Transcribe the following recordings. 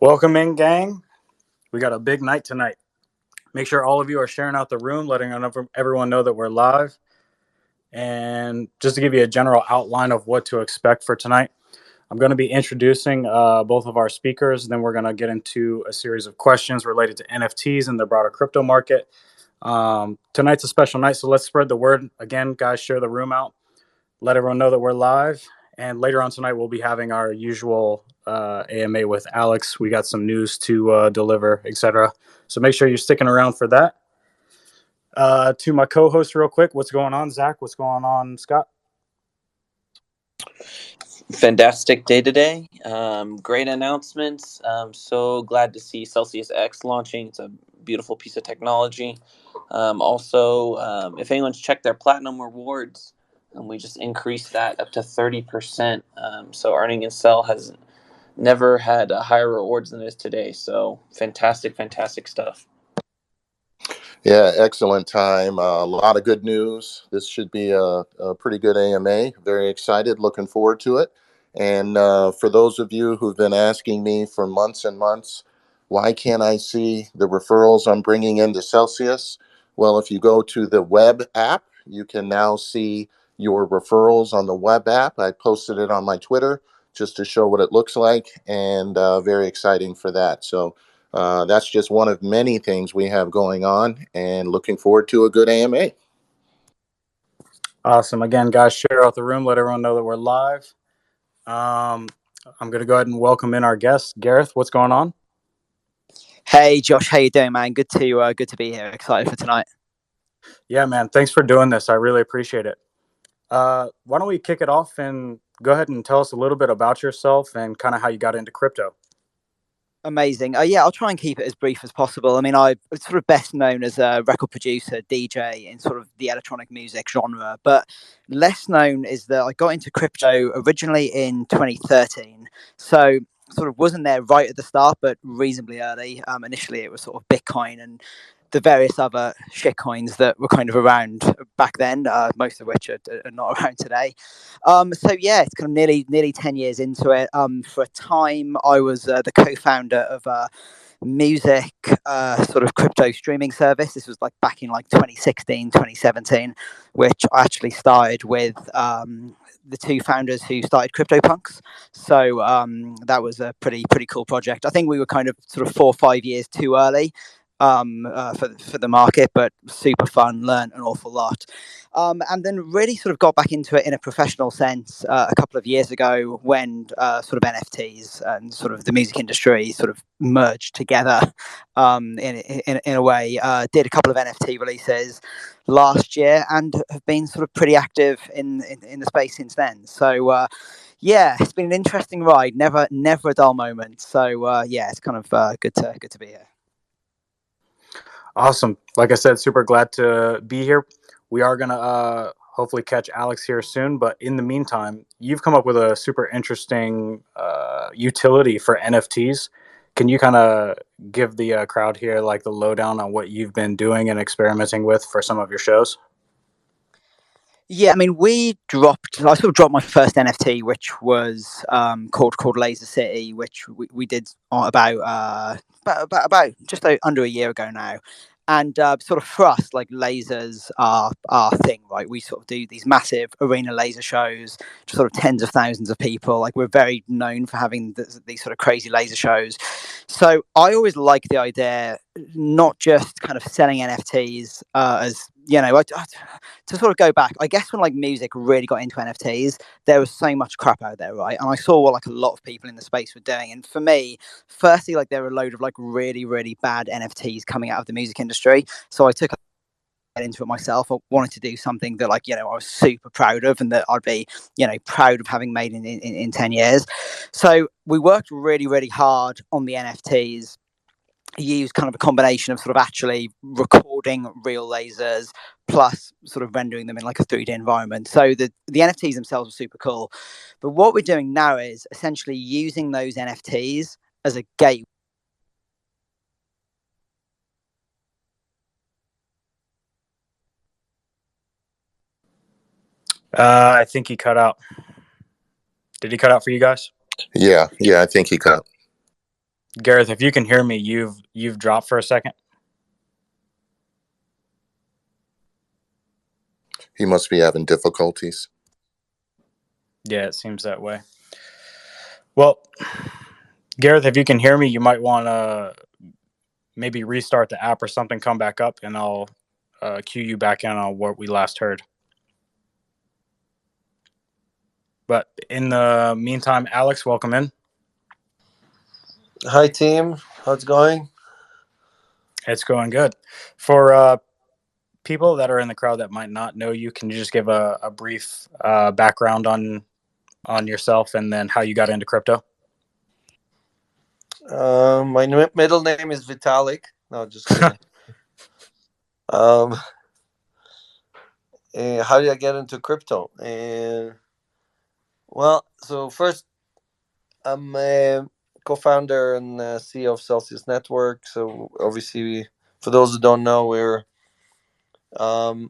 Welcome in, gang. We got a big night tonight. Make sure all of you are sharing out the room, letting everyone know that we're live. And just to give you a general outline of what to expect for tonight, I'm going to be introducing both of our speakers. Then we're going to get into a series of questions related to NFTs and the broader crypto market. Tonight's a special night, so let's spread the word. Again, guys, share the room out. Let everyone know that we're live. And later on tonight, we'll be having our usual AMA with Alex. We got some news to deliver, etc. So make sure you're sticking around for that. To my co-host real quick, what's going on, Zach? What's going on, Scott? Fantastic day today. Great announcements. So glad to see CelsiusX launching. It's a beautiful piece of technology. Also, if anyone's checked their platinum rewards, we just increased that up to 30%. So earning in Cell has never had higher rewards than it is today. So fantastic stuff. Yeah, excellent time. A lot of good news. This should be a pretty good AMA. Very excited, looking forward to it. And for those of you who've been asking me for months and months, why can't I see the referrals I'm bringing into Celsius? Well, if you go to the web app, you can now see your referrals on the web app. I posted it on my Twitter just to show what it looks like, and very exciting for that. So that's just one of many things we have going on, and looking forward to a good AMA. Awesome. Again, guys, share out the room. Let everyone know that we're live. I'm going to go ahead and welcome in our guest, Gareth. What's going on? Hey, Josh. How you doing, man? Good to be here. Excited for tonight. Yeah, man. Thanks for doing this. I really appreciate it. Why don't we kick it off and go ahead and tell us a little bit about yourself and kind of how you got into crypto. Amazing. Yeah, I'll try and keep it as brief as possible. I mean, I'm sort of best known as a record producer, DJ in sort of the electronic music genre, but less known is that I got into crypto originally in 2013. So sort of wasn't there right at the start, but reasonably early. Initially, it was sort of Bitcoin and the various other shitcoins that were kind of around back then, most of which are not around today. So yeah, it's kind of nearly 10 years into it. For a time, I was the co-founder of a music sort of crypto streaming service. This was like back in like 2016, 2017, which I actually started with the two founders who started CryptoPunks. So that was a pretty cool project. I think we were kind of sort of 4 or 5 years too early for the market, but super fun, learned an awful lot. And then really sort of got back into it in a professional sense a couple of years ago when sort of NFTs and sort of the music industry sort of merged together in a way. Did a couple of NFT releases last year and have been sort of pretty active in the space since then. So yeah, it's been an interesting ride. Never a dull moment. So yeah, it's kind of good to be here. Awesome. Like I said, super glad to be here. We are going to hopefully catch Alex here soon. But in the meantime, you've come up with a super interesting utility for NFTs. Can you kind of give the crowd here like the lowdown on what you've been doing and experimenting with for some of your shows? Yeah, I mean, I sort of dropped my first NFT, which was called Laser City, which we did about just under a year ago now. And sort of for us, like lasers are our thing, right? We sort of do these massive arena laser shows, to sort of tens of thousands of people. Like we're very known for having these sort of crazy laser shows. So I always like the idea, not just kind of selling NFTs as, you know, to sort of go back, I guess when like music really got into NFTs, there was so much crap out there, right? And I saw what like a lot of people in the space were doing. And for me, firstly, like there were a load of like really bad NFTs coming out of the music industry. So I took into it myself. I wanted to do something that like, you know, I was super proud of and that I'd be, you know, proud of having made in 10 years. So we worked really hard on the NFTs. Use kind of a combination of sort of actually recording real lasers plus sort of rendering them in like a 3D environment. So the NFTs themselves are super cool. But what we're doing now is essentially using those NFTs as a gateway. I think he cut out. Did he cut out for you guys? Yeah, I think he cut out. Gareth, if you can hear me, you've dropped for a second. He must be having difficulties. Yeah, it seems that way. Well, Gareth, if you can hear me, you might want to maybe restart the app or something, come back up, and I'll cue you back in on what we last heard. But in the meantime, Alex, welcome in. Hi, team. How's it going? It's going good. For people that are in the crowd that might not know you, can you just give a brief background on yourself and then how you got into crypto? My middle name is Vitalik. No, just kidding. How did I get into crypto? Well, so first, I'm a co-founder and CEO of Celsius Network. So obviously, for those who don't know, we're the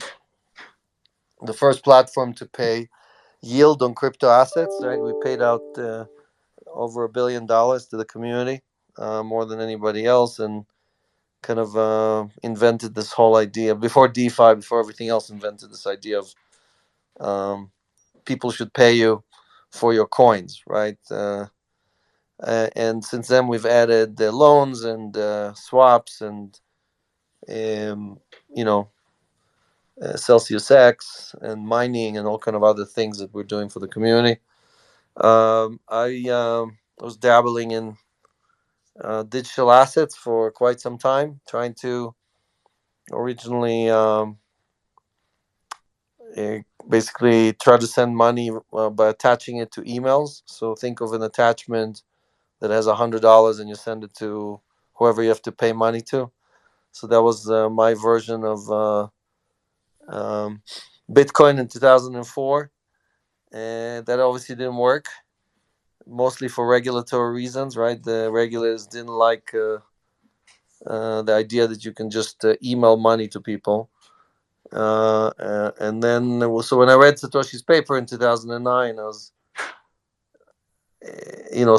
first platform to pay yield on crypto assets. Right, we paid out over $1 billion to the community, more than anybody else, and kind of invented this whole idea before DeFi, before everything else. Invented this idea of people should pay you for your coins, right? And since then, we've added loans and swaps and you know CelsiusX and mining and all kind of other things that we're doing for the community. I was dabbling in digital assets for quite some time, trying to originally basically try to send money by attaching it to emails. So think of an attachment that has $100 and you send it to whoever you have to pay money to. So that was my version of Bitcoin in 2004, and that obviously didn't work, mostly for regulatory reasons, right? The regulators didn't like the idea that you can just email money to people. And then, so when I read Satoshi's paper in 2009, I was,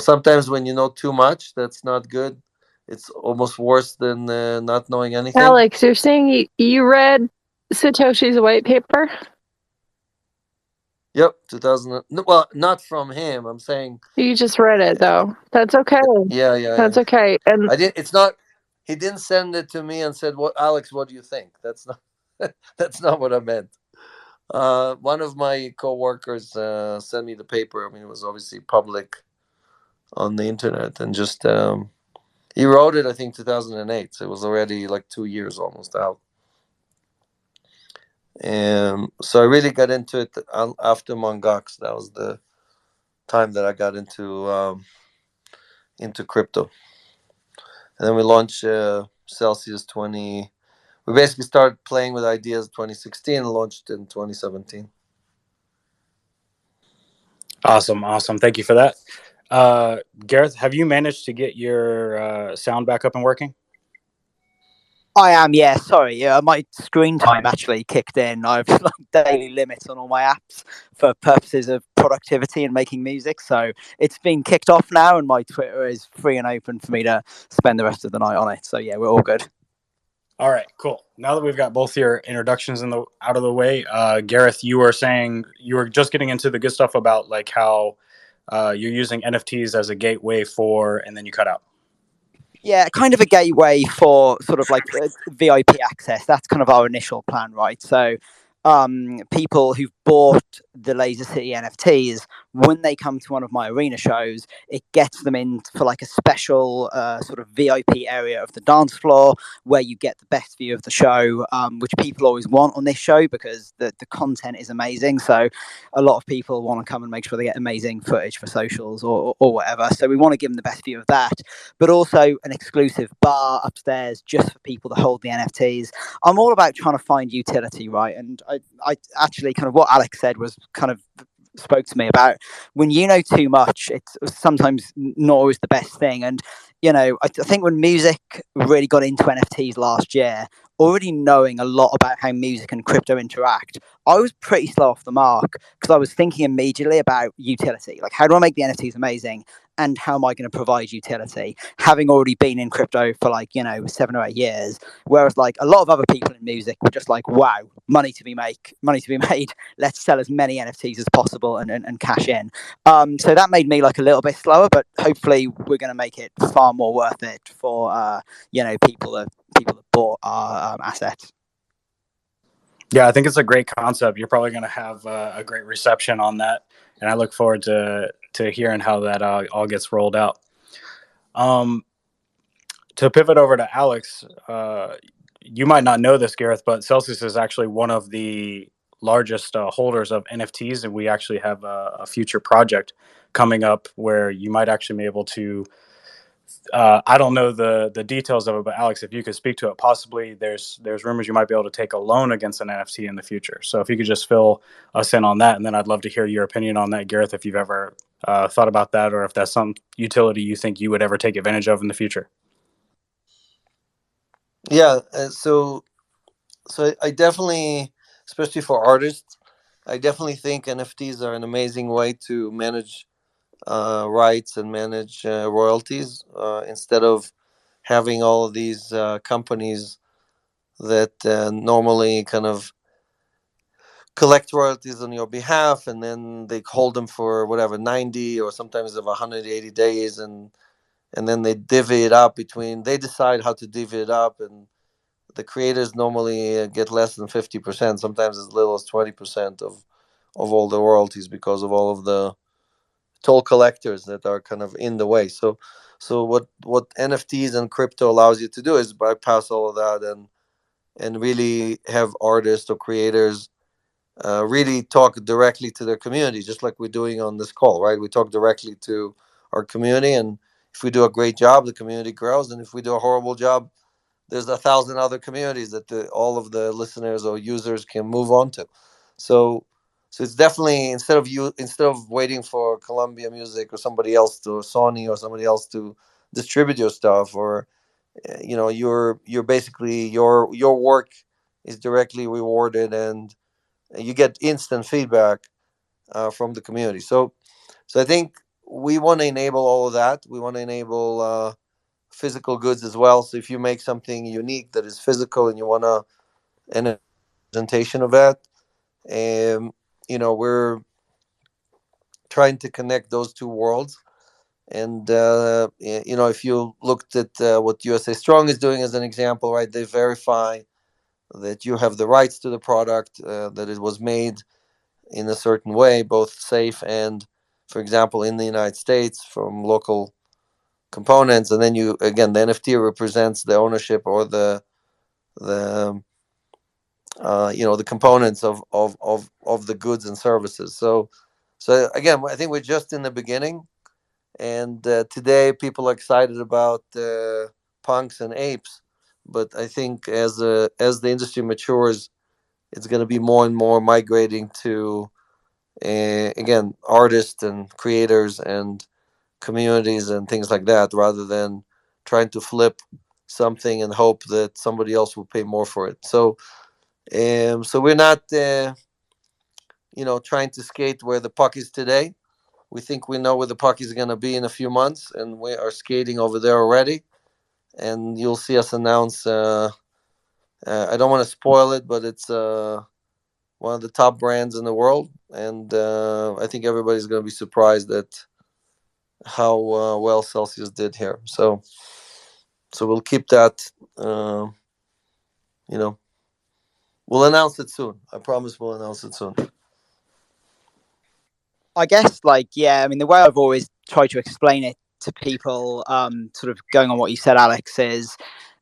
sometimes when you know too much, that's not good. It's almost worse than not knowing anything. Alex, you're saying you read Satoshi's white paper? Yep, 2000. Well, not from him. I'm saying You just read it, though. That's okay. Yeah. That's okay. And I didn't. It's not. He didn't send it to me and said, "What, Alex? What do you think?" That's not. That's not what I meant. One of my coworkers sent me the paper. I mean, it was obviously public on the internet, and just he wrote it, I think, 2008. So it was already like 2 years almost out. And so I really got into it after Mongox. That was the time that I got into crypto. And then we launched Celsius 20. We basically started playing with ideas in 2016 and launched in 2017. Awesome. Thank you for that. Gareth, have you managed to get your sound back up and working? I am, yeah. Sorry, my screen time actually kicked in. I've like daily limits on all my apps for purposes of productivity and making music. So it's been kicked off now, and my Twitter is free and open for me to spend the rest of the night on it. So yeah, we're all good. All right, cool. Now that we've got both your introductions out of the way, Gareth, you were saying you were just getting into the good stuff about like how you're using NFTs as a gateway for, and then you cut out. Yeah, kind of a gateway for sort of like VIP access. That's kind of our initial plan, right? So people who've bought the Laser City NFTs, when they come to one of my arena shows, it gets them in for like a special sort of VIP area of the dance floor where you get the best view of the show, which people always want on this show because the content is amazing. So a lot of people want to come and make sure they get amazing footage for socials or whatever. So we want to give them the best view of that, but also an exclusive bar upstairs just for people to hold the NFTs. I'm all about trying to find utility, right? And I actually kind of what Alex said was kind of spoke to me about when you know too much, it's sometimes not always the best thing. And I think when music really got into NFTs last year, already knowing a lot about how music and crypto interact, I was pretty slow off the mark because I was thinking immediately about utility, like how do I make the NFTs amazing and how am I going to provide utility, having already been in crypto for 7 or 8 years, whereas like a lot of other people in music were just like, wow, money to be made, let's sell as many NFTs as possible and cash in. So that made me like a little bit slower, but hopefully we're going to make it far more worth it for people that bought our assets. Yeah, I think it's a great concept. You're probably going to have a great reception on that, and I look forward to hearing how that all gets rolled out. To pivot over to Alex, you might not know this, Gareth, but Celsius is actually one of the largest holders of NFTs, and we actually have a future project coming up where you might actually be able to. I don't know the details of it, but Alex, if you could speak to it, possibly there's rumors you might be able to take a loan against an NFT in the future. So if you could just fill us in on that, and then I'd love to hear your opinion on that, Gareth, if you've ever thought about that, or if that's some utility you think you would ever take advantage of in the future. Yeah, so I definitely, especially for artists, I definitely think NFTs are an amazing way to manage rights and manage royalties instead of having all of these companies that normally kind of collect royalties on your behalf, and then they hold them for whatever 90 or sometimes of 180 days, and then they divvy it up between. They decide how to divvy it up, and the creators normally get less than 50%, sometimes as little as 20% of all the royalties because of all of the toll collectors that are kind of in the way. So what NFTs and crypto allows you to do is bypass all of that and really have artists or creators really talk directly to their community, just like we're doing on this call, right? We talk directly to our community, and if we do a great job, the community grows, and if we do a horrible job, there's 1,000 other communities that all of the listeners or users can move on to. So it's definitely, instead of waiting for Columbia Music or somebody else to, or Sony or somebody else to distribute your stuff, or you're basically your work is directly rewarded, and you get instant feedback from the community. So I think we want to enable all of that. We want to enable physical goods as well. So if you make something unique that is physical and you want an presentation of that, we're trying to connect those two worlds. And if you looked at what USA Strong is doing as an example, right? They verify that you have the rights to the product, that it was made in a certain way, both safe and, for example, in the United States from local components. And then the NFT represents the ownership or the components of the goods and services. So again, I think we're just in the beginning, and today people are excited about punks and apes, but I think as the industry matures, it's going to be more and more migrating to again, artists and creators and communities and things like that, rather than trying to flip something and hope that somebody else will pay more for it. So we're not trying to skate where the puck is today. We think we know where the puck is going to be in a few months, and we are skating over there already. And you'll see us announce. I don't want to spoil it, but it's one of the top brands in the world, and I think everybody's going to be surprised at how well Celsius did here. So we'll keep that. We'll announce it soon. I promise we'll announce it soon. I guess, the way I've always tried to explain it to people, sort of going on what you said, Alex, is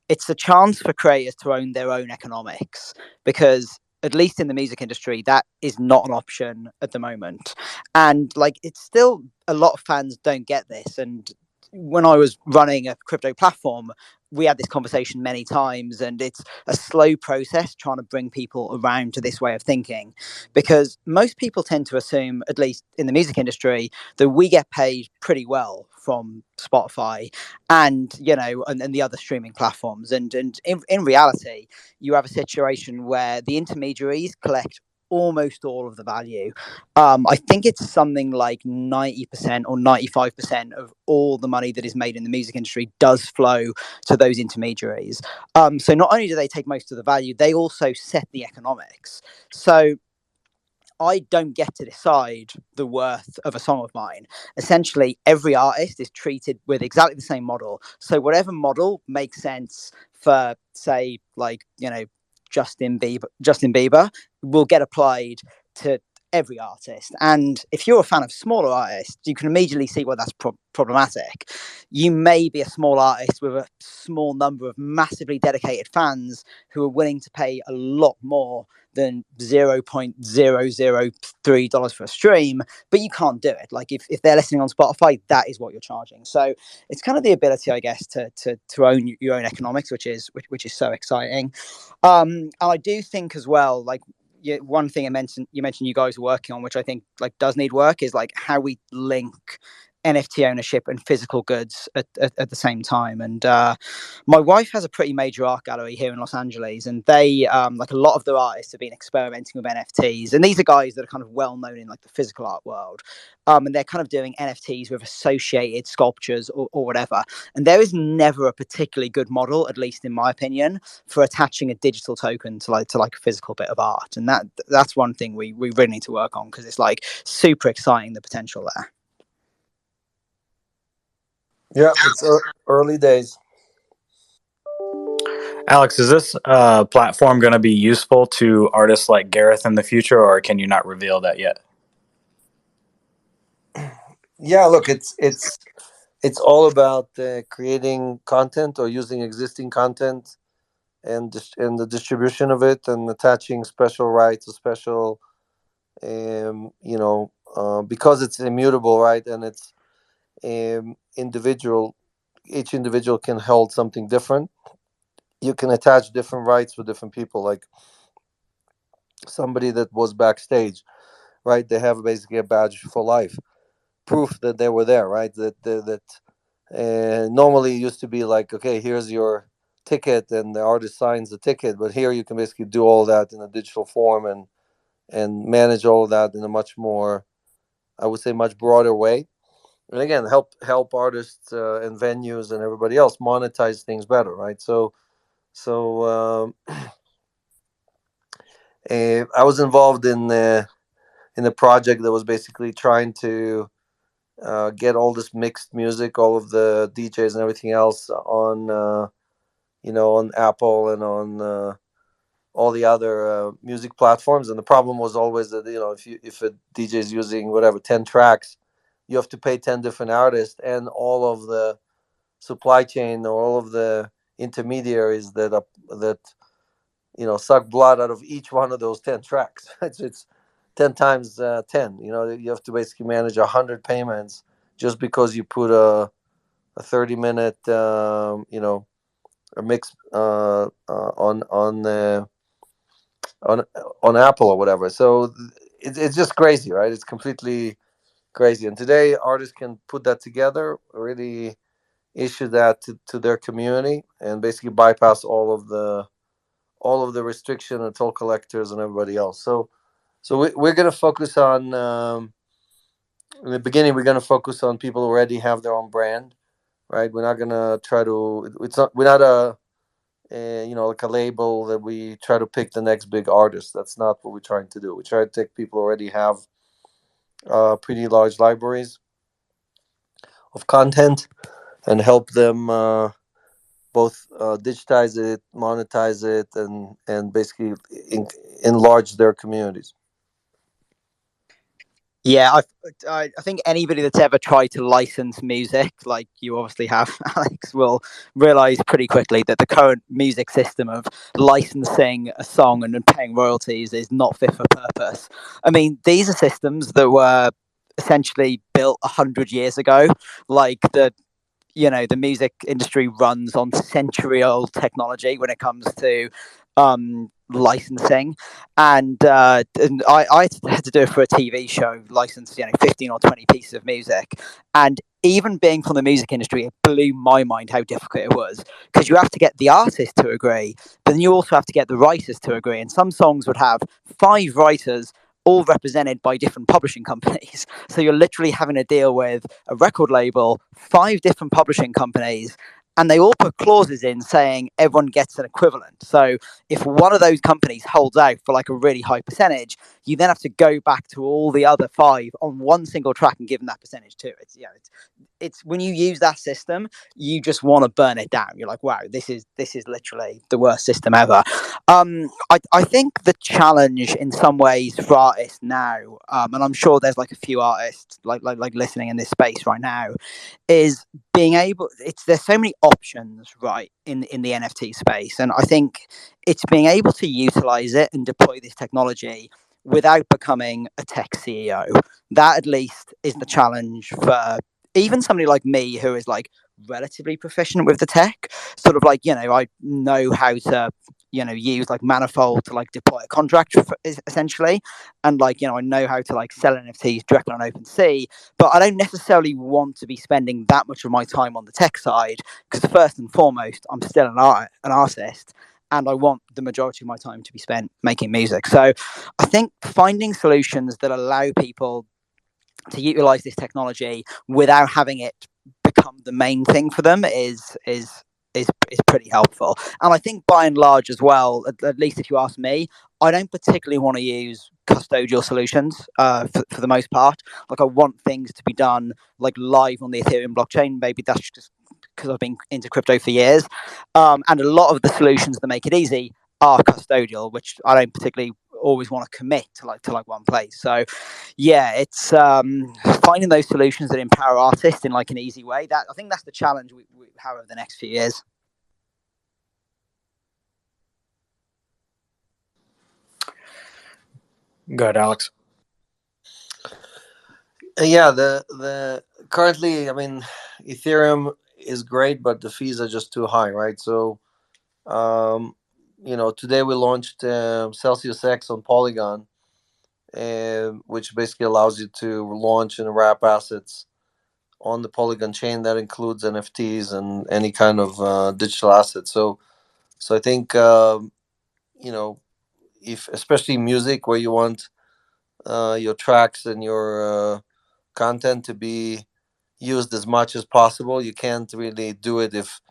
it's a chance for creators to own their own economics, because at least in the music industry, that is not an option at the moment. And it's still, a lot of fans don't get this. And when I was running a crypto platform, we had this conversation many times, and it's a slow process trying to bring people around to this way of thinking, because most people tend to assume, at least in the music industry, that we get paid pretty well from Spotify and the other streaming platforms, and in reality, you have a situation where the intermediaries collect almost all of the value. I think it's something like 90% or 95% of all the money that is made in the music industry does flow to those intermediaries. So not only do they take most of the value, they also set the economics. So I don't get to decide the worth of a song of mine. Essentially, every artist is treated with exactly the same model. So whatever model makes sense for, say, like, Justin Bieber will get applied to every artist. And if you're a fan of smaller artists, you can immediately see why that's problematic. You may be a small artist with a small number of massively dedicated fans who are willing to pay a lot more than $0.003 for a stream, but you can't do it. Like if they're listening on Spotify, that is what you're charging. So it's kind of the ability, I guess, to own your own economics, which is so exciting. And I do think as well, like, one thing you mentioned you guys are working on, which I think like does need work, is like how we link NFT ownership and physical goods at the same time. And my wife has a pretty major art gallery here in Los Angeles, and they like a lot of their artists have been experimenting with NFTs, and these are guys that are kind of well known in like the physical art world, and they're kind of doing NFTs with associated sculptures or whatever. And there is never a particularly good model, at least in my opinion, for attaching a digital token to like a physical bit of art. And that's one thing we really need to work on, because it's like super exciting, the potential there. Yeah, it's early days. Alex, is this platform going to be useful to artists like Gareth in the future, or can you not reveal that yet? Yeah, look, it's all about creating content or using existing content and the distribution of it, and attaching special rights or special, because it's immutable, right? And it's individual. Each individual can hold something different. You can attach different rights for different people. Like somebody that was backstage, right? They have basically a badge for life, proof that they were there, right? That normally it used to be like, okay, here's your ticket, and the artist signs the ticket. But here you can basically do all that in a digital form, and manage all of that in a much more, I would say, much broader way. And again, help artists and venues and everybody else monetize things better, right? So I was involved in a project that was basically trying to get all this mixed music, all of the DJs and everything else on on Apple and on all the other music platforms. And the problem was always that if a DJ is using whatever 10 tracks, you have to pay 10 different artists and all of the supply chain or all of the intermediaries that suck blood out of each one of those 10 tracks. It's 10 times 10. You have to basically manage 100 payments just because you put a 30-minute a mix on Apple or whatever. So it's just crazy, right? It's completely crazy. And today artists can put that together, really issue that to their community, and basically bypass all of the restriction and toll collectors and everybody else. So we're going to focus on in the beginning. We're going to focus on people who already have their own brand, right? We're not going to try to. We're not like a label that we try to pick the next big artist. That's not what we're trying to do. We try to take people who already have pretty large libraries of content and help them both digitize it, monetize it, and basically enlarge their communities. Yeah, I think anybody that's ever tried to license music, like you obviously have, Alex, will realize pretty quickly that the current music system of licensing a song and paying royalties is not fit for purpose. I mean, these are systems that were essentially built 100 years ago. Like the music industry runs on century-old technology when it comes to licensing, and I had to do it for a TV show, license 15 or 20 pieces of music, and even being from the music industry, it blew my mind how difficult it was, because you have to get the artist to agree, but then you also have to get the writers to agree. And some songs would have 5 writers all represented by different publishing companies. So you're literally having to deal with a record label, 5 different publishing companies, and they all put clauses in saying everyone gets an equivalent. So if one of those companies holds out for like a really high percentage, you then have to go back to all the other 5 on one single track and give them that percentage too. It's when you use that system, you just want to burn it down. You're like, wow, this is literally the worst system ever. I think the challenge in some ways for artists now, and I'm sure there's like a few artists like listening in this space right now, is being able. There's so many options right in the NFT space, and I think it's being able to utilize it and deploy this technology without becoming a tech CEO. That at least is the challenge for even somebody like me who is like relatively proficient with the tech. Sort of like, I know how to use like Manifold to like deploy a contract essentially, and like, I know how to like sell NFTs directly on OpenSea, but I don't necessarily want to be spending that much of my time on the tech side, because first and foremost I'm still an artist, and I want the majority of my time to be spent making music. So I think finding solutions that allow people to utilize this technology without having it become the main thing for them is pretty helpful. And I think by and large as well, at least if you ask me, I don't particularly want to use custodial solutions for the most part. Like, I want things to be done like live on the Ethereum blockchain. Maybe that's just because I've been into crypto for years. And a lot of the solutions that make it easy are custodial, which I don't particularly always want to commit to like one place. So yeah, it's finding those solutions that empower artists in like an easy way. That I think that's the challenge we have over the next few years. Go ahead, Alex. Yeah, the currently, I mean, Ethereum is great, but the fees are just too high, right? So, today we launched CelsiusX on Polygon, which basically allows you to launch and wrap assets on the Polygon chain. That includes NFTs and any kind of digital assets. So I think if especially music, where you want your tracks and your content to be used as much as possible, you can't really do it if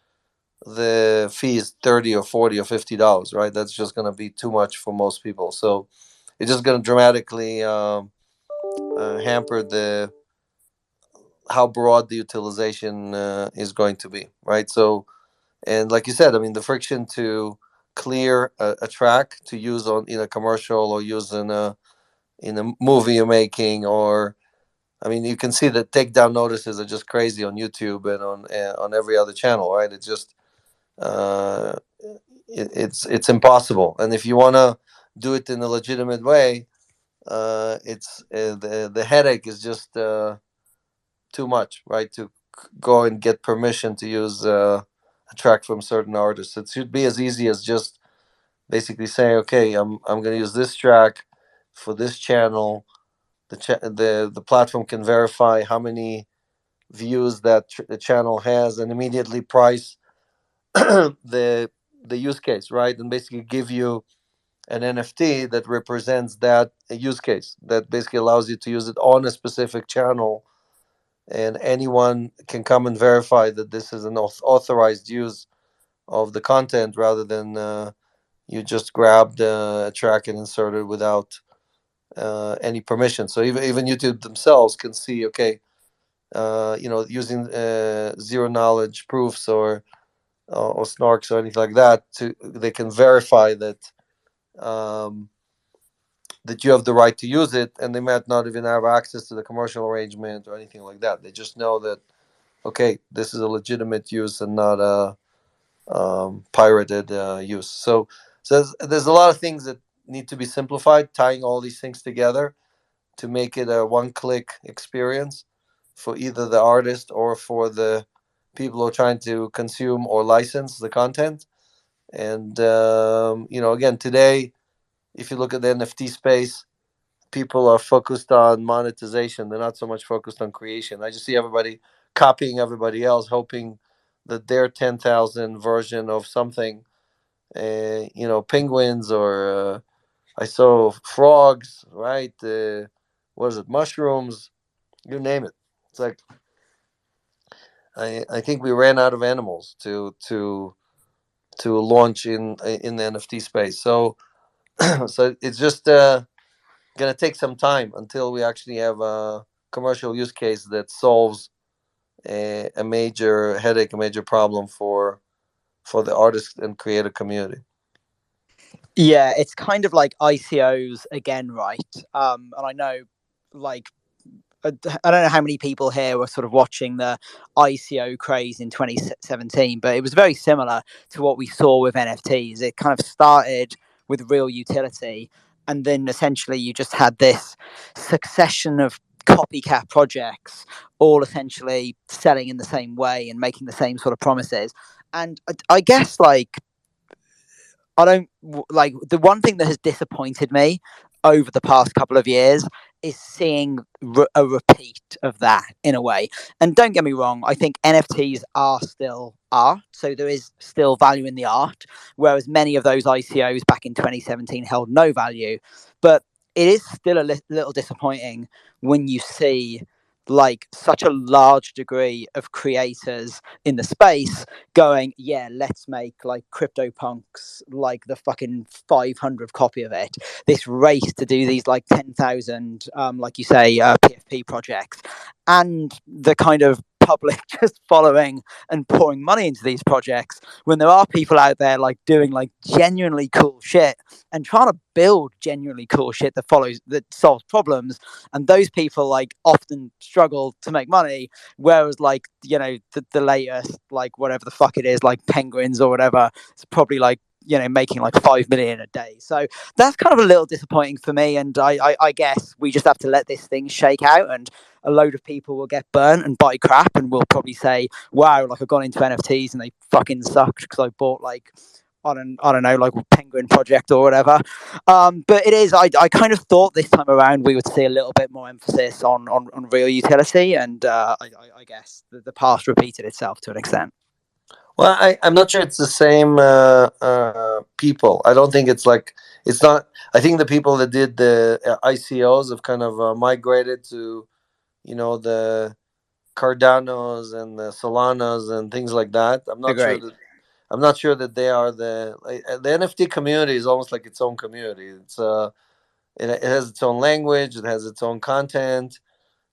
the fee is $30 or $40 or $50, right? That's just going to be too much for most people. So it's just going to dramatically hamper the how broad the utilization is going to be, right? So, and like you said, I mean, the friction to clear a track to use in a commercial or use in a movie you're making, or I mean, you can see the takedown notices are just crazy on YouTube and on every other channel, right? It's just uh, it's impossible. And if you want to do it in a legitimate way, it's the headache is just too much, right? To go and get permission to use a track from certain artists. It should be as easy as just basically saying, okay, I'm going to use this track for this channel. The platform can verify how many views that the channel has and immediately price the use case, right? And basically give you an NFT that represents that use case, that basically allows you to use it on a specific channel, and anyone can come and verify that this is an authorized use of the content, rather than you just grabbed a track and inserted without any permission. So even YouTube themselves can see, okay, using zero knowledge proofs or snarks or anything like that, they can verify that that you have the right to use it, and they might not even have access to the commercial arrangement or anything like that. They just know that, okay, this is a legitimate use and not a pirated use. So there's a lot of things that need to be simplified, tying all these things together to make it a one-click experience for either the artist or for the people who are trying to consume or license the content. And again, today, if you look at the NFT space, people are focused on monetization. They're not so much focused on creation. I just see everybody copying everybody else, hoping that their 10,000 version of something, penguins, or I saw frogs, right? What is it? Mushrooms, you name it. It's like I think we ran out of animals to launch in the NFT space. So so it's just gonna take some time until we actually have a commercial use case that solves a major headache, a major problem for the artist and creator community. Yeah, it's kind of like ICOs again, right? And I know, like, I don't know how many people here were sort of watching the ICO craze in 2017, but it was very similar to what we saw with NFTs. It kind of started with real utility, and then essentially you just had this succession of copycat projects, all essentially selling in the same way and making the same sort of promises. And I guess, like, I don't like the one thing that has disappointed me over the past couple of years is seeing a repeat of that in a way. And don't get me wrong, I think NFTs are still art, so there is still value in the art, whereas many of those ICOs back in 2017 held no value. But it is still a little disappointing when you see like such a large degree of creators in the space going, yeah, let's make like CryptoPunks like the fucking 500 copy of it. This race to do these like 10,000, like you say, PFP projects, and the kind of public just following and pouring money into these projects when there are people out there like doing like genuinely cool shit and trying to build genuinely cool shit that solves problems, and those people like often struggle to make money, whereas like the latest like whatever the fuck it is, like penguins or whatever, it's probably like making like 5 million a day. So that's kind of a little disappointing for me, and I guess we just have to let this thing shake out, and a load of people will get burnt and buy crap and will probably say, wow, like I've gone into NFTs and they fucking sucked because I bought like I don't know, like Penguin Project or whatever. But it is, I kind of thought this time around we would see a little bit more emphasis on real utility, and I guess the past repeated itself to an extent. Well, I'm not sure it's the same people. I don't think it's not. I think the people that did the ICOs have kind of migrated to, the Cardanos and the Solanas and things like that. I'm not sure Agreed. that they are the NFT community is almost like its own community. It has its own language, it has its own content,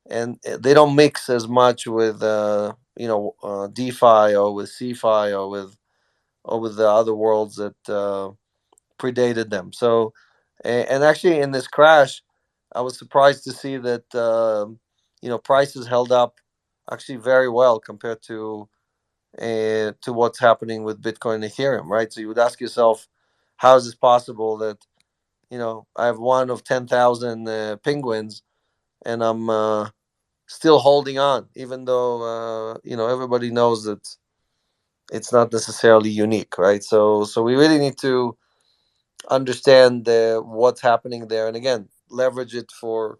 and they don't mix as much with DeFi or with CeFi or with the other worlds that predated them. So, and actually in this crash, I was surprised to see that prices held up actually very well compared to what's happening with Bitcoin and Ethereum, right? So you would ask yourself, how is this possible that I have one of 10,000 penguins and I'm still holding on, even though everybody knows that it's not necessarily unique, right? So we really need to understand what's happening there, and again, leverage it for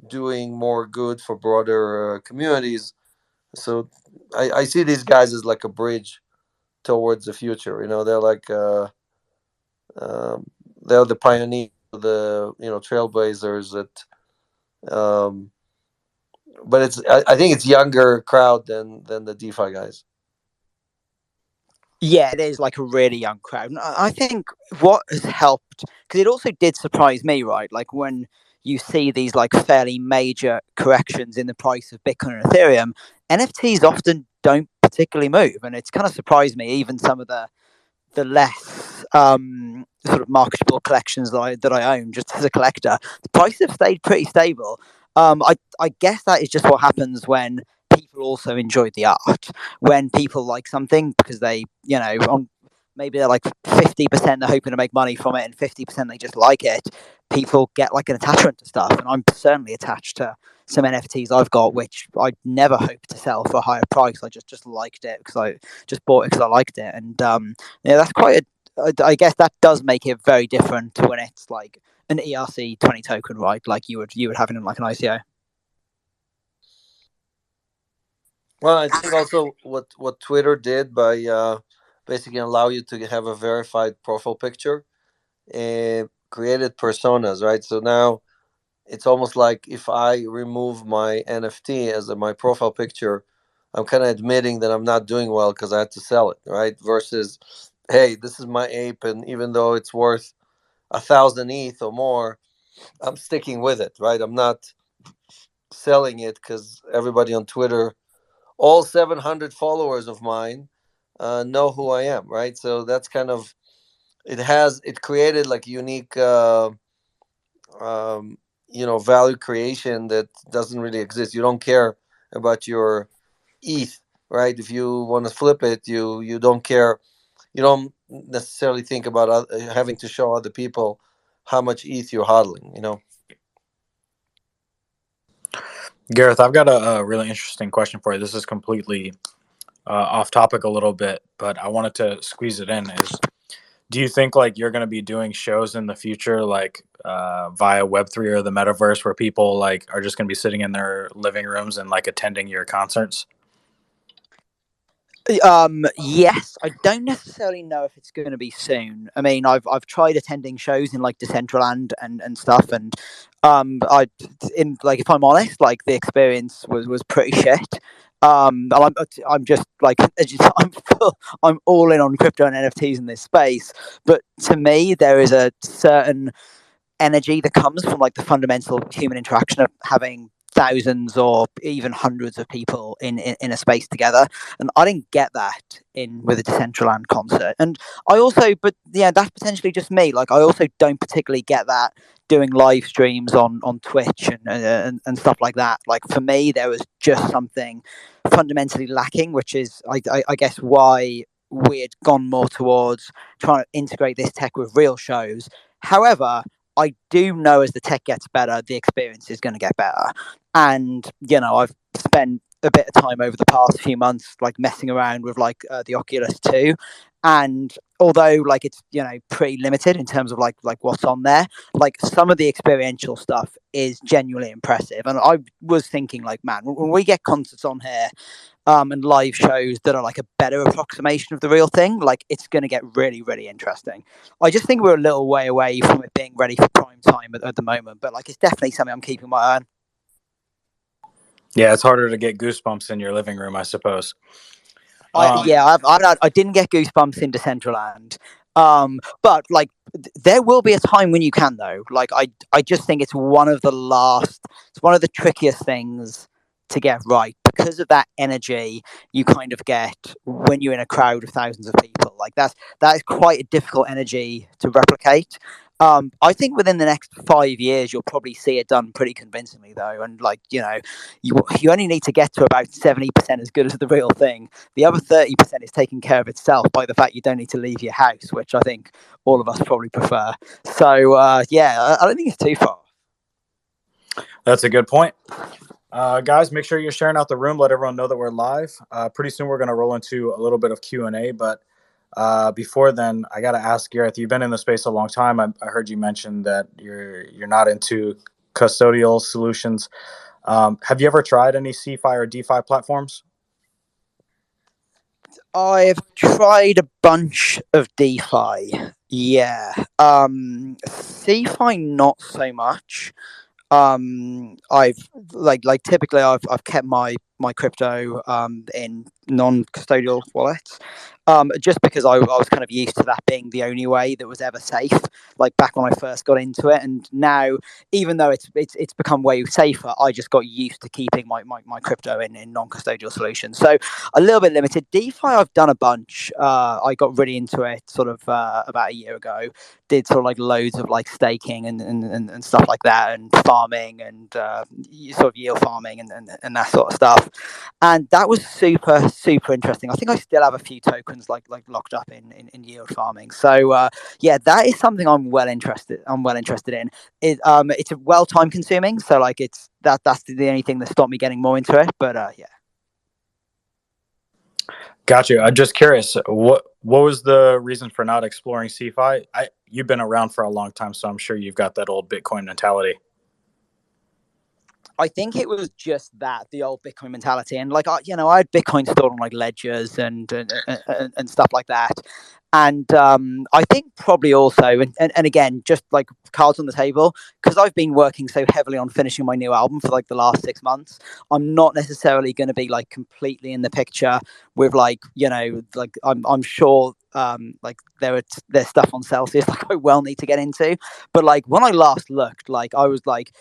doing more good for broader communities. So I see these guys as like a bridge towards the future. They're like they're the pioneers, the trailblazers that. But I think it's younger crowd than the DeFi guys. Yeah, it is like a really young crowd. And I think what has helped, because it also did surprise me, right? Like when you see these like fairly major corrections in the price of Bitcoin and Ethereum, NFTs often don't particularly move, and it's kind of surprised me. Even some of the less sort of marketable collections that I own just as a collector, the prices have stayed pretty stable. I guess that is just what happens when people also enjoy the art. When people like something because they, maybe they're like 50% they're hoping to make money from it and 50% they just like it. People get like an attachment to stuff, and I'm certainly attached to some NFTs I've got, which I never hope to sell for a higher price. I just liked it because I just bought it because I liked it, and that's quite I guess that does make it very different to when it's like an ERC20 token, right? Like you would have it in like an ICO. Well, I think also what Twitter did by basically allow you to have a verified profile picture and created personas, right? So now it's almost like if I remove my NFT as my profile picture, I'm kind of admitting that I'm not doing well because I had to sell it, right? Versus, hey, this is my ape, and even though it's worth 1,000 ETH or more, I'm sticking with it, right? I'm not selling it because everybody on Twitter, all 700 followers of mine, know who I am, right? So that's kind of it created like unique. Um, value creation that doesn't really exist. You don't care about your ETH, right? If you want to flip it, you don't care. You don't necessarily think about having to show other people how much ETH you're hodling. Gareth, I've got a really interesting question for you. This is completely off topic a little bit, but I wanted to squeeze it in. Do you think like you're going to be doing shows in the future, like via Web3 or the metaverse, where people like are just going to be sitting in their living rooms and like attending your concerts? Yes, I don't necessarily know if it's going to be soon. I mean, I've tried attending shows in like Decentraland and stuff, and I in like if I'm honest, like the experience was pretty shit. I'm just like I'm all in on crypto and NFTs in this space, but to me there is a certain energy that comes from like the fundamental human interaction of having thousands or even hundreds of people in a space together, and I didn't get that in with a Decentraland concert. And I also, but yeah, that's potentially just me, like I also don't particularly get that doing live streams on Twitch and stuff like that. Like for me there was just something fundamentally lacking, which is I guess why we had gone more towards trying to integrate this tech with real shows. However, I do know as the tech gets better, the experience is going to get better. And, I've spent a bit of time over the past few months, like messing around with like the Oculus 2. And although like it's, pretty limited in terms of like what's on there, like some of the experiential stuff is genuinely impressive. And I was thinking like, man, when we get concerts on here, and live shows that are like a better approximation of the real thing, like it's going to get really, really interesting. I just think we're a little way away from it being ready for prime time at the moment, but like it's definitely something I'm keeping my eye on. Yeah, it's harder to get goosebumps in your living room, I suppose. I didn't get goosebumps in Decentraland, but like there will be a time when you can though. Like I just think it's one of the trickiest things to get right because of that energy you kind of get when you're in a crowd of thousands of people. Like that is quite a difficult energy to replicate. I think within the next 5 years, you'll probably see it done pretty convincingly, though. And like you only need to get to about 70% as good as the real thing. The other 30% is taking care of itself by the fact you don't need to leave your house, which I think all of us probably prefer. So I don't think it's too far. That's a good point. Guys, make sure you're sharing out the room. Let everyone know that we're live. Pretty soon we're going to roll into a little bit of Q&A, but before then, I got to ask Gareth, you've been in the space a long time. I heard you mention that you're not into custodial solutions. Have you ever tried any CeFi or DeFi platforms? I've tried a bunch of DeFi. Yeah. CeFi not so much. I've like typically I've kept my crypto in non-custodial wallets, just because I was kind of used to that being the only way that was ever safe, like back when I first got into it. And now, even though it's become way safer, I just got used to keeping my crypto in non-custodial solutions. So a little bit limited. DeFi I've done a bunch. I got really into it sort of about a year ago. Did sort of like loads of like staking and stuff like that, and farming and sort of yield farming and that sort of stuff. And that was super, super interesting. I think I still have a few tokens like locked up in yield farming. So yeah, that is something I'm well interested in. It's well time consuming, so like that's the only thing that stopped me getting more into it. But yeah. Gotcha. I'm just curious, what was the reason for not exploring CeFi? You've been around for a long time, so I'm sure you've got that old Bitcoin mentality. I think it was just that the old Bitcoin mentality, and like I had Bitcoin stored on like ledgers and stuff like that, and I think probably also, and again, just like cards on the table, because I've been working so heavily on finishing my new album for like the last 6 months. I'm not necessarily going to be like completely in the picture with like like I'm sure like there's stuff on Celsius like I well need to get into, but like when I last looked, like I was like,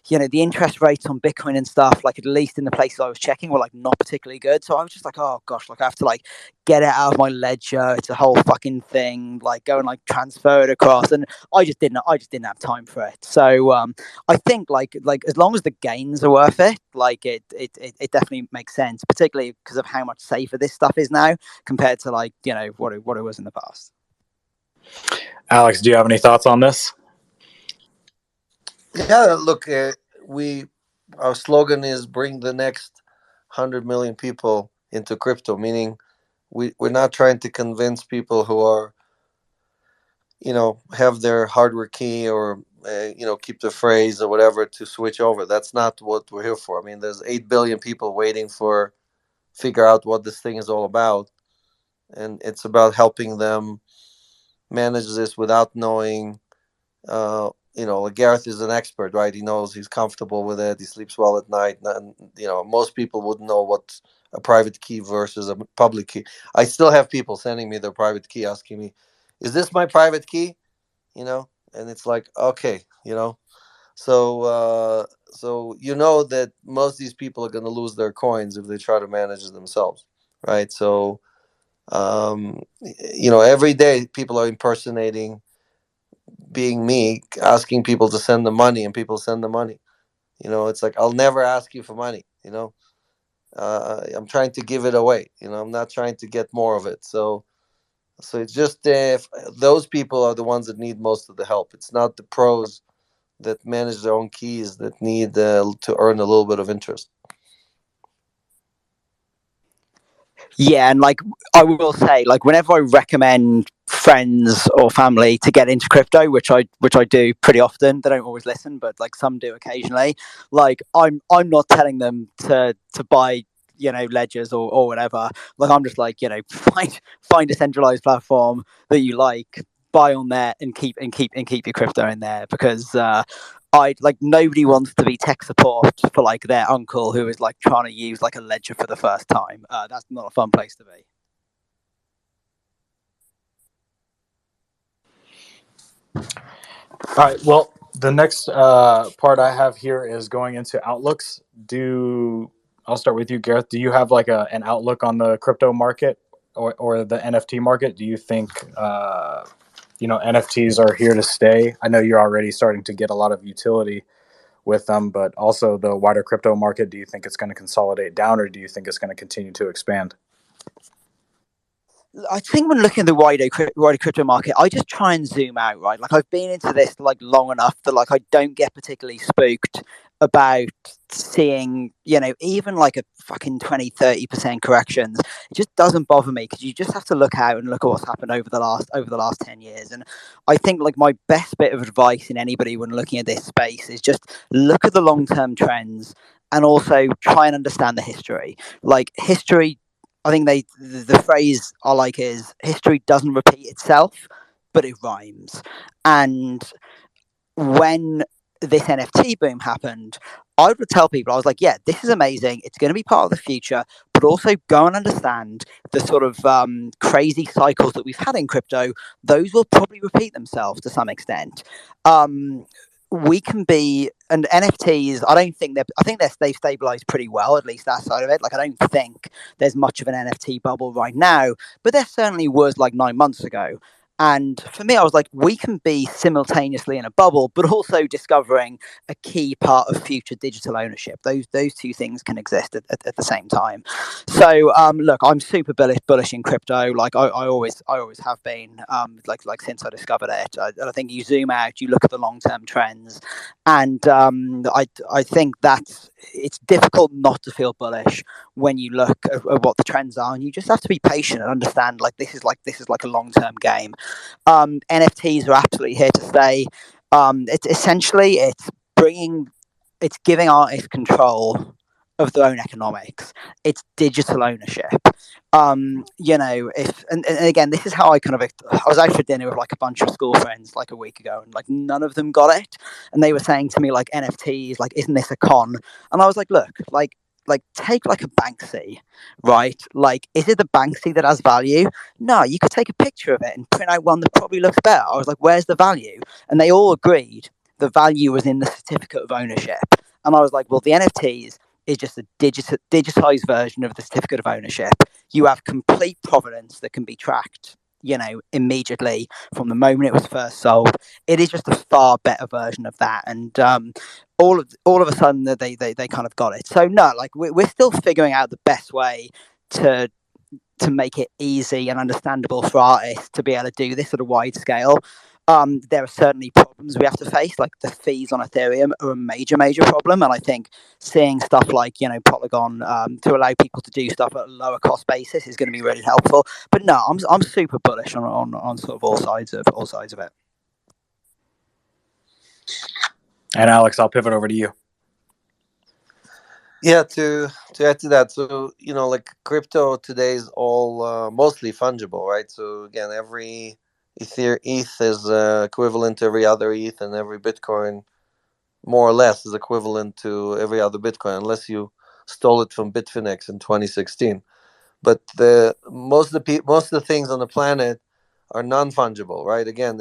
the interest rates on Bitcoin and stuff, like at least in the places I was checking, were like not particularly good. So I was just like, oh gosh, like I have to like get it out of my ledger. It's a whole fucking thing. Like go and like transfer it across, and I just didn't have time for it. So I think like as long as the gains are worth it, like it definitely makes sense, particularly because of how much safer this stuff is now compared to like what it was in the past. Alex, do you have any thoughts on this? Yeah, look, our slogan is bring the next 100 million people into crypto, meaning we're not trying to convince people who are, have their hardware key or, keep the phrase or whatever to switch over. That's not what we're here for. I mean, there's 8 billion people waiting for figure out what this thing is all about. And it's about helping them manage this without knowing, like Gareth is an expert, right? He knows, he's comfortable with it. He sleeps well at night. And, most people wouldn't know what a private key versus a public key. I still have people sending me their private key asking me, is this my private key? And it's like, okay, so that most of these people are going to lose their coins if they try to manage it themselves, right? So, every day people are impersonating being me, asking people to send them money, and people send the money. It's like, I'll never ask you for money. I'm trying to give it away. I'm not trying to get more of it. So it's just those people are the ones that need most of the help. It's not the pros that manage their own keys that need to earn a little bit of interest. Yeah, and like I will say, like whenever I recommend friends or family to get into crypto, which I do pretty often, they don't always listen, but like some do occasionally. Like I'm not telling them to buy ledgers or whatever. Like I'm just like find a centralized platform that you like, buy on there, and keep your crypto in there, because nobody wants to be tech support for like their uncle who is like trying to use like a ledger for the first time. That's not a fun place to be. All right. Well, the next part I have here is going into outlooks. I'll start with you, Gareth. Do you have like an outlook on the crypto market or the NFT market? Do you think NFTs are here to stay? I know you're already starting to get a lot of utility with them, but also the wider crypto market. Do you think it's going to consolidate down, or do you think it's going to continue to expand? I think when looking at the wider crypto market, I just try and zoom out, right? Like I've been into this like long enough that like I don't get particularly spooked about seeing, even like a fucking 20-30% corrections. It just doesn't bother me, because you just have to look out and look at what's happened over the last 10 years. And I think like my best bit of advice in anybody when looking at this space is just look at the long-term trends and also try and understand the history. Like history, I think the phrase I like is history doesn't repeat itself, but it rhymes. And when this NFT boom happened, I would tell people, I was like, yeah, this is amazing. It's going to be part of the future, but also go and understand the sort of crazy cycles that we've had in crypto. Those will probably repeat themselves to some extent. We can be, and NFTs, I think they've stabilized pretty well, at least that side of it. Like I don't think there's much of an NFT bubble right now, but there certainly was like 9 months ago. And for me, I was like, we can be simultaneously in a bubble, but also discovering a key part of future digital ownership. Those two things can exist at the same time. So look, I'm super bullish in crypto. Like I always have been. Like since I discovered it, I think you zoom out, you look at the long term trends, and I think that it's difficult not to feel bullish when you look at what the trends are, and you just have to be patient and understand like this is like a long term game. NFTs are absolutely here to stay. It's bringing it's giving artists control of their own economics. It's digital ownership. If and again, this is how I was out for dinner with like a bunch of school friends like a week ago, and like none of them got it, and they were saying to me like NFTs, like isn't this a con? And I was like, look, like take like a Banksy, right? Like, is it the Banksy that has value? No, you could take a picture of it and print out one that probably looks better. I was like, where's the value? And they all agreed the value was in the certificate of ownership. And I was like, well, the NFTs is just a digitized version of the certificate of ownership. You have complete provenance that can be tracked, immediately from the moment it was first sold. It is just a far better version of that. And all of a sudden they kind of got it. So no, like we're still figuring out the best way to make it easy and understandable for artists to be able to do this at a wide scale. There are certainly problems we have to face, like the fees on Ethereum are a major problem, and I think seeing stuff like Polygon to allow people to do stuff at a lower cost basis is going to be really helpful. But no, I'm super bullish on sort of all sides of it. And Alex, I'll pivot over to you. Yeah, to add to that, so like crypto today is all mostly fungible, right? So again, every ETH is equivalent to every other ETH, and every Bitcoin, more or less, is equivalent to every other Bitcoin, unless you stole it from Bitfinex in 2016. But most of the things on the planet are non-fungible, right? Again,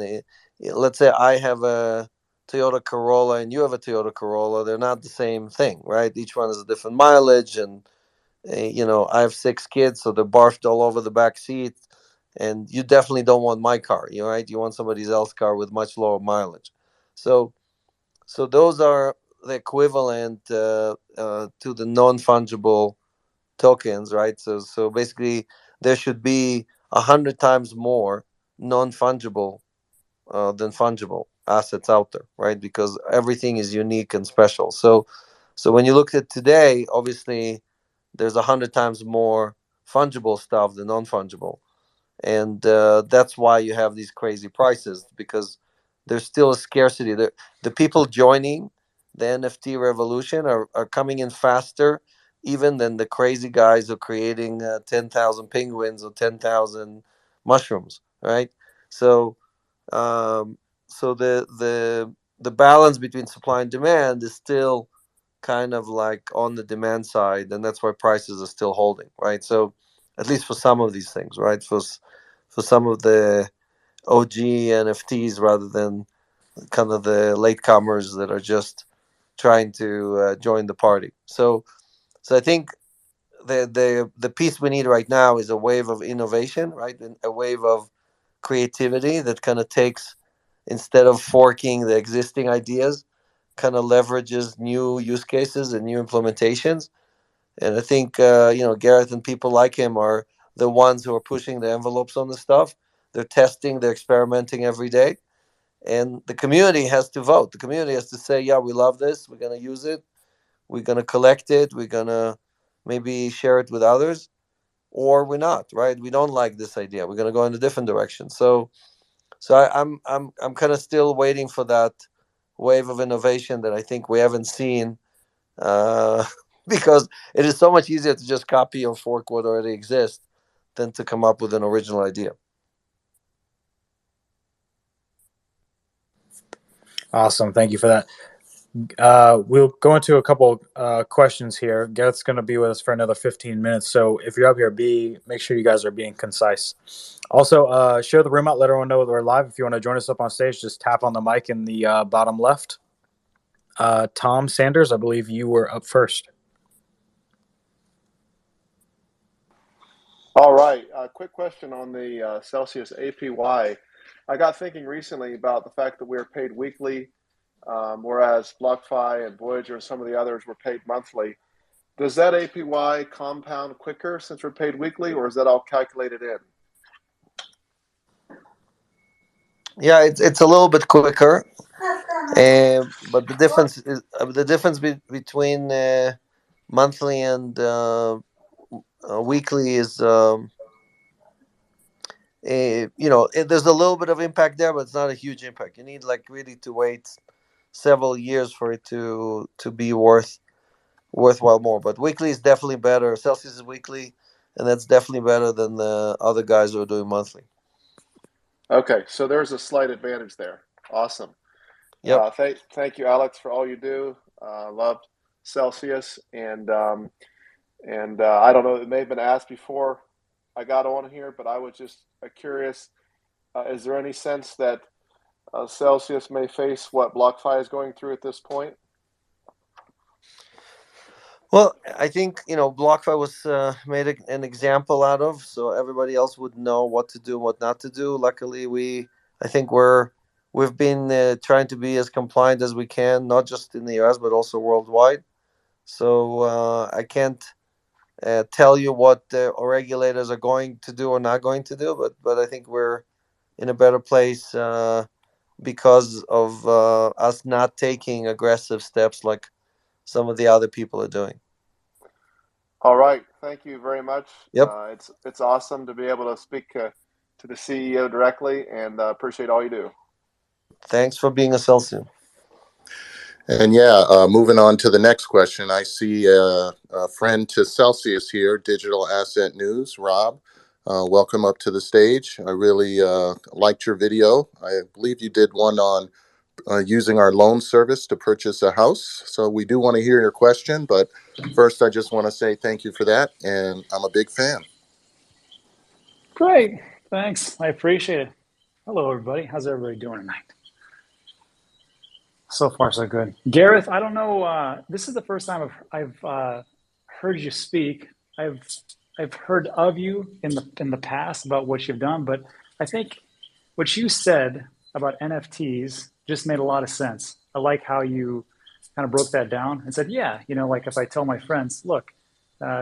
let's say I have a Toyota Corolla and you have a Toyota Corolla. They're not the same thing, right? Each one has a different mileage, and I have 6 kids, so they're barfed all over the back seat. And you definitely don't want my car, right? You want somebody else's car with much lower mileage. So those are the equivalent to the non-fungible tokens, right? So basically, there should be 100 times more non-fungible than fungible assets out there, right? Because everything is unique and special. So when you look at today, obviously, there's 100 times more fungible stuff than non-fungible, and that's why you have these crazy prices, because there's still a scarcity. The people joining the NFT revolution are coming in faster even than the crazy guys who are creating 10,000 penguins or 10,000 mushrooms, right? So um, the balance between supply and demand is still kind of like on the demand side, and that's why prices are still holding, right? So at least for some of these things, right? For some of the OG NFTs, rather than kind of the latecomers that are just trying to join the party. So I think the piece we need right now is a wave of innovation, right? And a wave of creativity that kind of takes, instead of forking the existing ideas, kind of leverages new use cases and new implementations. And I think Gareth and people like him are the ones who are pushing the envelopes on the stuff. They're testing, they're experimenting every day, and the community has to vote. The community has to say, yeah, we love this, we're going to use it, we're going to collect it, we're going to maybe share it with others, or we're not, right? We don't like this idea, we're going to go in a different direction. So I'm kind of still waiting for that wave of innovation that I think we haven't seen, because it is so much easier to just copy or fork what already exists than to come up with an original idea. Awesome. Thank you for that. We'll go into a couple questions here. Gareth's going to be with us for another 15 minutes. So if you're up here, make sure you guys are being concise. Also, share the room out. Let everyone know that we're live. If you want to join us up on stage, just tap on the mic in the bottom left. Tom Sanders, I believe you were up first. All right. Quick question on the Celsius APY. I got thinking recently about the fact that we're paid weekly, whereas BlockFi and Voyager and some of the others were paid monthly. Does that APY compound quicker since we're paid weekly, or is that all calculated in? Yeah, it's a little bit quicker, but the difference between monthly and weekly is there's a little bit of impact there, but it's not a huge impact. You need like really to wait several years for it to be worthwhile more. But weekly is definitely better. Celsius is weekly, and that's definitely better than the other guys who are doing monthly. Okay, so there's a slight advantage there. Awesome. Yep. Thank you, Alex, for all you do. Love Celsius, and I don't know, it may have been asked before I got on here, but I was just curious. Is there any sense that Celsius may face what BlockFi is going through at this point? Well, I think BlockFi was made an example out of, so everybody else would know what to do and what not to do. Luckily, I think we've been trying to be as compliant as we can, not just in the US but also worldwide. So I can't tell you what the regulators are going to do or not going to do, but I think we're in a better place because of us not taking aggressive steps like some of the other people are doing. All right, thank you very much. Yep. It's awesome to be able to speak to the CEO directly, and appreciate all you do. Thanks for being a Celsius. And moving on to the next question, I see a friend to Celsius here, Digital Asset News, Rob. Welcome up to the stage. I really liked your video. I believe you did one on using our loan service to purchase a house. So we do want to hear your question, but first I just want to say thank you for that, and I'm a big fan. Great, thanks. I appreciate it. Hello, everybody. How's everybody doing tonight? So far, so good. Gareth, I don't know. This is the first time I've heard you speak. I've heard of you in the past about what you've done, but I think what you said about NFTs just made a lot of sense. I like how you kind of broke that down and said, yeah, like if I tell my friends, look,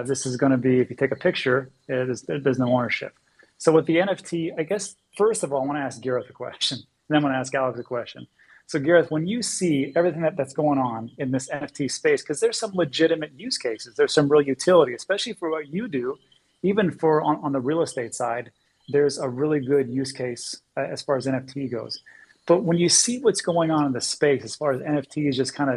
this is going to be, if you take a picture, there's no ownership. So with the NFT, I guess, first of all, I want to ask Gareth a question, and then I'm going to ask Alex a question. So Gareth, when you see everything that's going on in this NFT space, because there's some legitimate use cases, there's some real utility, especially for what you do, even for on the real estate side, there's a really good use case as far as NFT goes. But when you see what's going on in the space, as far as NFTs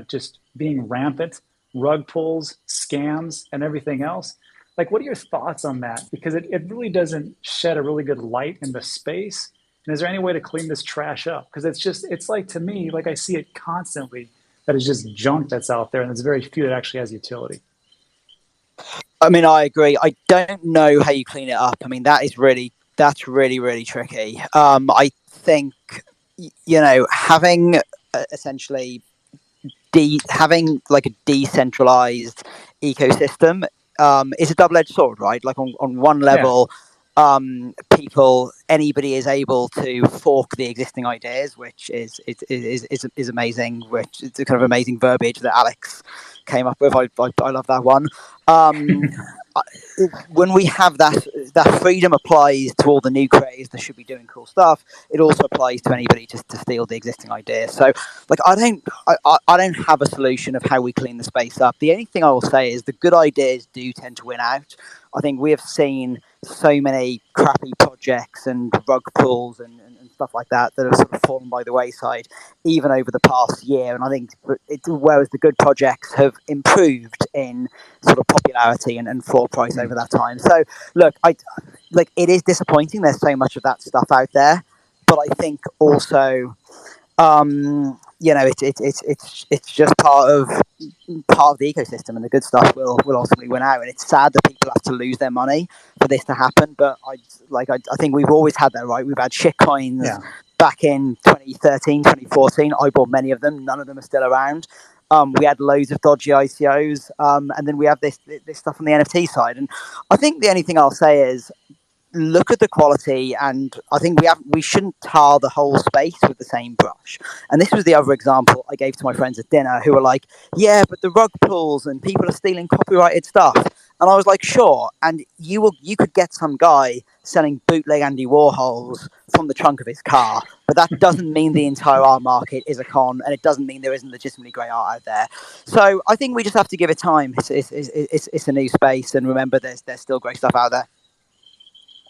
just being rampant, rug pulls, scams, and everything else, like what are your thoughts on that? Because it really doesn't shed a really good light in the space. And is there any way to clean this trash up? Because it's like, to me, like I see it constantly, that is just junk that's out there, and there's very few that actually has utility. I mean, I agree. I don't know how you clean it up. I mean, that's really, really tricky. I think, having essentially having like a decentralized ecosystem is a double-edged sword, right? Like on one level, anybody is able to fork the existing ideas, which is amazing. Which it's a kind of amazing verbiage that Alex came up with. I love that one. When we have that freedom applies to all the new creators that should be doing cool stuff. It also applies to anybody just to steal the existing idea. So, like, I don't have a solution of how we clean the space up. The only thing I will say is the good ideas do tend to win out. I think we have seen so many crappy projects and rug pulls and stuff like that have sort of fallen by the wayside, even over the past year. And I think whereas the good projects have improved in sort of popularity and floor price over that time. So look, it is disappointing. There's so much of that stuff out there, but I think also, it's just part of the ecosystem, and the good stuff will ultimately win out. And it's sad that people have to lose their money for this to happen. But I think we've always had that, right? We've had shit coins back in 2013, 2014. I bought many of them. None of them are still around. We had loads of dodgy ICOs, and then we have this stuff on the NFT side. And I think the only thing I'll say is, look at the quality, and I think we shouldn't tar the whole space with the same brush. And this was the other example I gave to my friends at dinner, who were like, yeah, but the rug pulls and people are stealing copyrighted stuff. And I was like, sure. And you could get some guy selling bootleg Andy Warhols from the trunk of his car, but that doesn't mean the entire art market is a con, and it doesn't mean there isn't legitimately great art out there. So I think we just have to give it time. It's a new space, and remember, there's still great stuff out there.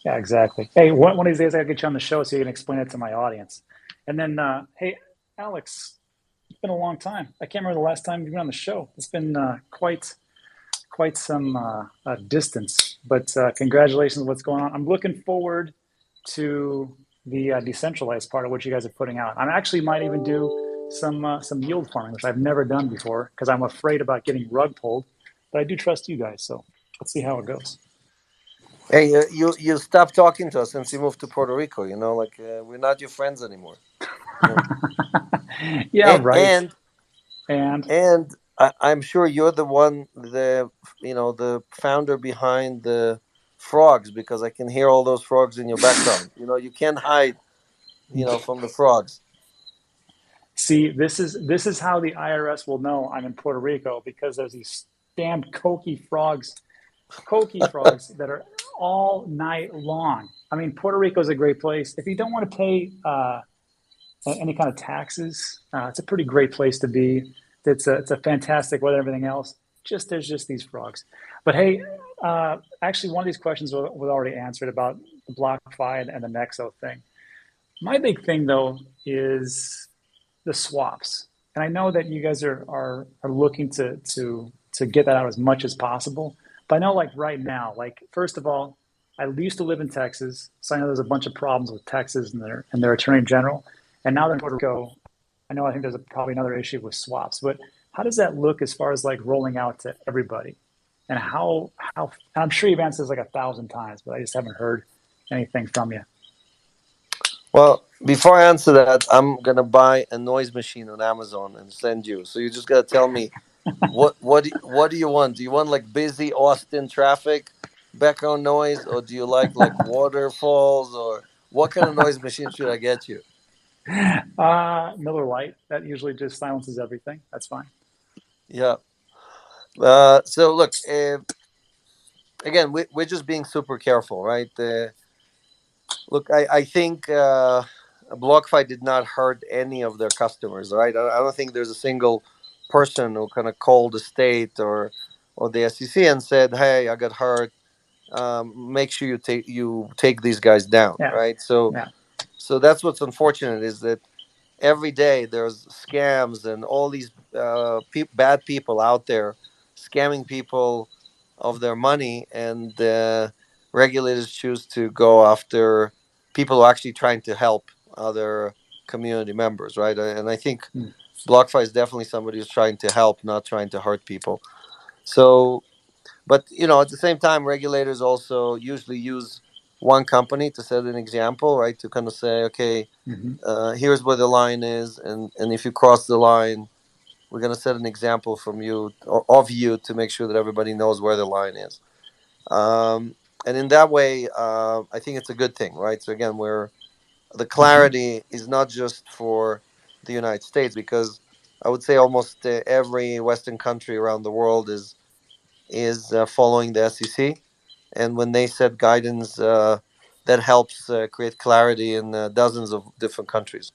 Yeah, exactly. Hey, one of these days I'll get you on the show so you can explain it to my audience. And then, hey, Alex, It's been a long time. I can't remember the last time you've been on the show. It's been quite some distance. But congratulations on what's going on. I'm looking forward to the decentralized part of what you guys are putting out. I actually might even do some yield farming, which I've never done before because I'm afraid about getting rug pulled. But I do trust you guys, so let's see how it goes. Hey, you stopped talking to us since you moved to Puerto Rico. You know, like we're not your friends anymore. You know? Yeah, right. And And I'm sure you're the one, the founder behind the frogs, because I can hear all those frogs in your background. You know, you can't hide, from the frogs. see, this is how the IRS will know I'm in Puerto Rico because there's these damn coqui frogs that are all night long. I mean, Puerto Rico is a great place. If you don't want to pay any kind of taxes, it's a pretty great place to be. It's a fantastic weather, everything else. There's just these frogs. But hey, actually, one of these questions was already answered about the BlockFi and the Nexo thing. My big thing though is the swaps, and I know that you guys are looking to get that out as much as possible. But I know, like right now, like first of all, I used to live in Texas, so I know there's a bunch of problems with Texas and their attorney general, and now they're in Puerto Rico. I think there's probably another issue with swaps. But how does that look as far as like rolling out to everybody, and how? And I'm sure you've answered this like 1,000 times, but I just haven't heard anything from you. Well, before I answer that, I'm gonna buy a noise machine on Amazon and send you. So you just gotta tell me what do you want? Do you want like busy Austin traffic, background noise, or do you like waterfalls, or what kind of noise machine should I get you? Miller Lite, that usually just silences everything. That's fine. Yeah. So look, again, we're just being super careful, right? Look, I think BlockFi did not hurt any of their customers, right? I don't think there's a single person who kind of called the state or the SEC and said, "Hey, I got hurt. Make sure you take these guys down," Yeah. right? So Yeah. so that's what's unfortunate is that every day there's scams and all these bad people out there scamming people of their money, and regulators choose to go after people who are actually trying to help other community members, right? And I think BlockFi is definitely somebody who's trying to help, not trying to hurt people. So, but at the same time, regulators also usually use one company to set an example, right? To kind of say, okay, here's where the line is, and if you cross the line, we're going to set an example from you or of you to make sure that everybody knows where the line is. And in that way, I think it's a good thing, right? So again, where the clarity is not just for the United States, because I would say almost every Western country around the world is following the SEC, and when they set guidance, that helps create clarity in dozens of different countries.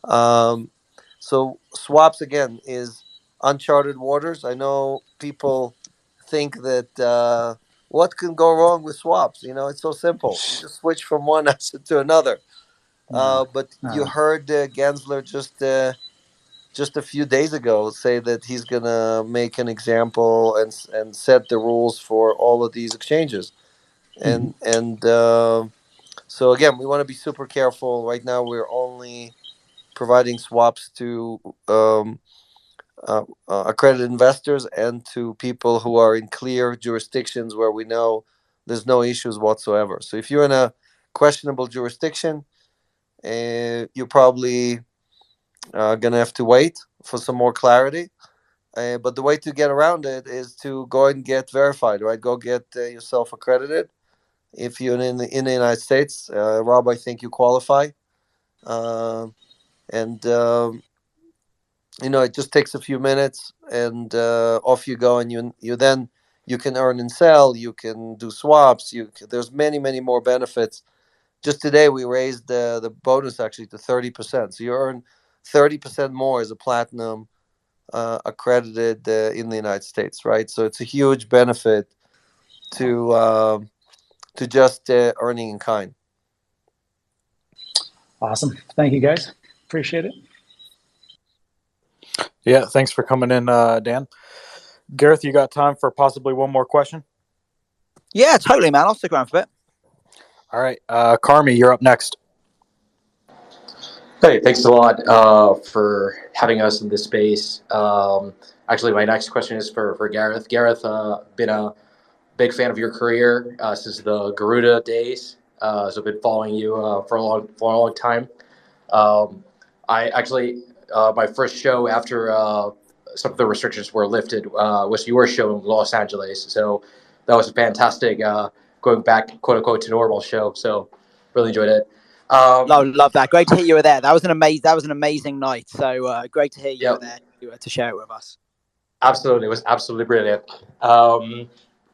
Um, so swaps again is uncharted waters. I know people think that what can go wrong with swaps? It's so simple. You just switch from one asset to another. But you heard Gensler just a few days ago say that he's gonna make an example and set the rules for all of these exchanges. And so again, we want to be super careful. Right now, we're only providing swaps to accredited investors and to people who are in clear jurisdictions where we know there's no issues whatsoever. So if you're in a questionable jurisdiction, you're probably going to have to wait for some more clarity. But the way to get around it is to go and get verified, right? Go get yourself accredited. If you're in the United States, Rob, I think you qualify. And it just takes a few minutes, and off you go, and you can earn and sell, you can do swaps, there's many more benefits. Just today we raised the bonus actually to 30%, so you earn 30% more as a platinum accredited in the United States, right? So it's a huge benefit to just earning in kind. Awesome. Thank you, guys. Appreciate it. Yeah, thanks for coming in, Dan. Gareth, you got time for possibly one more question? Yeah, totally, man. I'll stick around for a bit. All right, Carmi, you're up next. Hey, thanks a lot for having us in this space. Actually, my next question is for Gareth. Gareth, been a big fan of your career since the Garuda days. So I've been following you for a long time. I actually my first show after some of the restrictions were lifted was your show in Los Angeles. So that was a fantastic going back quote unquote to normal show. So really enjoyed it. Love that. Great to hear you were there. That was an amazing night. So great to hear you were Yeah, there to share it with us. absolutely, it was absolutely brilliant.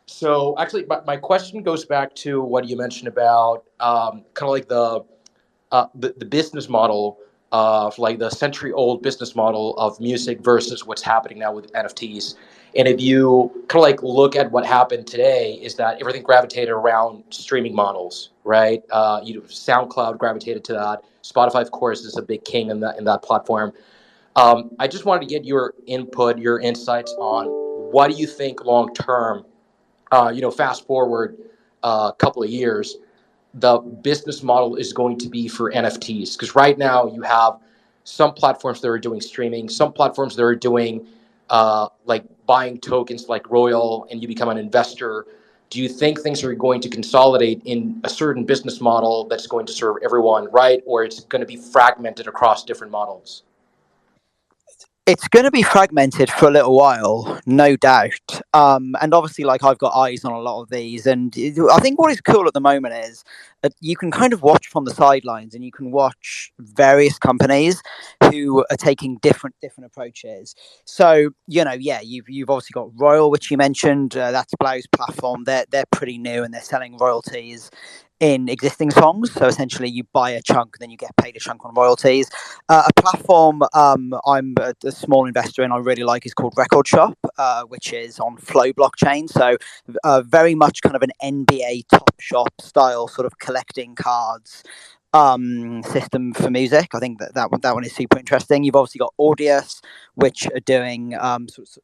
So actually, my question goes back to what you mentioned about kind of like the business model of like the century old business model of music versus what's happening now with NFTs. And if you kind of like look at what happened today, is that everything gravitated around streaming models, right? SoundCloud gravitated to that. Spotify, of course, is a big king in that platform. I just wanted to get your input, your insights on what do you think long term. Fast forward a couple of years, the business model is going to be for NFTs? Because right now you have some platforms that are doing streaming, some platforms that are doing like buying tokens like Royal, and you become an investor. Do you think things are going to consolidate in a certain business model that's going to serve everyone, right? Or it's going to be fragmented across different models? It's going to be fragmented for a little while, no doubt. And obviously, like I've got eyes on a lot of these, and I think what is cool at the moment is that you can kind of watch from the sidelines, and you can watch various companies who are taking different approaches. So you've obviously got Royal, which you mentioned. That's Blau's platform. They're pretty new, and they're selling royalties in existing songs. So essentially, you buy a chunk, then you get paid a chunk on royalties. A platform I'm a small investor in, I really like, is called Record Shop, which is on Flow blockchain. So very much kind of an NBA Top Shop style sort of collecting cards system for music. I think that one is super interesting. You've obviously got Audius, which are doing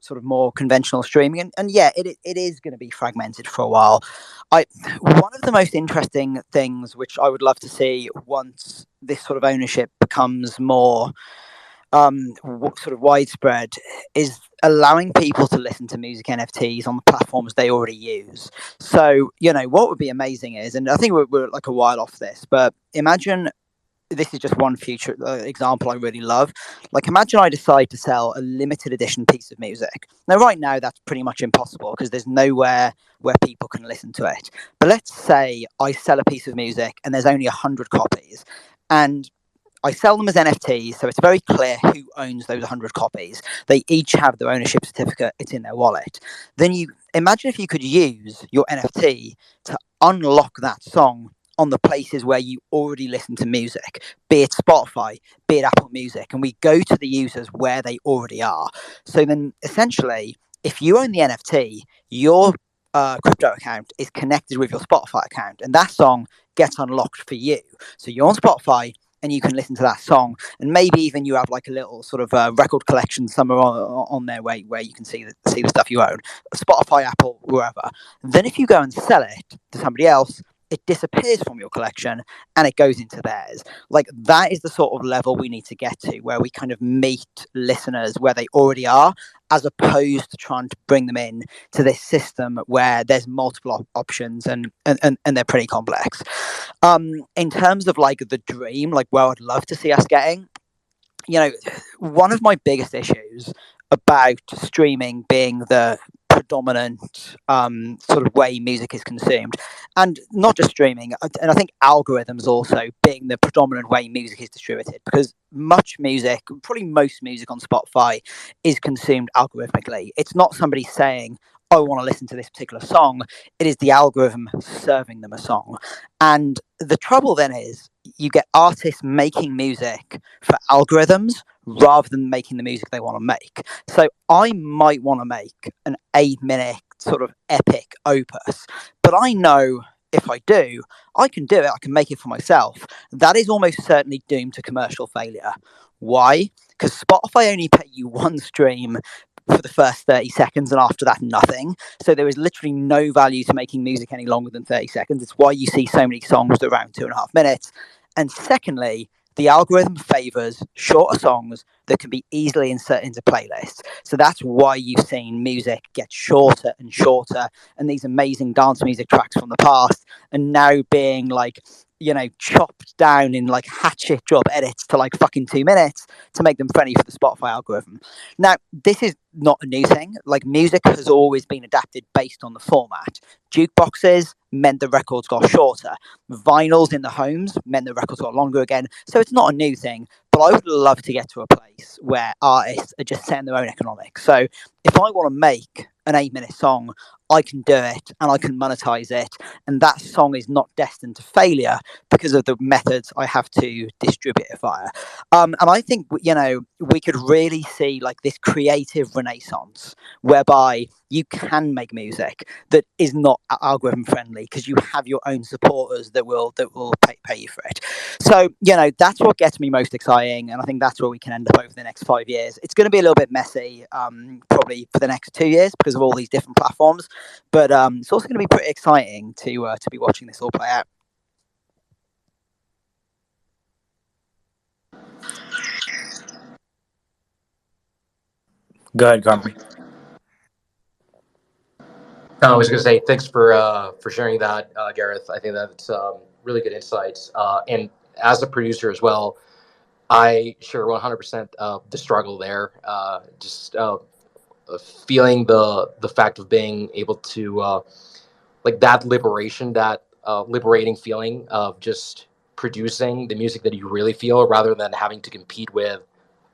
sort of more conventional streaming, and yeah, it is going to be fragmented for a while. One of the most interesting things which I would love to see once this sort of ownership becomes more sort of widespread is allowing people to listen to music NFTs on the platforms they already use. So, what would be amazing is, and I think we're like a while off this, but imagine this is just one future example I really love. Like, imagine I decide to sell a limited edition piece of music. Now, right now, that's pretty much impossible because there's nowhere where people can listen to it. But let's say I sell a piece of music and there's only 100 copies. And I sell them as NFTs, so it's very clear who owns those 100 copies. They each have their ownership certificate, it's in their wallet. Then you imagine if you could use your NFT to unlock that song on the places where you already listen to music, be it Spotify, be it Apple Music, and we go to the users where they already are. So then essentially, if you own the NFT, your crypto account is connected with your Spotify account, and that song gets unlocked for you. So you're on Spotify, and you can listen to that song, and maybe even you have like a little sort of record collection somewhere on there where you can see the stuff you own, Spotify, Apple, wherever. Then if you go and sell it to somebody else, it disappears from your collection and it goes into theirs. Like, that is the sort of level we need to get to, where we kind of meet listeners where they already are, as opposed to trying to bring them in to this system where there's multiple options and they're pretty complex. In terms of like the dream, like where I'd love to see us getting, one of my biggest issues about streaming being the predominant sort of way music is consumed, and not just streaming, and I think algorithms also being the predominant way music is distributed, because much music, probably most music on Spotify, is consumed algorithmically. It's not somebody saying, I want to listen to this particular song. It is the algorithm serving them a song. And the trouble then is you get artists making music for algorithms rather than making the music they want to make. So I might want to make an 8-minute sort of epic opus, but I know if I do, I can do it. I can make it for myself. That is almost certainly doomed to commercial failure. Why? because Spotify only pay you one stream for the first 30 seconds, and after that, nothing. So there is literally no value to making music any longer than 30 seconds. It's why you see so many songs that are around 2.5 minutes. And secondly, the algorithm favors shorter songs that can be easily inserted into playlists. So that's why you've seen music get shorter and shorter, and these amazing dance music tracks from the past are now being like, chopped down in like hatchet job edits to like fucking 2 minutes to make them friendly for the Spotify algorithm. Now, this is not a new thing. Like, music has always been adapted based on the format. Jukeboxes meant the records got shorter. Vinyls in the homes meant the records got longer again. So it's not a new thing, but I would love to get to a place where artists are just setting their own economics. So if I want to make an 8-minute song, I can do it and I can monetize it. And that song is not destined to failure because of the methods I have to distribute it via. And I think, we could really see like this creative renaissance whereby you can make music that is not algorithm friendly because you have your own supporters that will pay you for it. So, that's what gets me most exciting. And I think that's where we can end up over the next 5 years. It's going to be a little bit messy, probably for the next 2 years because of all these different platforms. But it's also going to be pretty exciting to be watching this all play out. Go ahead, Carmi. I was going to say thanks for sharing that, Gareth. I think that's really good insights. And as a producer as well, I share 100% the struggle there. Just feeling the fact of being able to like that liberation, that liberating feeling of just producing the music that you really feel, rather than having to compete with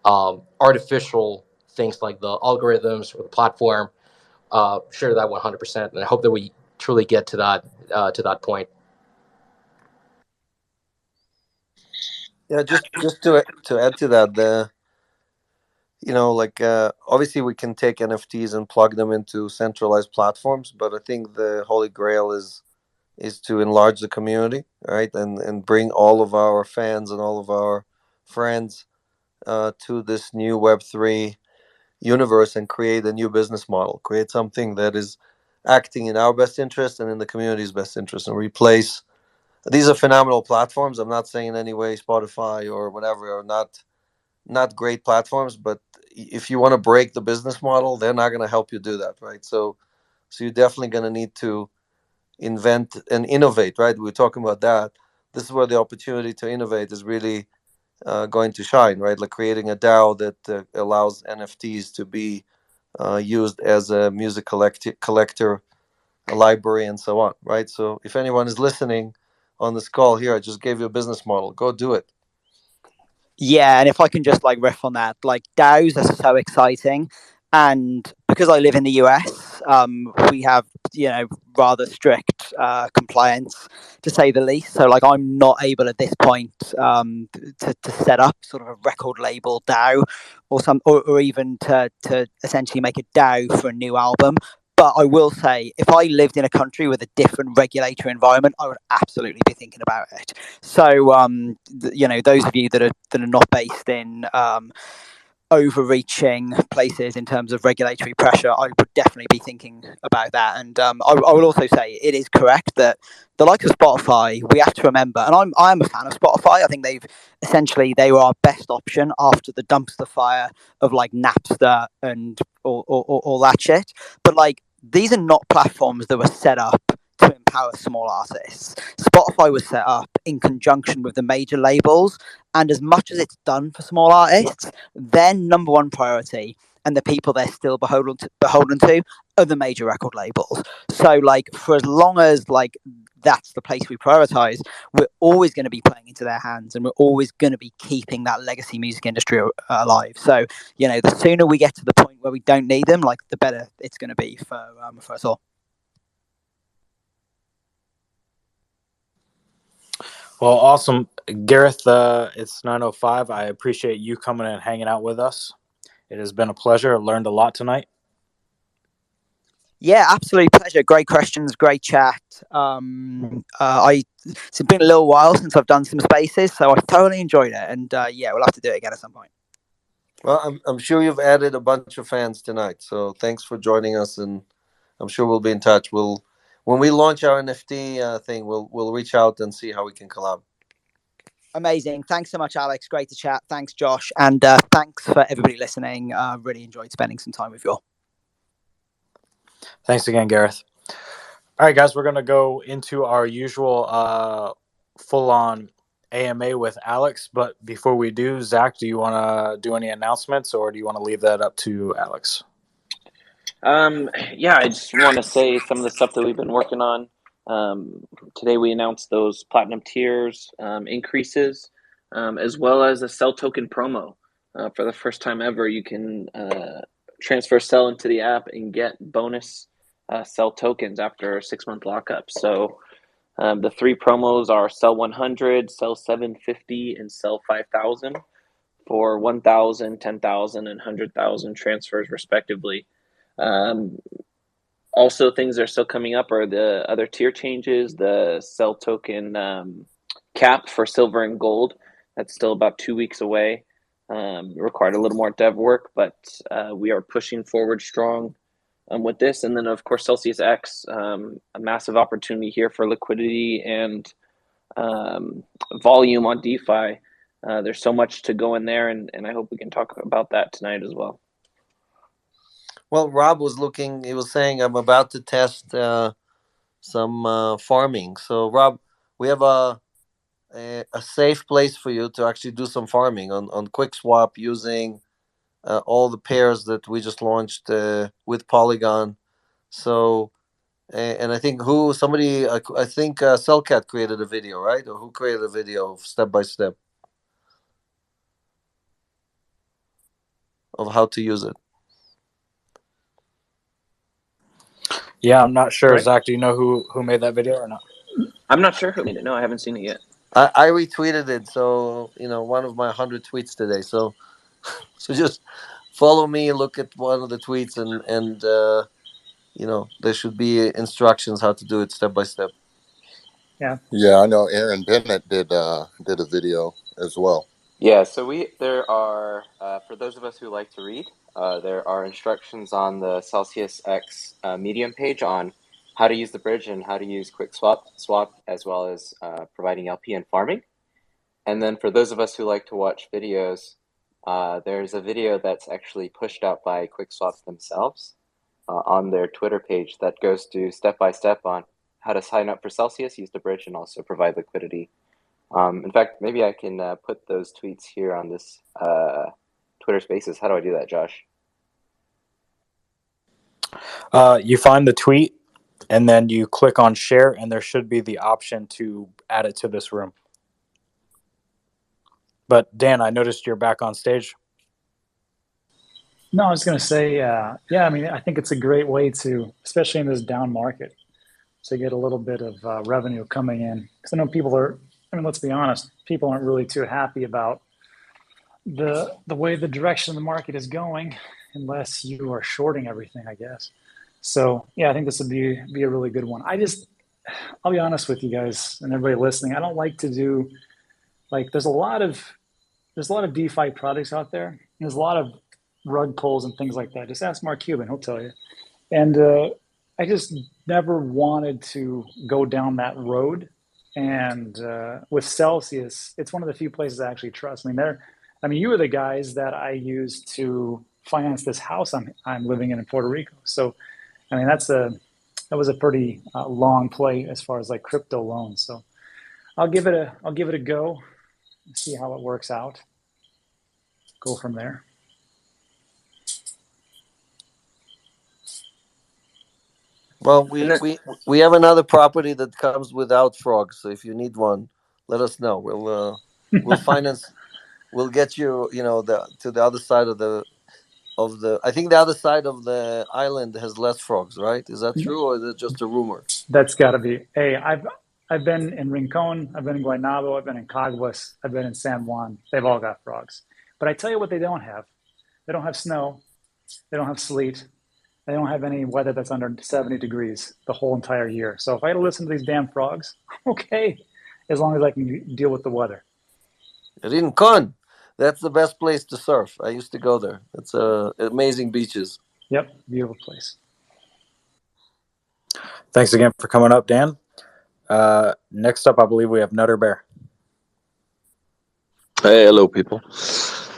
artificial things like the algorithms or the platform. Share that 100%, and I hope that we truly get to that point. Yeah, just to add to that, obviously we can take NFTs and plug them into centralized platforms, but I think the holy grail is to enlarge the community, right, and bring all of our fans and all of our friends to this new Web3 universe and create a new business model, create something that is acting in our best interest and in the community's best interest, and replace. These are phenomenal platforms. I'm not saying in any way Spotify or whatever are not great platforms, but if you want to break the business model, they're not going to help you do that, right? So you're definitely going to need to invent and innovate, right? We're talking about that. This is where the opportunity to innovate is really going to shine, right? Like creating a DAO that allows NFTs to be used as a music collector, a library, and so on, right? So if anyone is listening on this call here, I just gave you a business model. Go do it. Yeah, and if I can just like riff on that, like DAOs are so exciting, and because I live in the US, we have rather strict compliance, to say the least. So like I'm not able at this point to set up sort of a record label DAO or even to essentially make a DAO for a new album. But I will say, if I lived in a country with a different regulatory environment, I would absolutely be thinking about it. So, those of you that are not based in overreaching places in terms of regulatory pressure, I would definitely be thinking about that. And I will also say it is correct that the likes of Spotify, we have to remember, and I'm a fan of Spotify. I think they were our best option after the dumpster fire of like Napster and all that shit. But like, these are not platforms that were set up to empower small artists. Spotify was set up in conjunction with the major labels, and as much as it's done for small artists, their number one priority and the people they're still beholden to are the major record labels. So like, for as long as like that's the place we prioritize, we're always going to be playing into their hands, and we're always going to be keeping that legacy music industry alive. So the sooner we get to the point where we don't need them, like the better it's going to be for us all. Well, awesome, Gareth. It's 9:05. I appreciate you coming and hanging out with us. It has been a pleasure. I learned a lot tonight. Yeah, absolute pleasure. Great questions, great chat. It's been a little while since I've done some spaces, so I thoroughly enjoyed it. And we'll have to do it again at some point. Well, I'm sure you've added a bunch of fans tonight. So thanks for joining us, and I'm sure we'll be in touch. When we launch our NFT thing, we'll reach out and see how we can collab. Amazing. Thanks so much, Alex. Great to chat. Thanks, Josh. And thanks for everybody listening. Really enjoyed spending some time with you all. Thanks again, Gareth. All right, guys, we're going to go into our usual full-on AMA with Alex. But before we do, Zach, do you want to do any announcements, or do you want to leave that up to Alex? Yeah, I just want to say some of the stuff that we've been working on. Today we announced those platinum tiers increases, as well as a sell token promo. For the first time ever, you can transfer sell into the app and get bonus sell tokens after a 6-month lockup. So the 3 promos are sell 100, sell 750, and sell 5,000 for 1,000, 10,000, and 100,000 transfers respectively. Also, things that are still coming up are the other tier changes, the sell token cap for silver and gold. That's still about 2 weeks away. Required a little more dev work, but we are pushing forward strong with this. And then, of course, CelsiusX, a massive opportunity here for liquidity and volume on DeFi. There's so much to go in there, and I hope we can talk about that tonight as well. Well, Rob was looking. He was saying, "I'm about to test some farming." So, Rob, we have a safe place for you to actually do some farming on QuickSwap using all the pairs that we just launched with Polygon. So, and I think I think Cellcat created a video, right? Or who created a video step by step of how to use it? Yeah, I'm not sure. Right. Zach, do you know who made that video or not? I'm not sure who made it. No, I haven't seen it yet. I retweeted it, so one of my 100 tweets today. So just follow me, look at one of the tweets, and there should be instructions how to do it step by step. Yeah. Yeah, I know Aaron Bennett did a video as well. Yeah, so there are for those of us who like to read, there are instructions on the CelsiusX Medium page on how to use the bridge and how to use QuickSwap, as well as providing LP and farming. And then for those of us who like to watch videos, there's a video that's actually pushed out by QuickSwap themselves on their Twitter page that goes through step by step on how to sign up for Celsius, use the bridge, and also provide liquidity. In fact, maybe I can put those tweets here on this Twitter Spaces. How do I do that, Josh? You find the tweet, and then you click on share, and there should be the option to add it to this room. But Dan, I noticed you're back on stage. No, I was going to say, yeah, I mean, I think it's a great way to, especially in this down market, to get a little bit of revenue coming in. Because I know let's be honest, people aren't really too happy about the way the direction of the market is going, unless you are shorting everything, I guess. So yeah, I think this would be a really good one. I'll be honest with you guys and everybody listening. I don't like to do, there's a lot of DeFi products out there. There's a lot of rug pulls and things like that. Just ask Mark Cuban, he'll tell you. And I just never wanted to go down that road. And with Celsius, it's one of the few places I actually trust. I mean, you were the guys that I used to finance this house I'm living in Puerto Rico. So, I mean, that was a pretty long play as far as crypto loans. So, I'll give it a go, see how it works out. Go from there. Well, we have another property that comes without frogs. So if you need one, let us know. We'll finance. We'll get you, to the other side of the. I think the other side of the island has less frogs, right? Is that true, or is it just a rumor? That's got to be. Hey, I've been in Rincon, I've been in Guaynabo, I've been in Caguas, I've been in San Juan. They've all got frogs. But I tell you what they don't have. They don't have snow. They don't have sleet. They don't have any weather that's under 70 degrees the whole entire year. So if I had to listen to these damn frogs, okay, as long as I can deal with the weather. Rincon. That's the best place to surf. I used to go there. It's amazing beaches. Yep, beautiful place. Thanks again for coming up, Dan. Next up, I believe we have Nutter Bear. Hey, hello, people.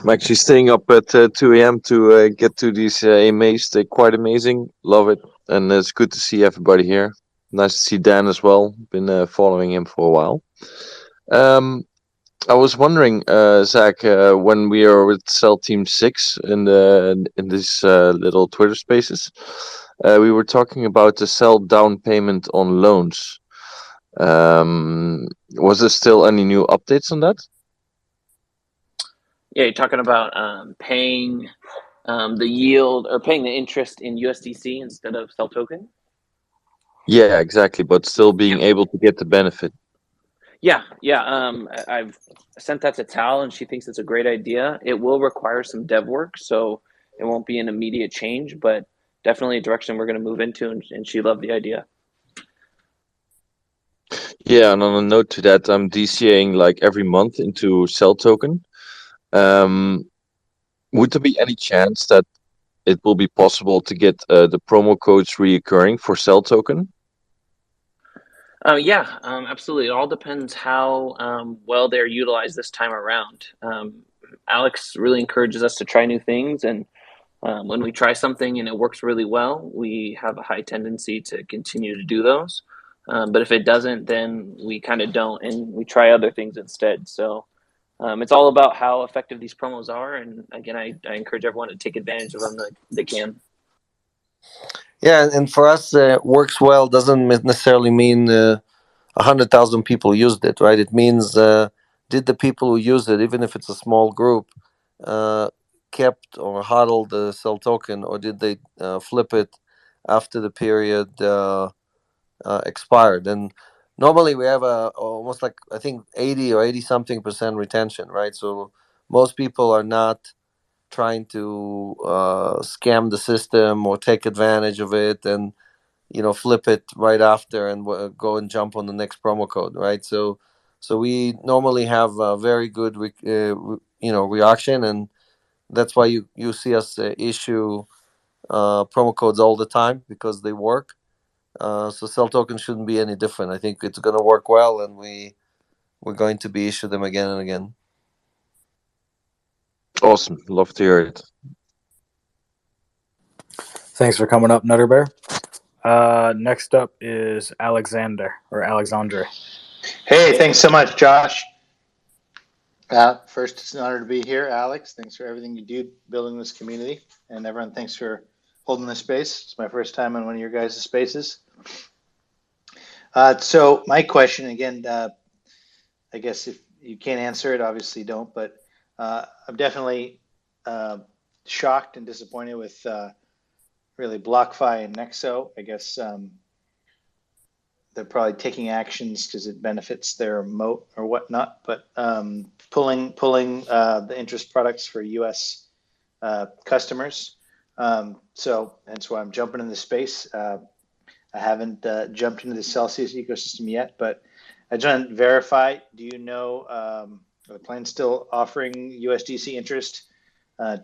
I'm actually staying up at 2 a.m. to get to these AMAs. They're quite amazing. Love it. And it's good to see everybody here. Nice to see Dan as well. Been following him for a while. I was wondering, Zach, when we are with Cell Team 6 in this little Twitter spaces, we were talking about the cell down payment on loans. Was there still any new updates on that? Yeah, you're talking about paying the yield or paying the interest in USDC instead of Cell token? Yeah, exactly. But still being able to get the benefit. Yeah. I've sent that to Tal, and she thinks it's a great idea. It will require some dev work, so it won't be an immediate change, but definitely a direction we're going to move into, and she loved the idea. Yeah, and on a note to that, I'm DCAing like every month into Cell token. Would there be any chance that it will be possible to get the promo codes reoccurring for Cell token? Yeah, absolutely. It all depends how well they're utilized this time around. Alex really encourages us to try new things, and when we try something and it works really well, we have a high tendency to continue to do those. But if it doesn't, then we kind of don't, and we try other things instead. So it's all about how effective these promos are. And again, I encourage everyone to take advantage of them that they can. Yeah, and for us, works well doesn't necessarily mean 100,000 people used it, right? It means did the people who use it, even if it's a small group, kept or hodled the Cell token, or did they flip it after the period expired? And normally we have almost like, I think, 80 or 80 something percent retention, right? So most people are not trying to scam the system or take advantage of it and flip it right after and go and jump on the next promo code, right? So we normally have a very good reaction, and that's why you see us issue promo codes all the time, because they work. So Cell token shouldn't be any different. I think it's going to work well, and we're going to be issue them again and again. Awesome. Love to hear it. Thanks for coming up, Nutter Bear. Next up is Alexander or Alexandre. Hey, thanks so much, Josh. First, it's an honor to be here, Alex. Thanks for everything you do building this community, and everyone, thanks for holding this space. It's my first time on one of your guys' spaces. So my question again, I guess if you can't answer it, obviously don't, but I'm definitely shocked and disappointed with really BlockFi and Nexo. I guess they're probably taking actions because it benefits their moat or whatnot, but pulling the interest products for U.S. Customers. So that's why I'm jumping in the space. I haven't jumped into the Celsius ecosystem yet, but I just want to verify. Do you know are the plans still offering USDC interest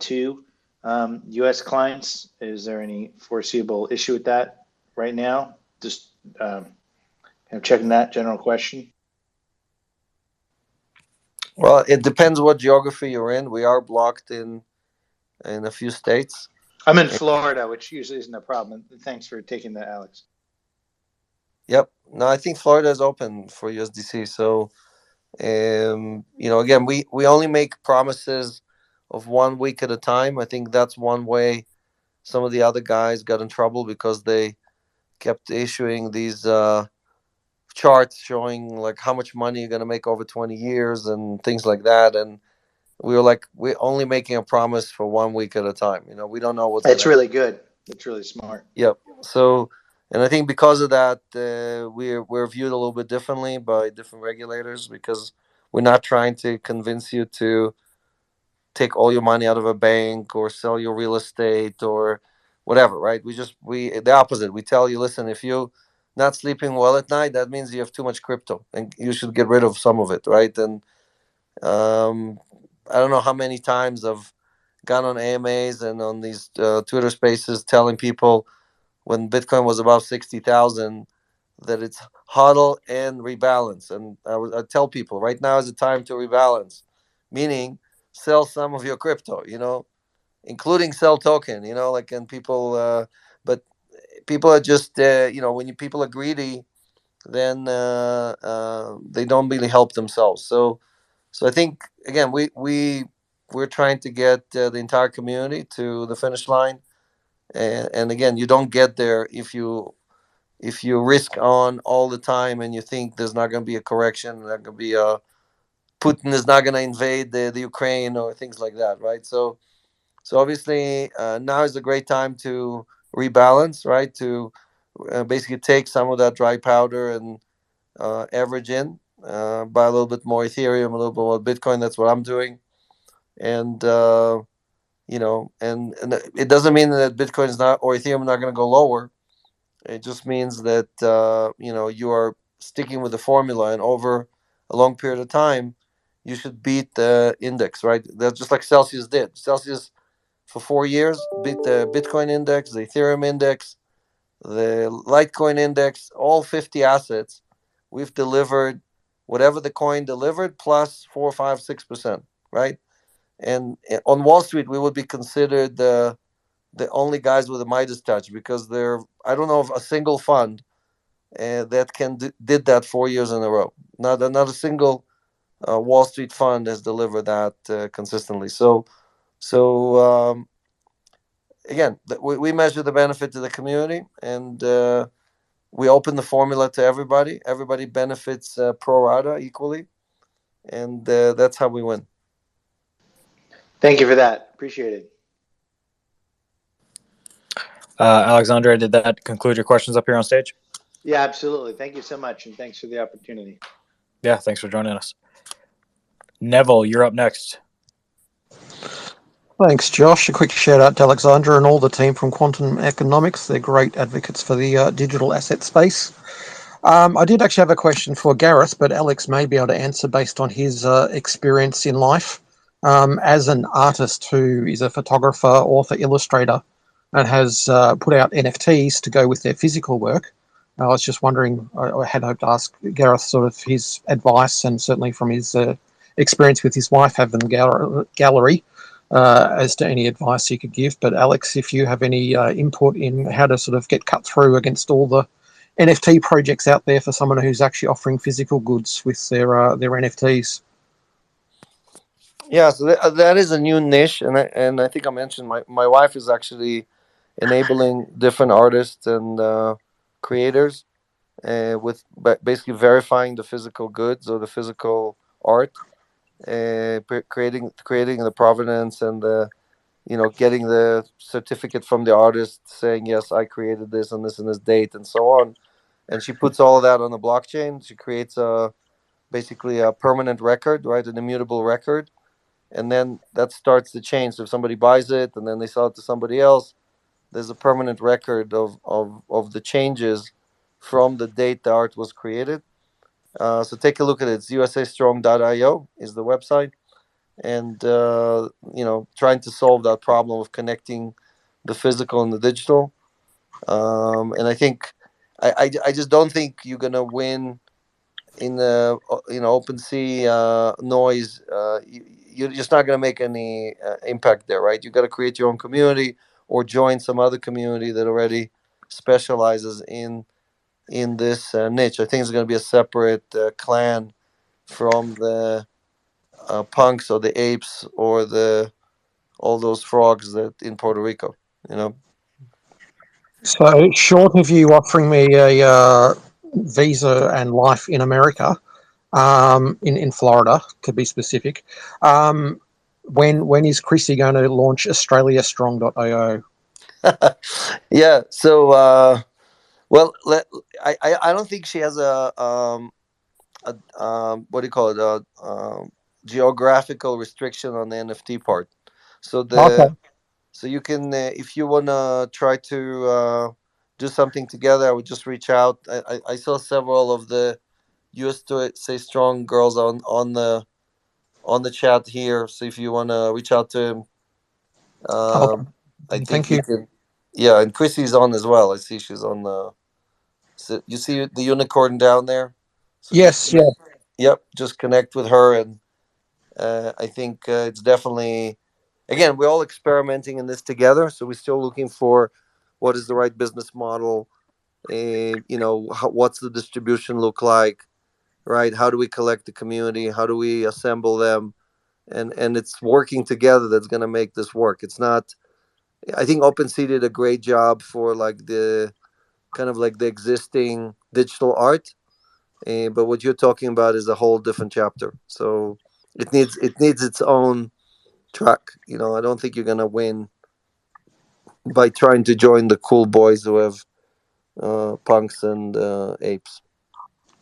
to U.S. clients? Is there any foreseeable issue with that right now? Just checking that general question. Well, it depends what geography you're in. We are blocked in a few states. I'm in Florida, which usually isn't a problem. Thanks for taking that, Alex. Yep. No, I think Florida is open for USDC. So, again, we only make promises of 1 week at a time. I think that's one way some of the other guys got in trouble, because they kept issuing these charts showing like how much money you're going to make over 20 years and things like that. And we were like, we're only making a promise for 1 week at a time. We don't know what's. It's really good. It's really smart. Yep. So, and I think because of that, we're viewed a little bit differently by different regulators, because we're not trying to convince you to take all your money out of a bank or sell your real estate or whatever, right? We the opposite. We tell you, listen, if you're not sleeping well at night, that means you have too much crypto and you should get rid of some of it, right? And I don't know how many times I've gone on AMAs and on these Twitter Spaces telling people when Bitcoin was above 60,000 that it's hodl and rebalance. And I tell people right now is the time to rebalance, meaning sell some of your crypto, including sell token, like, and people, but people are just, when people are greedy, then they don't really help themselves. So I think again, we're trying to get the entire community to the finish line, and again, you don't get there if you risk on all the time and you think there's not going to be a correction, not going to be a Putin is not going to invade the Ukraine or things like that, right? So obviously now is a great time to rebalance, right? To basically take some of that dry powder and average in, buy a little bit more Ethereum, a little bit more Bitcoin. That's what I'm doing, and and it doesn't mean that Bitcoin is not or Ethereum is not going to go lower. It just means that you are sticking with the formula, and over a long period of time, you should beat the index, right? That's just like Celsius did. Celsius for 4 years beat the Bitcoin index, the Ethereum index, the Litecoin index, all 50 assets. We've delivered whatever the coin delivered plus 4, 5, 6%, right? And on Wall Street, we would be considered the only guys with a Midas touch because I don't know of a single fund that did that 4 years in a row. Not a single Wall Street fund has delivered that consistently. So again, we measure the benefit to the community, and we open the formula to everybody. Everybody benefits pro rata equally, and that's how we win. Thank you for that. Appreciate it. Alexandre, did that conclude your questions up here on stage? Yeah, absolutely. Thank you so much, and thanks for the opportunity. Yeah, thanks for joining us. Neville, you're up next. Thanks, Josh. A quick shout out to Alexandra and all the team from Quantum Economics. They're great advocates for the digital asset space. I did actually have a question for Gareth, but Alex may be able to answer based on his experience in life. As an artist who is a photographer, author, illustrator, and has put out NFTs to go with their physical work, I was just wondering, I had hoped to ask Gareth sort of his advice, and certainly from his experience with his wife having the gallery, as to any advice he could give. But Alex, if you have any input in how to sort of get cut through against all the NFT projects out there for someone who's actually offering physical goods with their NFTs. Yeah, so that is a new niche, and I think I mentioned my wife is actually enabling different artists and creators with basically verifying the physical goods or the physical art, creating the provenance and the getting the certificate from the artist saying yes, I created this on this and this date and so on, and she puts all of that on the blockchain. She creates basically a permanent record, right, an immutable record, and then that starts the chain. So if somebody buys it and then they sell it to somebody else, there's a permanent record of the changes from the date the art was created. So take a look at it. It's usastrong.io is the website, and trying to solve that problem of connecting the physical and the digital. And I think I just don't think you're gonna win in the open sea noise. You're just not going to make any impact there, right? You got to create your own community or join some other community that already specializes in this niche. I think it's going to be a separate clan from the punks or the apes or the all those frogs that in Puerto Rico. So, short of you offering me a visa and life in America, in Florida, to be specific, when is Chrissy going to launch AustraliaStrong.io? Yeah. So, well, I don't think she has a what do you call it, geographical restriction on the NFT part. So Okay. so you can if you wanna try to do something together, I would just reach out. I saw several of the USA Strong girls on the on the chat here. So if you want to reach out to him, Okay. I think Thank he you. can. Yeah, and Chrissy's on as well. I see she's on the. So you see the unicorn down there. So just Yes, yeah. yep, just connect with her, and I think it's definitely. Again, we're all experimenting in this together, so we're still looking for what is the right business model. What's the distribution look like, right? How do we collect the community? How do we assemble them? And it's working together that's going to make this work. It's not. I think OpenSea did a great job for like the kind of like the existing digital art, but what you're talking about is a whole different chapter. So it needs its own track. I don't think you're gonna win by trying to join the cool boys who have punks and apes.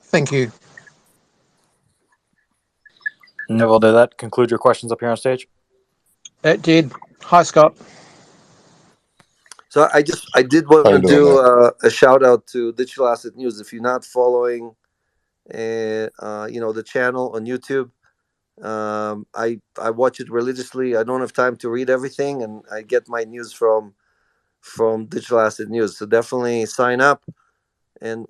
Thank you. Neville, did that conclude your questions up here on stage? It did. Hi, Scott. So I did want How to you doing do there? a shout out to Digital Asset News. If you're not following, the channel on YouTube, I watch it religiously. I don't have time to read everything, and I get my news from Digital Asset News. So definitely sign up, and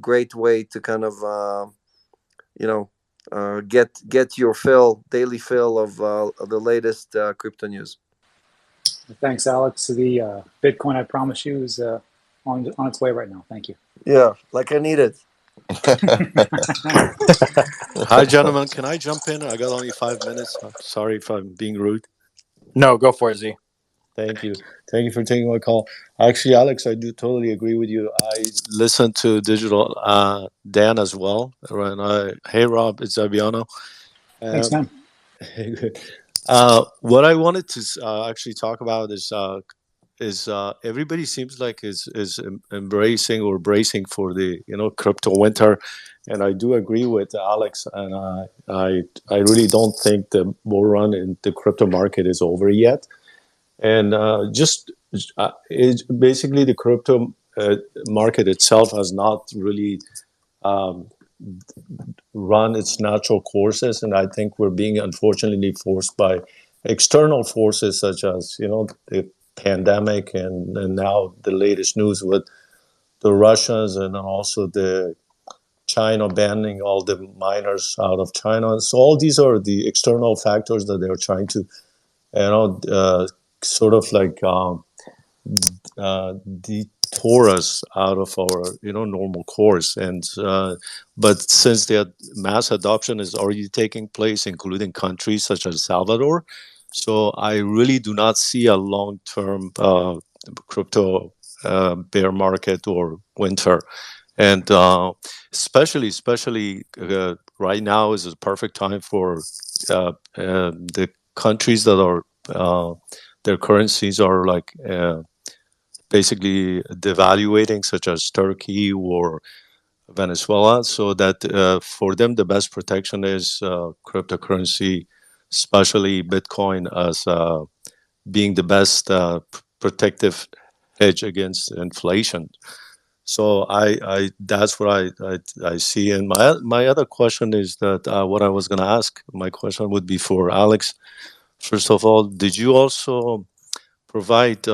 great way to kind of get your daily fill of the latest crypto news. Thanks, Alex. The Bitcoin I promise you is on its way right now. Thank you. Yeah, like I need it. Hi, gentlemen. Can I jump in? I got only 5 minutes. I'm sorry if I'm being rude. No, go for it, Z. Thank you. Thank you for taking my call. Actually, Alex, I do totally agree with you. I listened to Digital Dan as well. Hey, Rob, it's Abiano. Thanks, man. Good. What I wanted to actually talk about is everybody seems like is embracing or bracing for the crypto winter, and I do agree with Alex, and I really don't think the bull run in the crypto market is over yet, and it's basically the crypto market itself has not really um, run its natural courses, and I think we're being unfortunately forced by external forces such as the pandemic and now the latest news with the Russians and then also the China banning all the miners out of China. So all these are the external factors that they're trying to sort of like detour us out of our normal course, and but since the mass adoption is already taking place, including countries such as Salvador, so I really do not see a long-term crypto bear market or winter, and especially right now is a perfect time for the countries that are their currencies are like basically devaluating, such as Turkey or Venezuela, so that for them the best protection is cryptocurrency, especially Bitcoin, as being the best protective hedge against inflation. So I that's what I see. And my other question is that what I was going to ask. My question would be for Alex. First of all, did you also provide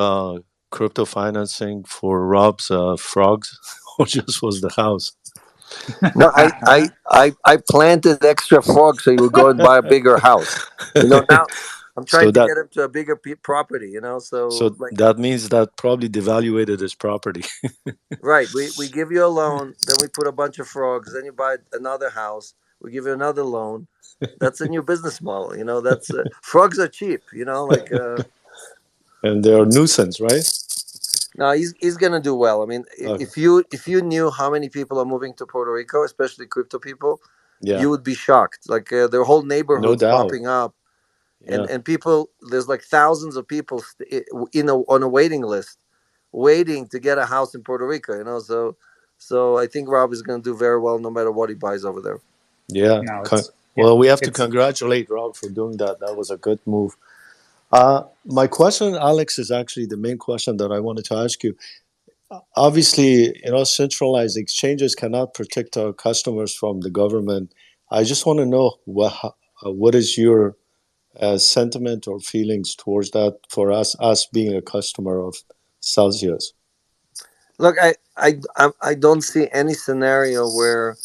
crypto financing for Rob's frogs, or just was the house? No, I planted extra frogs so he would go and buy a bigger house. Now I'm so trying to that get him to a bigger property. So so like that means that probably devaluated his property. right, we give you a loan, then we put a bunch of frogs, then you buy another house. We give you another loan. That's a new business model. That's frogs are cheap. And they're a nuisance, right? No, he's gonna do well. I mean, Okay. if you knew how many people are moving to Puerto Rico, especially crypto people, Yeah, you would be shocked. Like there are whole no neighborhoods doubt. popping up, Yeah, and people. There's like thousands of people on a waiting list, waiting to get a house in Puerto Rico. So I think Rob is gonna do very well no matter what he buys over there. yeah. No, Well, we have to it's congratulate Rob for doing that. That was a good move. My question, Alex, is actually the main question that I wanted to ask you. Obviously, centralized exchanges cannot protect our customers from the government. I just want to know what is your sentiment or feelings towards that for us being a customer of Celsius? Look, I don't see any scenario where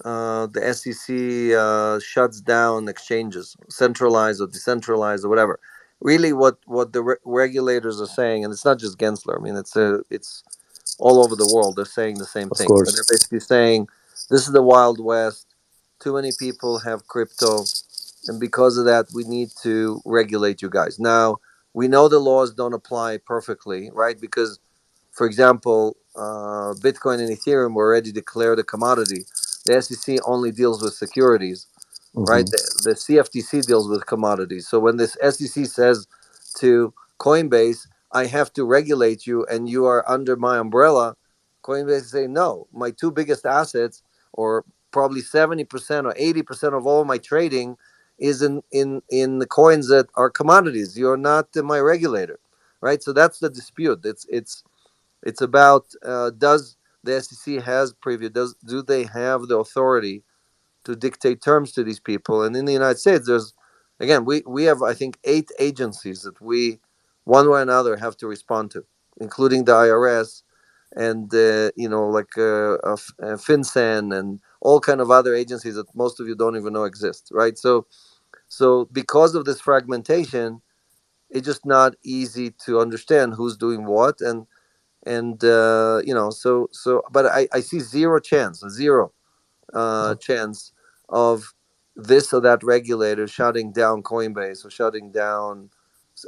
the SEC shuts down exchanges, centralized or decentralized or whatever. Really, what the regulators are saying, and it's not just Gensler. I mean, it's all over the world. They're saying the same Of thing. They're course. basically saying this is the Wild West. Too many people have crypto, and because of that, we need to regulate you guys. Now we know the laws don't apply perfectly, right? Because, for example, Bitcoin and Ethereum were already declared a commodity. The SEC only deals with securities, right? Hmm. The CFTC deals with commodities. So when this SEC says to Coinbase, I have to regulate you and you are under my umbrella, Coinbase say, no, my two biggest assets, or probably 70% or 80% of all my trading is in the coins that are commodities. You're not my regulator, right? So that's the dispute. It's about does the SEC has preview, do they have the authority to dictate terms to these people? And in the United States, there's, again, we have, I think, 8 agencies that we, one way or another, have to respond to, including the IRS and like FinCEN and all kind of other agencies that most of you don't even know exist, right? So because of this fragmentation, it's just not easy to understand who's doing what, but I see zero chance of this or that regulator shutting down Coinbase or shutting down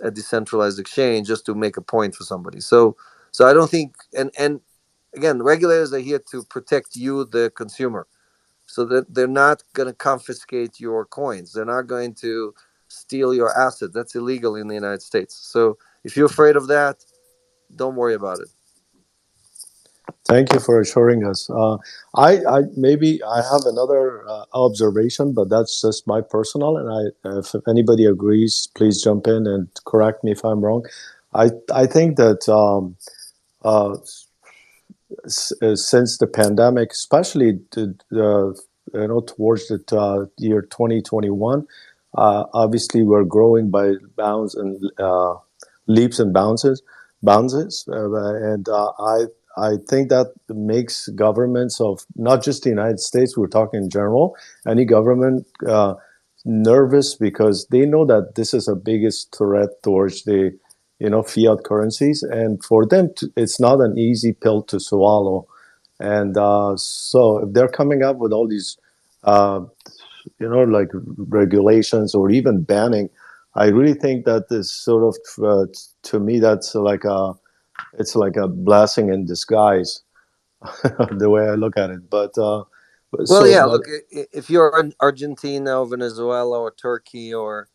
a decentralized exchange just to make a point for somebody. So I don't think, and again, regulators are here to protect you, the consumer, so that they're not going to confiscate your coins. They're not going to steal your asset. That's illegal in the United States. So if you're afraid of that, don't worry about it. Thank you for assuring us. I maybe I have another observation, but that's just my personal. And if anybody agrees, please jump in and correct me if I'm wrong. I think that uh, since the pandemic, especially towards the year 2021, obviously we're growing by bounds and leaps and bounces, and I think that makes governments of not just the United States, we're talking in general, any government nervous, because they know that this is the biggest threat towards the fiat currencies, and for them it's not an easy pill to swallow. And so if they're coming up with all these like regulations or even banning, I really think that this sort of to me that's it's like a blessing in disguise, the way I look at it. But Well, so yeah, but look, if you're in Argentina or Venezuela or Turkey or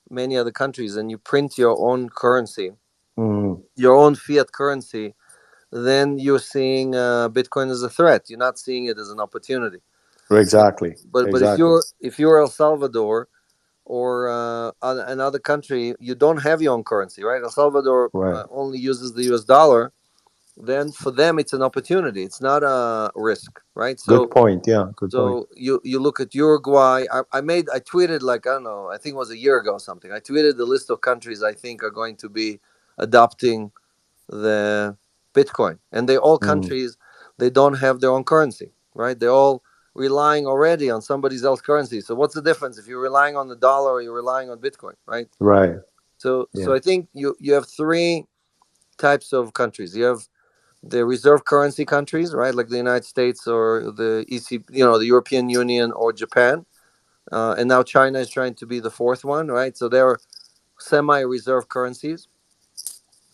many other countries and you print your own currency, mm, your own fiat currency, then you're seeing Bitcoin as a threat. You're not seeing it as an opportunity. exactly, But exactly, if you're El Salvador or another country, you don't have your own currency, right? El Salvador right. only uses the US dollar. Then for them, it's an opportunity. It's not a risk, right? Good point. Yeah, good point. So you look at Uruguay. I tweeted, like, I don't know, I think it was a year ago or something. I tweeted the list of countries I think are going to be adopting the Bitcoin, and they all Mm, countries, they don't have their own currency, right? They're all relying already on somebody else's currency. So what's the difference if you're relying on the dollar or you're relying on Bitcoin, right? right. So Yeah. I think you have 3 types of countries. You have the reserve currency countries, right, like the United States or the EC, the European Union or Japan, and now China is trying to be the 4th one, right? So they're semi-reserve currencies,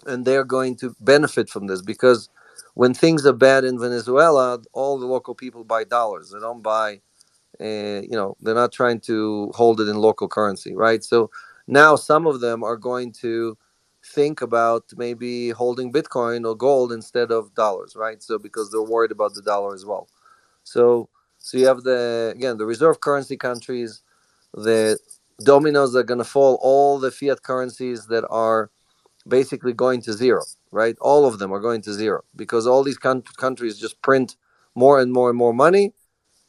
and they're going to benefit from this because when things are bad in Venezuela, all the local people buy dollars. They don't buy, they're not trying to hold it in local currency, right? So now some of them are going to think about maybe holding Bitcoin or gold instead of dollars, right? So because they're worried about the dollar as well. So you have the reserve currency countries, the dominoes that are going to fall, all the fiat currencies that are basically going to zero, right? All of them are going to zero because all these countries just print more and more and more money,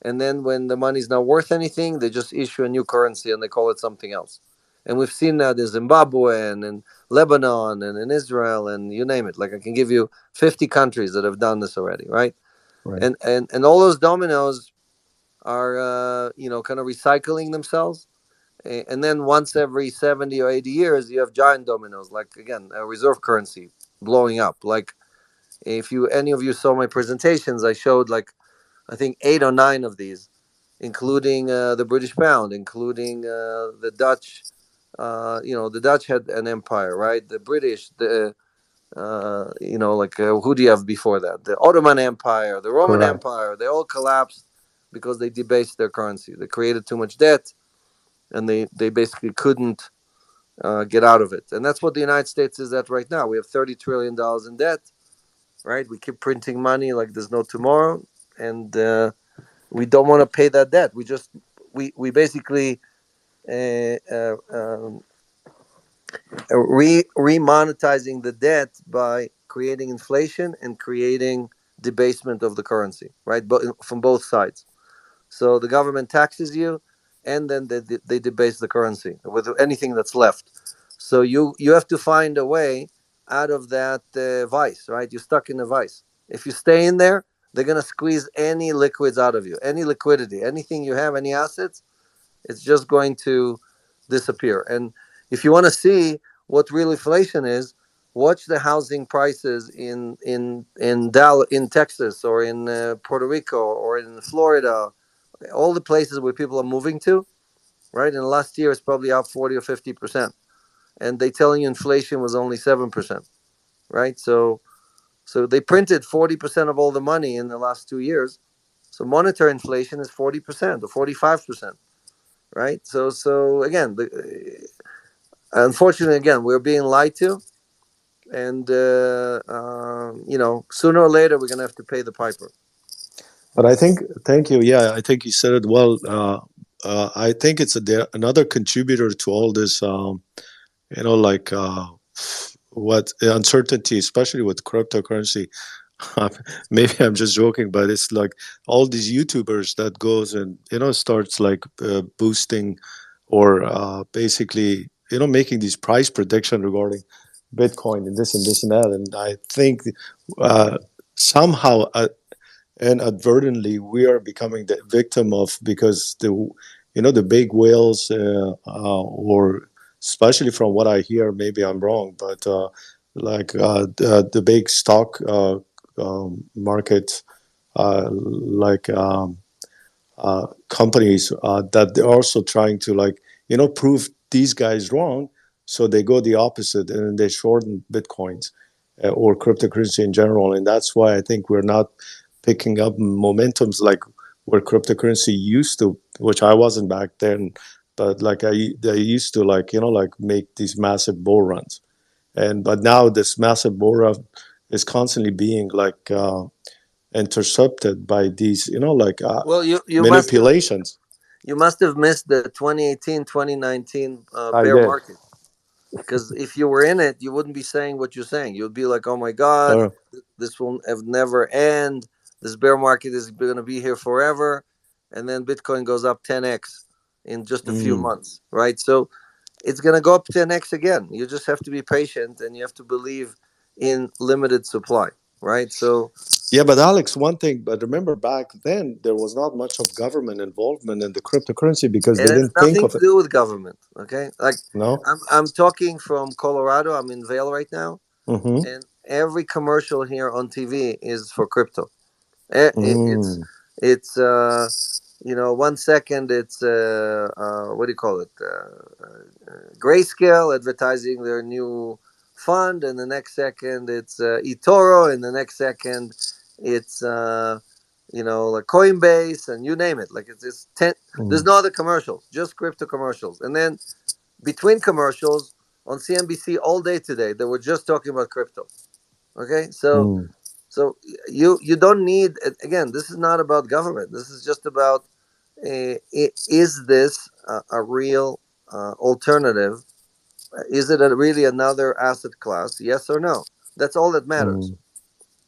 and then when the money's not worth anything, they just issue a new currency and they call it something else. And we've seen that in Zimbabwe and in Lebanon and in Israel and you name it. Like I can give you 50 countries that have done this already, right? Right. And all those dominoes are kind of recycling themselves. And then once every 70 or 80 years, you have giant dominoes, like again a reserve currency blowing up. Like if any of you saw my presentations, I showed like I think 8 or 9 of these, including the British pound, including the Dutch. The Dutch had an empire, right? The British, who do you have before that? The Ottoman Empire, the Roman Correct. Empire. They all collapsed because they debased their currency. They created too much debt, and they basically couldn't get out of it. And that's what the United States is at right now. We have $30 trillion in debt, right? We keep printing money like there's no tomorrow, and we don't want to pay that debt. We basically remonetizing the debt by creating inflation and creating debasement of the currency, right? But from both sides. So the government taxes you, and then they debase the currency with anything that's left. So you have to find a way out of that vice, right? You're stuck in a vice. If you stay in there, they're gonna squeeze any liquids out of you, any liquidity, anything you have, any assets. It's just going to disappear. And if you want to see what real inflation is, watch the housing prices in Texas or in Puerto Rico or in Florida, all the places where people are moving to, right? And last year it's probably up 40 or 50%, and they telling you inflation was only 7%, right? So they printed 40% of all the money in the last 2 years. So monetary inflation is 40% or 45%, right? So again, unfortunately, again, we're being lied to, and sooner or later we're gonna have to pay the piper. But I think, thank you. Yeah, I think you said it well. I think it's another contributor to all this, like what uncertainty, especially with cryptocurrency. Maybe I'm just joking, but it's like all these YouTubers that goes and starts like boosting or basically making these price prediction regarding Bitcoin and this and that. And I think somehow inadvertently we are becoming the victim of, because the big whales or especially from what I hear, maybe I'm wrong, but the big stock market companies that they're also trying to prove these guys wrong, so they go the opposite and they shorten Bitcoins or cryptocurrency in general. And that's why I think we're not picking up momentums like where cryptocurrency used to, which I wasn't back then, but they used to make these massive bull runs. But now this massive bull run is constantly being intercepted by these Well, you manipulations. You must have missed the 2018, 2019 I bear did. market. Because if you were in it, you wouldn't be saying what you're saying. You'd be like, "Oh my God, this will never end. This bear market is going to be here forever," and then Bitcoin goes up 10x in just a few months, right? So it's going to go up 10x again. You just have to be patient, and you have to believe in limited supply, right? So yeah, but Alex, one thing, but remember back then there was not much of government involvement in the cryptocurrency because they didn't think of it. Nothing to do with government, okay? Like no, I'm talking from Colorado. I'm in Vail right now, and every commercial here on TV is for crypto. It's 1 second it's what do you call it? Grayscale advertising their new fund, and the next second it's eToro, and the next second it's like Coinbase, and you name it. Like it's 10. There's no other commercials, just crypto commercials. And then between commercials on CNBC all day today, they were just talking about crypto. Okay, so you don't need, again, this is not about government. This is just about is this a real alternative? Is it really another asset class? Yes or no? That's all that matters.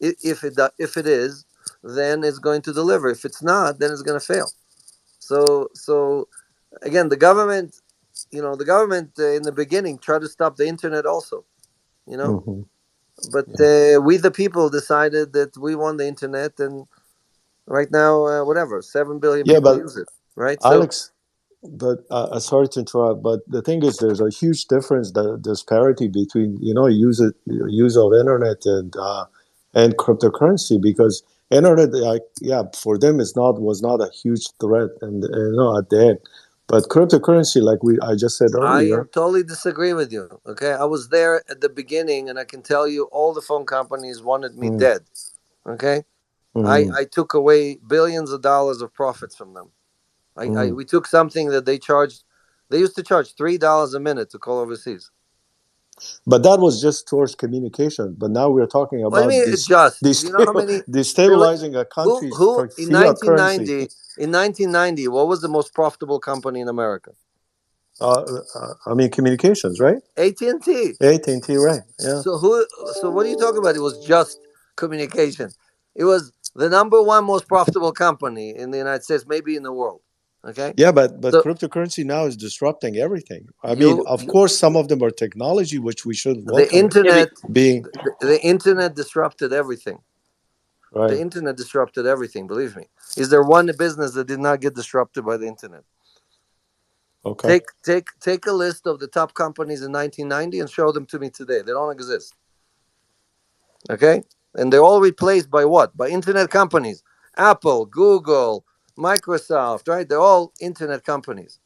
If it is, then it's going to deliver. If it's not, then it's going to fail. So again, the government, the government in the beginning tried to stop the internet also, Mm-hmm. but Yeah. we the people decided that we want the internet, and right now, whatever, 7 billion Yeah, people but use it, right? So Alex, but sorry to interrupt, but the thing is, there's a huge difference, the disparity between use of internet and cryptocurrency, because internet, for them was not a huge threat, and at the end, but cryptocurrency, like I just said I am earlier. totally disagree with you. Okay, I was there at the beginning, and I can tell you, all the phone companies wanted me dead. Okay, I took away billions of dollars of profits from them. We took something that they charged. They used to charge $3 a minute to call overseas. But that was just towards communication. But now we're talking What do you about mean just? Do you know how many destabilizing a country's who in fiat currency. 1990? In 1990, what was the most profitable company in America? I mean, communications, right? AT&T. AT&T, right? Yeah. So what are you talking about? It was just communication. It was the number one most profitable company in the United States, maybe in the world. Okay. Yeah, but So cryptocurrency now is disrupting everything. I mean, of course, some of them are technology, which we should welcome. The internet disrupted everything. Right. The internet disrupted everything. Believe me. Is there one business that did not get disrupted by the internet? Okay. Take a list of the top companies in 1990 and show them to me today. They don't exist. Okay, and they're all replaced by what? By internet companies. Apple, Google, Microsoft, right? They're all internet companies.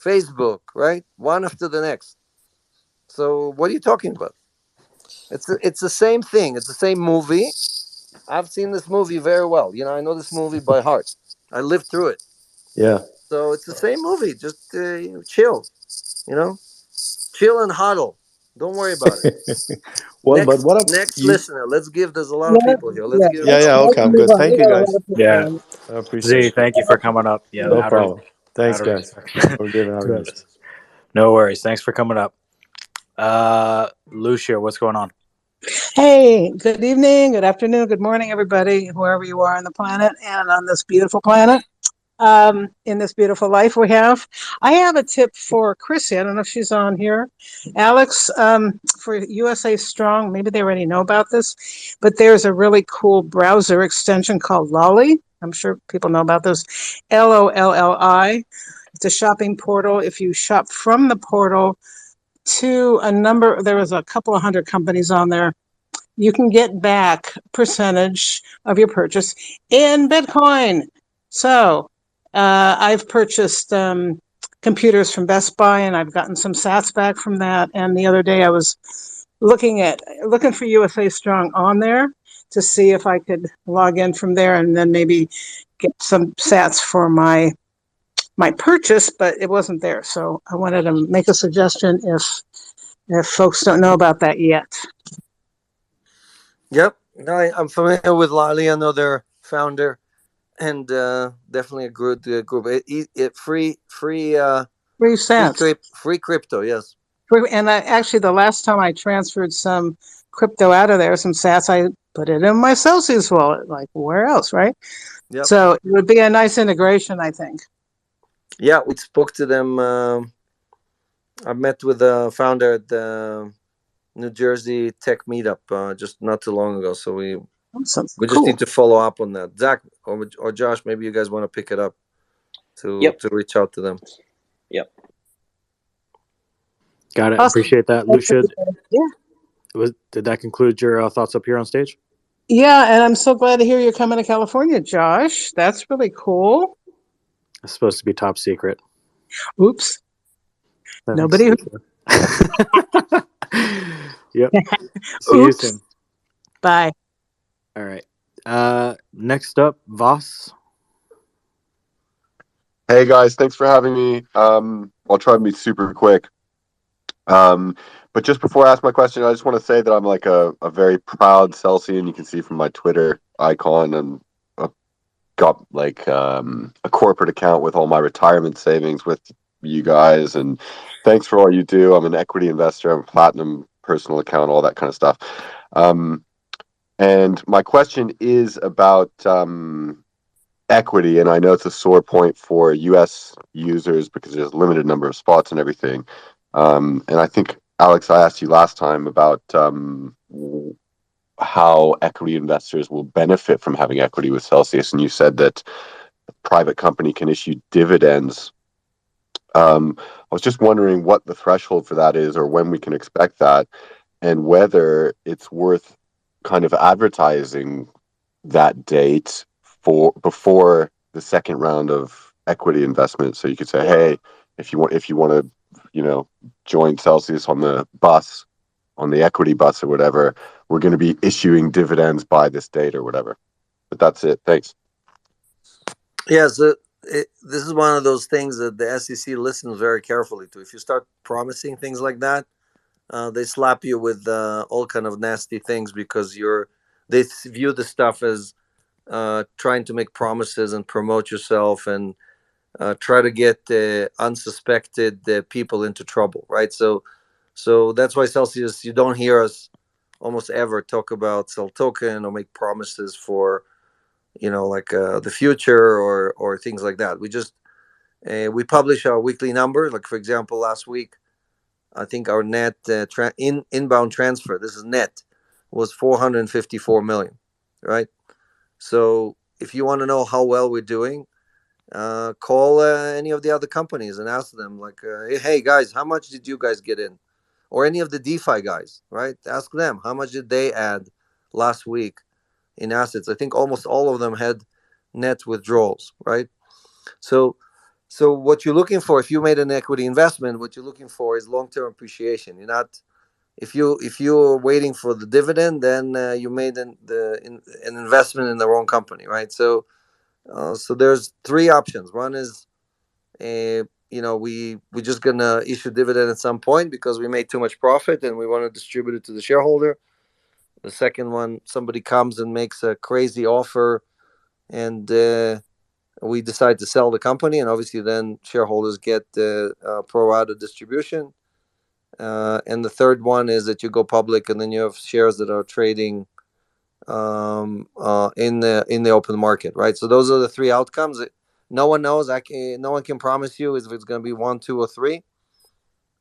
Facebook, right? One after the next. So what are you talking about? It's the same thing. It's the same movie. I've seen this movie very well. I know this movie by heart. I lived through it. Yeah. So it's the same movie. Just chill. Chill and huddle. Don't worry about it. Well, but what next you? listener. There's a lot of people here. Let's give. Yeah. Okay, I'm good. Thank you, guys. Yeah. I appreciate it. Thank you for coming up. Yeah. No problem. Thanks, guys. Forgive having this. No worries. Thanks for coming up. Lucia, what's going on? Hey, good evening, good afternoon, good morning, everybody, whoever you are on the planet and on this beautiful planet. In this beautiful life we have. I have a tip for Chrissy. I don't know if she's on here. Alex, for USA Strong, maybe they already know about this, but there's a really cool browser extension called Lolly. I'm sure people know about this. LOLLI. It's a shopping portal. If you shop from the portal to there was a couple of hundred companies on there, you can get back percentage of your purchase in Bitcoin. So I've purchased computers from Best Buy, and I've gotten some sats back from that. And the other day I was looking for USA Strong on there to see if I could log in from there and then maybe get some sats for my purchase, but it wasn't there. So I wanted to make a suggestion if folks don't know about that yet. Yep, I'm familiar with Lolly. I know their founder, and definitely a good group. Free cents, free crypto. Yes. And actually, the last time I transferred some crypto out of there, some sats, I put it in my Celsius wallet. Like, where else, right? Yep. So it would be a nice integration, I think. Yeah, we spoke to them. I met with the founder at the New Jersey Tech Meetup just not too long ago. So we just need to follow up on that. Zach or Josh, maybe you guys want to pick it up to reach out to them. Yep. Got it. Awesome. Appreciate that, Lucia. Yeah. Did that conclude your thoughts up here on stage? Yeah, and I'm so glad to hear you're coming to California, Josh. That's really cool. It's supposed to be top secret. Oops. Nobody. Yep. See you soon. Bye. All right. Next up, Voss. Hey guys, thanks for having me. I'll try to be super quick. But just before I ask my question, I just want to say that I'm like a very proud Celsian. You can see from my Twitter icon, and got like a corporate account with all my retirement savings with you guys. And thanks for all you do. I'm an equity investor. I'm a platinum personal account, all that kind of stuff. And And my question is about equity, and I know it's a sore point for U.S. users because there's a limited number of spots and everything. And I think, Alex, I asked you last time about how equity investors will benefit from having equity with Celsius, and you said that a private company can issue dividends. I was just wondering what the threshold for that is, or when we can expect that, and whether it's worth kind of advertising that date for before the second round of equity investment. So you could say, hey, if you want to, join Celsius on the bus, on the equity bus or whatever, we're going to be issuing dividends by this date or whatever. But that's it. Thanks. Yes, this is one of those things that the SEC listens very carefully to. If you start promising things like that, they slap you with all kind of nasty things because they view the stuff as trying to make promises and promote yourself and try to get unsuspected people into trouble, right? So that's why Celsius, you don't hear us almost ever talk about sell token or make promises for like the future or things like that. We publish our weekly number. Like for example, last week I think our net inbound transfer, this is net, was 454 million, right? So if you want to know how well we're doing, call any of the other companies and ask them like, hey guys, how much did you guys get in? Or any of the DeFi guys, right? Ask them how much did they add last week in assets. I think almost all of them had net withdrawals, right? So what you're looking for, if you made an equity investment, what you're looking for is long-term appreciation. You're not, if you're waiting for the dividend, then you made an investment in the wrong company, right? So there's three options. One is, we're just gonna issue dividend at some point because we made too much profit and we want to distribute it to the shareholder. The second one, somebody comes and makes a crazy offer, and we decide to sell the company, and obviously then shareholders get the pro rata distribution. And the third one is that you go public, and then you have shares that are trading in the open market, right? So those are the three outcomes. No one knows. No one can promise you if it's going to be 1, 2, or 3.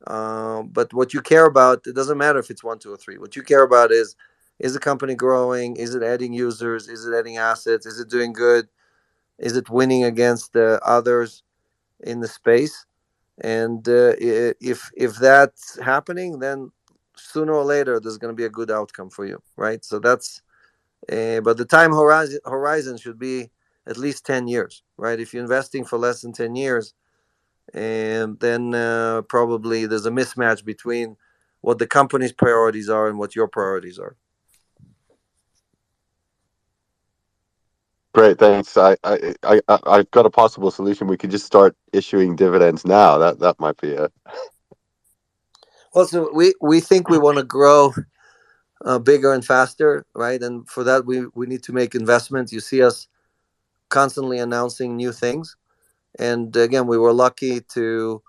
But what you care about, it doesn't matter if it's 1, 2, or 3. What you care about is the company growing? Is it adding users? Is it adding assets? Is it doing good? Is it winning against others in the space? And if that's happening, then sooner or later there's going to be a good outcome for you, right? So that's but the time horizon should be at least 10 years, right? If you're investing for less than 10 years, and then probably there's a mismatch between what the company's priorities are and what your priorities are. Great, thanks. I've got a possible solution. We could just start issuing dividends now. That might be it. Well, so we think we want to grow bigger and faster, right? And for that, we need to make investments. You see us constantly announcing new things. And again, we were lucky to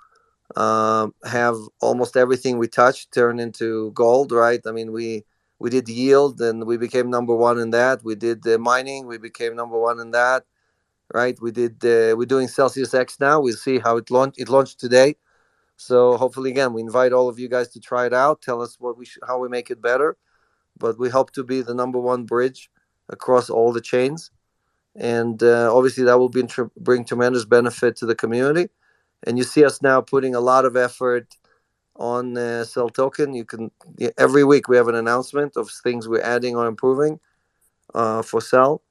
have almost everything we touched turn into gold, right? I mean, we did yield and we became number one in that. We did mining, we became number one in that, right? We're doing CelsiusX now. We'll see how it launched. It launched today. So hopefully, again, we invite all of you guys to try it out. Tell us how we make it better. But we hope to be the number one bridge across all the chains. And obviously that will bring tremendous benefit to the community. And you see us now putting a lot of effort on Cell Token. Every week we have an announcement of things we're adding or improving for Cell.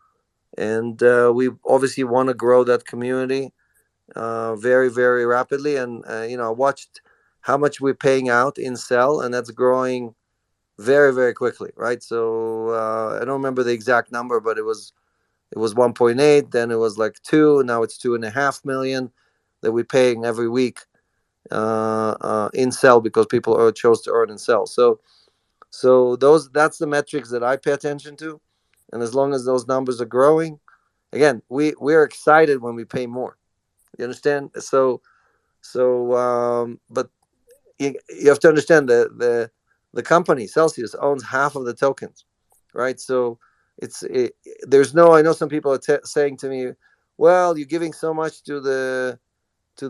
And we obviously want to grow that community very, very rapidly. And, I watched how much we're paying out in Cell, and that's growing very, very quickly, right? So I don't remember the exact number, but it was 1.8, then it was like 2, now it's 2.5 million that we're paying every week in Cell because people chose to earn in Cell. So that's the metrics that I pay attention to, and as long as those numbers are growing, again, we're excited when we pay more. You understand? But you have to understand the company Celsius owns half of the tokens, right? So there's no. I know some people are saying to me, "Well, you're giving so much to the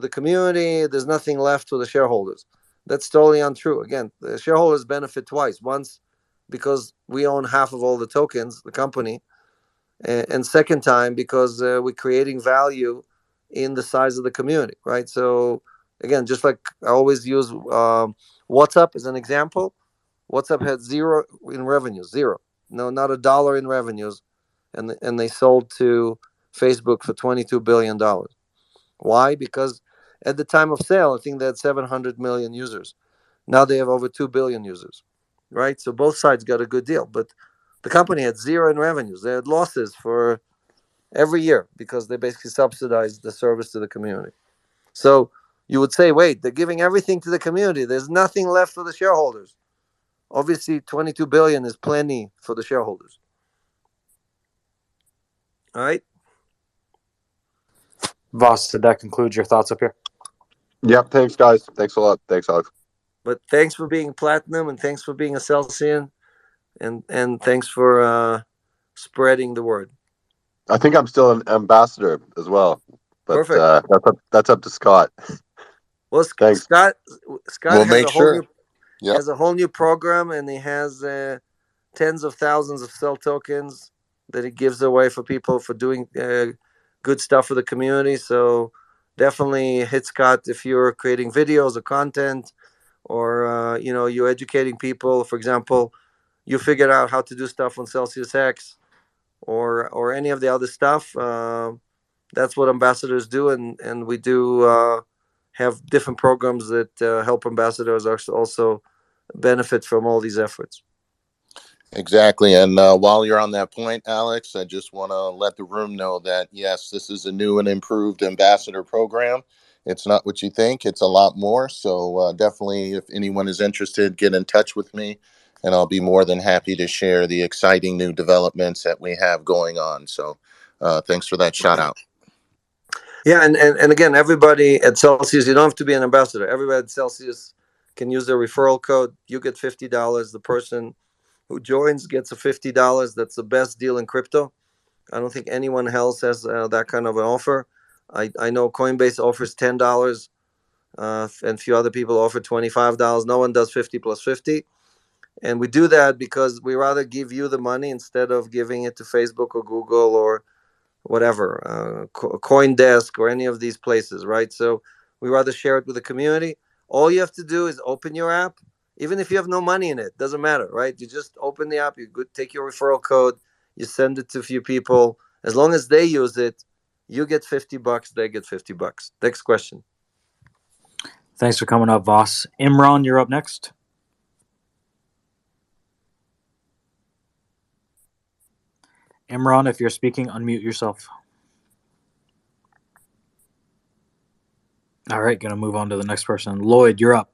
community. There's nothing left to the shareholders." That's totally untrue. Again, the shareholders benefit twice. Once because we own half of all the tokens, the company, and second time because we're creating value in the size of the community, right? So again, just like I always use WhatsApp as an example. WhatsApp had zero in revenues, zero, no, not a dollar in revenues, and they sold to Facebook for $22 billion. Why? Because at the time of sale, I think they had 700 million users. Now they have over 2 billion users, right? So both sides got a good deal, but the company had zero in revenues. They had losses for every year because they basically subsidized the service to the community. So you would say, wait, they're giving everything to the community. There's nothing left for the shareholders. Obviously, 22 billion is plenty for the shareholders. All right. Voss, did that conclude your thoughts up here? Yep. Thanks, guys. Thanks a lot. Thanks, Alex. But thanks for being platinum, and thanks for being a Celsian, and thanks for spreading the word. I think I'm still an ambassador as well, but Perfect. that's up to Scott. Well, Thanks. Scott We'll has make a whole sure. new Yep. has a whole new program, and he has tens of thousands of cell tokens that he gives away for people for doing good stuff for the community. So definitely hit Scott if you're creating videos or content, or you're educating people. For example, you figured out how to do stuff on CelsiusX, or any of the other stuff. That's what ambassadors do, and we do have different programs that help ambassadors also benefit from all these efforts. Exactly. And while you're on that point, Alex, I just want to let the room know that, yes, this is a new and improved ambassador program. It's not what you think. It's a lot more. So definitely, if anyone is interested, get in touch with me, and I'll be more than happy to share the exciting new developments that we have going on. So thanks for that shout out. Yeah, and again, everybody at Celsius, you don't have to be an ambassador. Everybody at Celsius can use their referral code. You get $50. The person who joins gets a $50. That's the best deal in crypto. I don't think anyone else has that kind of an offer. I know Coinbase offers $10, and a few other people offer $25. No one does 50 plus 50. And we do that because we rather give you the money instead of giving it to Facebook or Google or whatever, CoinDesk or any of these places, right? So we rather share it with the community. All you have to do is open your app, even if you have no money in it, doesn't matter, right? You just open the app, take your referral code, you send it to a few people. As long as they use it, you get $50, they get $50. Next question. Thanks for coming up, Voss. Imran, you're up next. Imran, if you're speaking, unmute yourself. All right, gonna move on to the next person. Lloyd, you're up.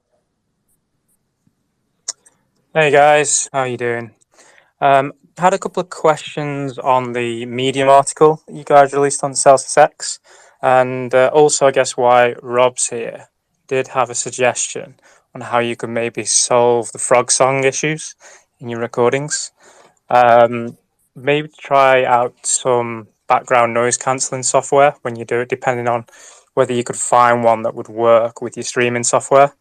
Hey guys, how you doing? Had a couple of questions on the Medium article that you guys released on CelsiusX, and also I guess why Rob's here did have a suggestion on how you could maybe solve the frog song issues in your recordings. Maybe try out some background noise cancelling software when you do it, depending on whether you could find one that would work with your streaming software.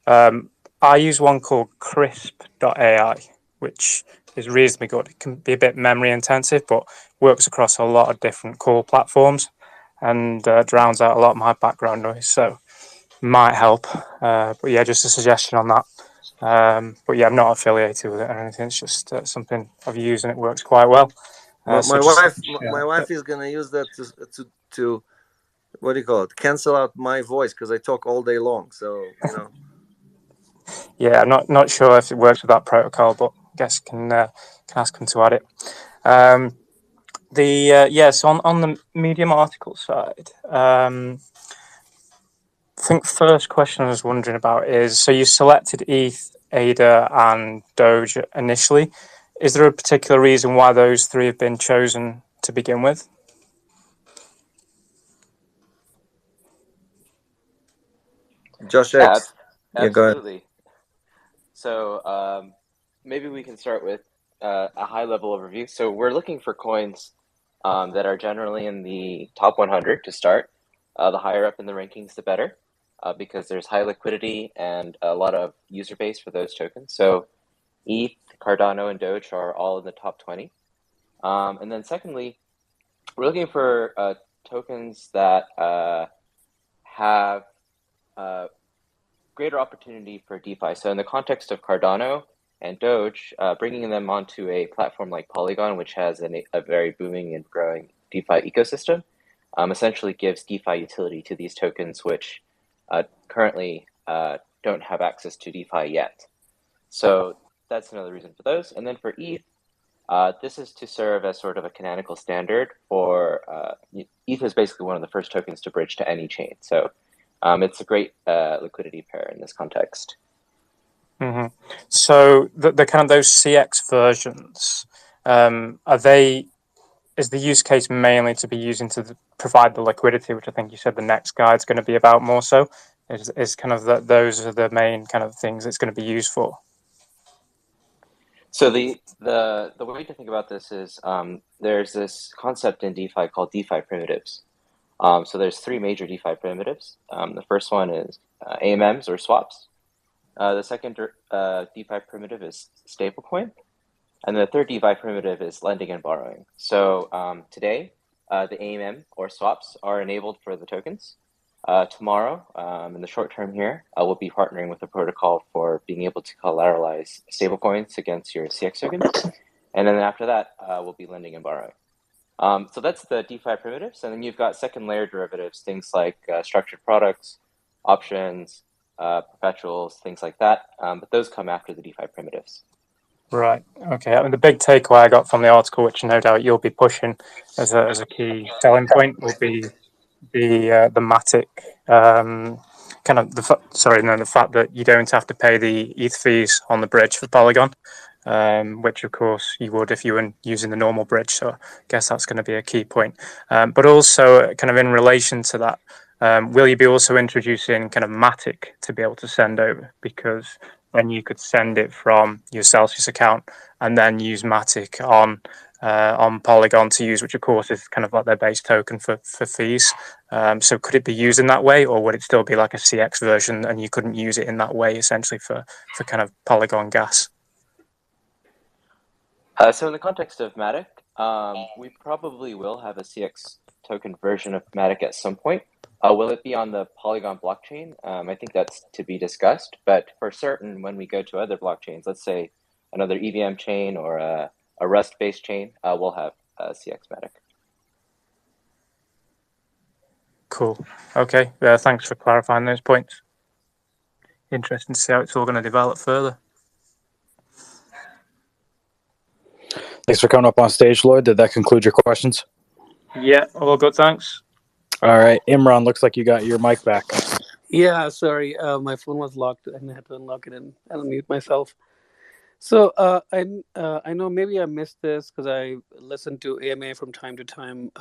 I use one called Crisp.ai, which is reasonably good. It can be a bit memory intensive, but works across a lot of different core platforms and drowns out a lot of my background noise. So might help. But yeah, just a suggestion on that. But yeah, I'm not affiliated with it or anything. It's just something I've used and it works quite well. My wife is gonna use that to what do you call it? Cancel out my voice because I talk all day long. So Yeah, I'm not sure if it works with that protocol, but I guess can ask them to add it. So on the Medium article side, I think first question I was wondering about is, so you selected ETH, ADA, and Doge initially. Is there a particular reason why those three have been chosen to begin with? Josh Yeah, X. Yeah, go ahead. absolutely. So maybe we can start with a high-level overview. So we're looking for coins that are generally in the top 100 to start. The higher up in the rankings, the better, because there's high liquidity and a lot of user base for those tokens. So ETH, Cardano, and Doge are all in the top 20. And then secondly, we're looking for tokens that have greater opportunity for DeFi. So in the context of Cardano and Doge, bringing them onto a platform like Polygon, which has a very booming and growing DeFi ecosystem, essentially gives DeFi utility to these tokens, which currently don't have access to DeFi yet. So that's another reason for those. And then for ETH, this is to serve as sort of a canonical standard for ETH is basically one of the first tokens to bridge to any chain. So it's a great liquidity pair in this context. Mm-hmm. So the kind of those CX versions, is the use case mainly to be using to provide the liquidity, which I think you said the next guide's going to be about more so, is kind of those are the main kind of things it's going to be used for? So the way to think about this is there's this concept in DeFi called DeFi primitives. So there's three major DeFi primitives. The first one is AMMs or swaps. The second DeFi primitive is stablecoin. And the third DeFi primitive is lending and borrowing. So today, the AMM or swaps are enabled for the tokens. Tomorrow, in the short term here, we'll be partnering with a protocol for being able to collateralize stablecoins against your CX tokens. And then after that, we'll be lending and borrowing. So that's the DeFi primitives. And then you've got second layer derivatives, things like structured products, options, perpetuals, things like that. But those come after the DeFi primitives. Right. Okay. I mean, the big takeaway I got from the article, which no doubt you'll be pushing as a key selling point, will be the Matic kind of the fact that you don't have to pay the ETH fees on the bridge for Polygon, which of course you would if you were using the normal bridge. So I guess that's going to be a key point. But also, kind of in relation to that, will you be also introducing kind of Matic to be able to send over? Because then you could send it from your Celsius account and then use Matic on Polygon to use, which of course is kind of like their base token for fees. So could it be used in that way, or would it still be like a CX version and you couldn't use it in that way essentially for kind of Polygon gas? So in the context of Matic, we probably will have a CX token version of Matic at some point. Will it be on the Polygon blockchain? I think that's to be discussed, but for certain, when we go to other blockchains, let's say another EVM chain or a Rust-based chain, we'll have CX Matic. Cool. Okay. Thanks for clarifying those points. Interesting to see how it's all going to develop further. Thanks for coming up on stage, Lloyd. Did that conclude your questions? Yeah, all good, thanks. All right, Imran, looks like you got your mic back. Yeah, sorry, my phone was locked and I had to unlock it and unmute myself. So I know maybe I missed this because I listened to AMA from time to time,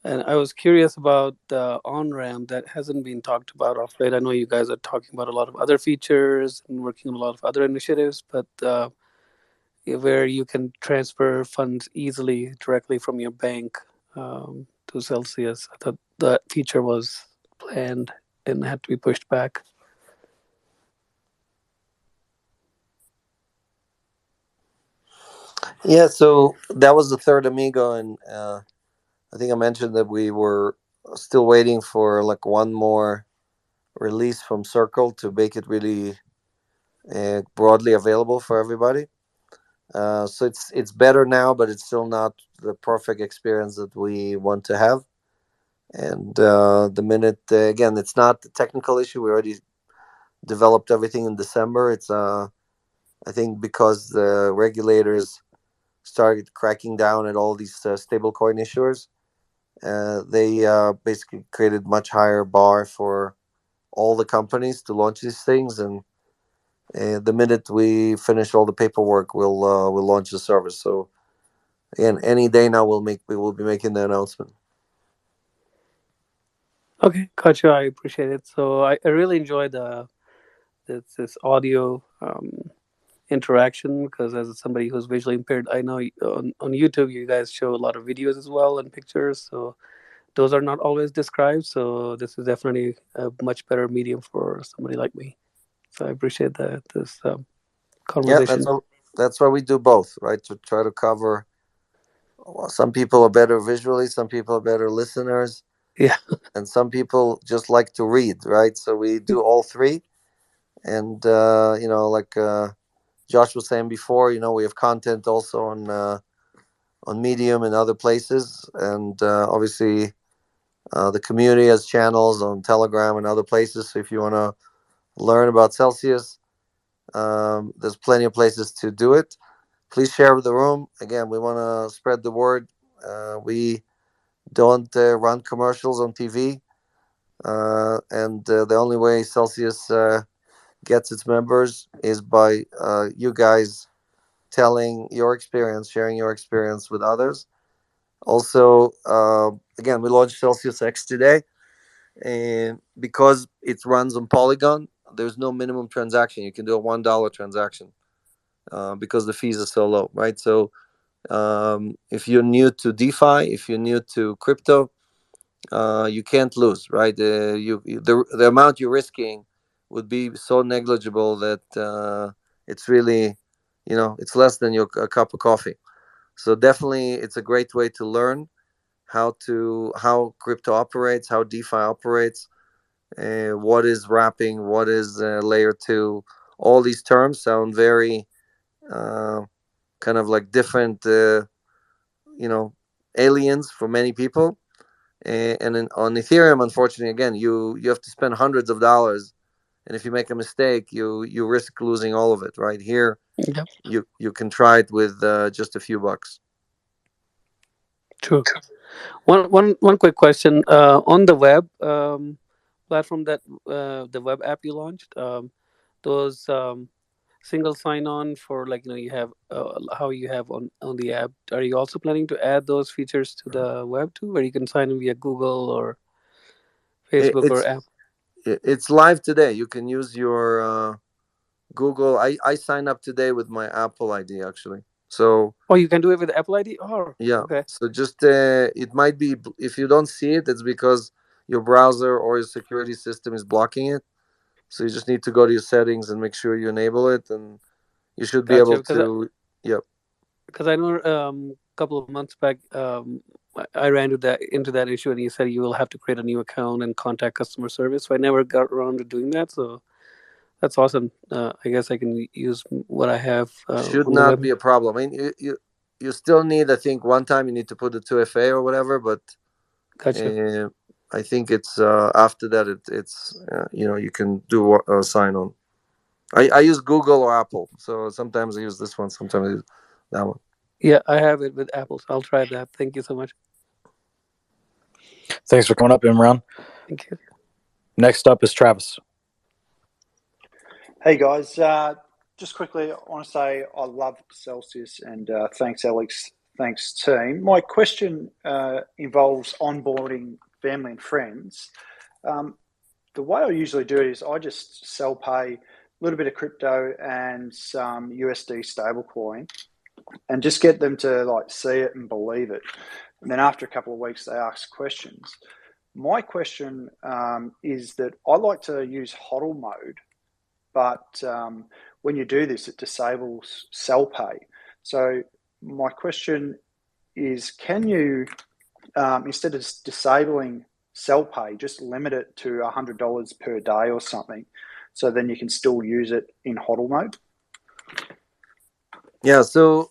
and I was curious about the on-ramp that hasn't been talked about of late. I know you guys are talking about a lot of other features and working on a lot of other initiatives, but where you can transfer funds easily directly from your bank to Celsius. I thought that feature was planned and had to be pushed back. Yeah, so that was the third Amigo, and I think I mentioned that we were still waiting for like one more release from Circle to make it really broadly available for everybody. So it's better now, but it's still not the perfect experience that we want to have. And the minute again, it's not the technical issue. We already developed everything in December. It's I think because the regulators started cracking down at all these stablecoin issuers, they basically created much higher bar for all the companies to launch these things. And the minute we finish all the paperwork, we'll launch the service. So again, any day now we will be making the announcement. Okay, gotcha. I appreciate it. So I really enjoyed this audio interaction, because as somebody who's visually impaired, I know on YouTube you guys show a lot of videos as well and pictures, so those are not always described. So this is definitely a much better medium for somebody like me. So I appreciate this Yeah, conversation. that's why we do both, right? To try to cover. Well, some people are better visually, some people are better listeners, Yeah. and some people just like to read, right? So we do all three. And like Josh was saying before, we have content also on Medium and other places, and obviously the community has channels on Telegram and other places. So if you want to learn about Celsius, there's plenty of places to do it. Please share with the room. Again, we want to spread the word. We don't run commercials on TV, and the only way Celsius gets its members is by you guys telling your experience, sharing your experience with others. Also, again, we launched CelsiusX today, and because it runs on Polygon, there's no minimum transaction. You can do a $1 transaction because the fees are so low, right? So if you're new to DeFi, if you're new to crypto, you can't lose, right? The amount you're risking would be so negligible that it's really, it's less than a cup of coffee. So definitely, it's a great way to learn how crypto operates, how DeFi operates, what is wrapping, what is layer two. All these terms sound very uh, kind of like different, aliens for many people. And on Ethereum, unfortunately, again, you have to spend hundreds of dollars, and if you make a mistake, you risk losing all of it. Right here, Yep. you can try it with just a few bucks. True. One quick question. On the web platform, that the web app you launched, those single sign on for, like, you have how you have on the app. Are you also planning to add those features to the web too, where you can sign in via Google or Facebook or It's app? it's live today. You can use your Google. I signed up today with my Apple ID actually. So Oh, you can do it with Apple ID. Oh, yeah. okay. So just it might be, if you don't see it, it's because your browser or your security system is blocking it. So you just need to go to your settings and make sure you enable it, and you should be Gotcha. able to. Yep. Because I know a couple of months back, I ran into that issue, and you said you will have to create a new account and contact customer service. So I never got around to doing that. So that's awesome. I guess I can use what I have Should on the not web. be a problem. I mean, you still need, I think, one time you need to put the 2FA or whatever, but Gotcha. I think it's after that it's you can do sign on. I use Google or Apple, so sometimes I use this one, sometimes I use that one. Yeah, I have it with Apple, so I'll try that. Thank you so much. Thanks for coming up, Imran. Thank you. Next up is Travis. Hey guys, just quickly, I want to say I love Celsius, and thanks Alex, thanks team. My question involves onboarding family and friends. The way I usually do it is I just CelPay, a little bit of crypto and some USD stablecoin, and just get them to like see it and believe it. And then after a couple of weeks, they ask questions. My question is that I like to use HODLmode, but when you do this, it disables CelPay. So my question is, can you, instead of disabling CelPay, just limit it to $100 per day or something, so then you can still use it in HODLmode? Yeah, so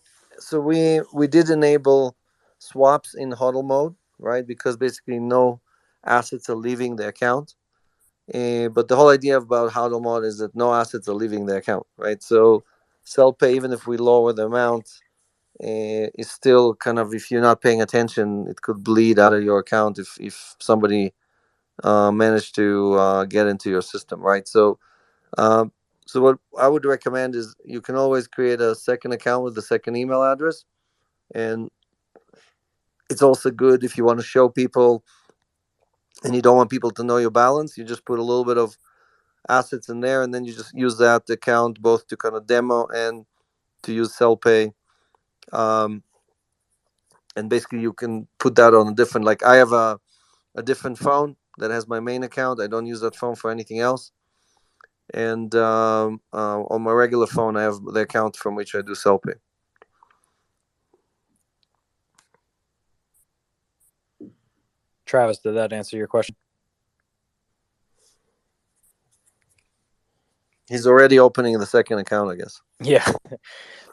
we did enable swaps in HODLmode, right? Because basically no assets are leaving the account. But the whole idea about HODLmode is that no assets are leaving the account, right? So CelPay, even if we lower the amount, is still kind of, if you're not paying attention, it could bleed out of your account if somebody managed to get into your system, right? Um, so what I would recommend is you can always create a second account with the second email address, and it's also good if you want to show people and you don't want people to know your balance. You just put a little bit of assets in there, and then you just use that account both to kind of demo and to use CelPay. And basically you can put that on a different, like I have a different phone that has my main account. I don't use that phone for anything else. And on my regular phone, I have the account from which I do CelPay. Travis, did that answer your question? He's already opening the second account, I guess. Yeah.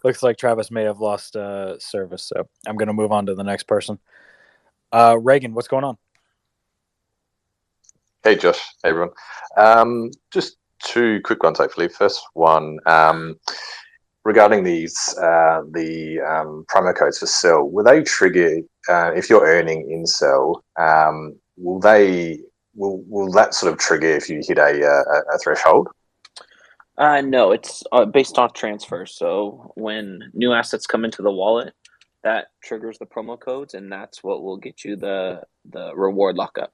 Looks like Travis may have lost service, so I'm going to move on to the next person. Reagan, what's going on? Hey, Josh. Hey, everyone. Just two quick ones, hopefully. First one, regarding these, the promo codes for Cell, will they trigger, if you're earning in Cell, will that sort of trigger if you hit a threshold? No, it's based off transfer. So when new assets come into the wallet, that triggers the promo codes, and that's what will get you the reward lockup.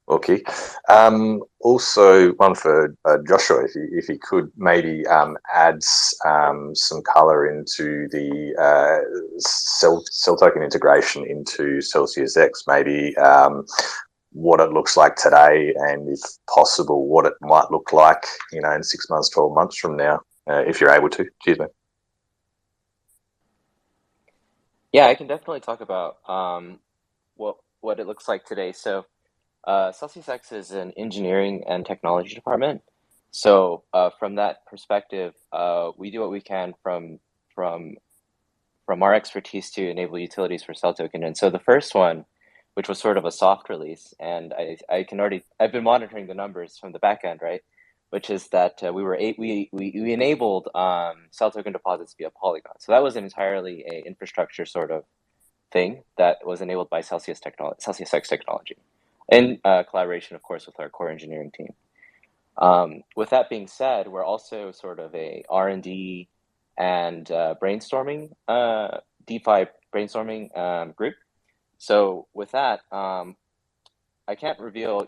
Okay. Also, one for Joshua, if he could maybe add some color into the cell token integration into CelsiusX, maybe what it looks like today, and if possible, what it might look like, in 6 months, 12 months from now, if you're able to. Cheers, man. Yeah, I can definitely talk about what it looks like today. So CelsiusX is an engineering and technology department. So from that perspective, we do what we can from our expertise to enable utilities for Cell Token. And so the first one, which was sort of a soft release, and I've been monitoring the numbers from the back end, right? Which is that we enabled Cell Token deposits via Polygon. So that was entirely a infrastructure sort of thing that was enabled by CelsiusX technology, in collaboration, of course, with our core engineering team. With that being said, we're also sort of a R&D and brainstorming, DeFi brainstorming group. So with that, I can't reveal,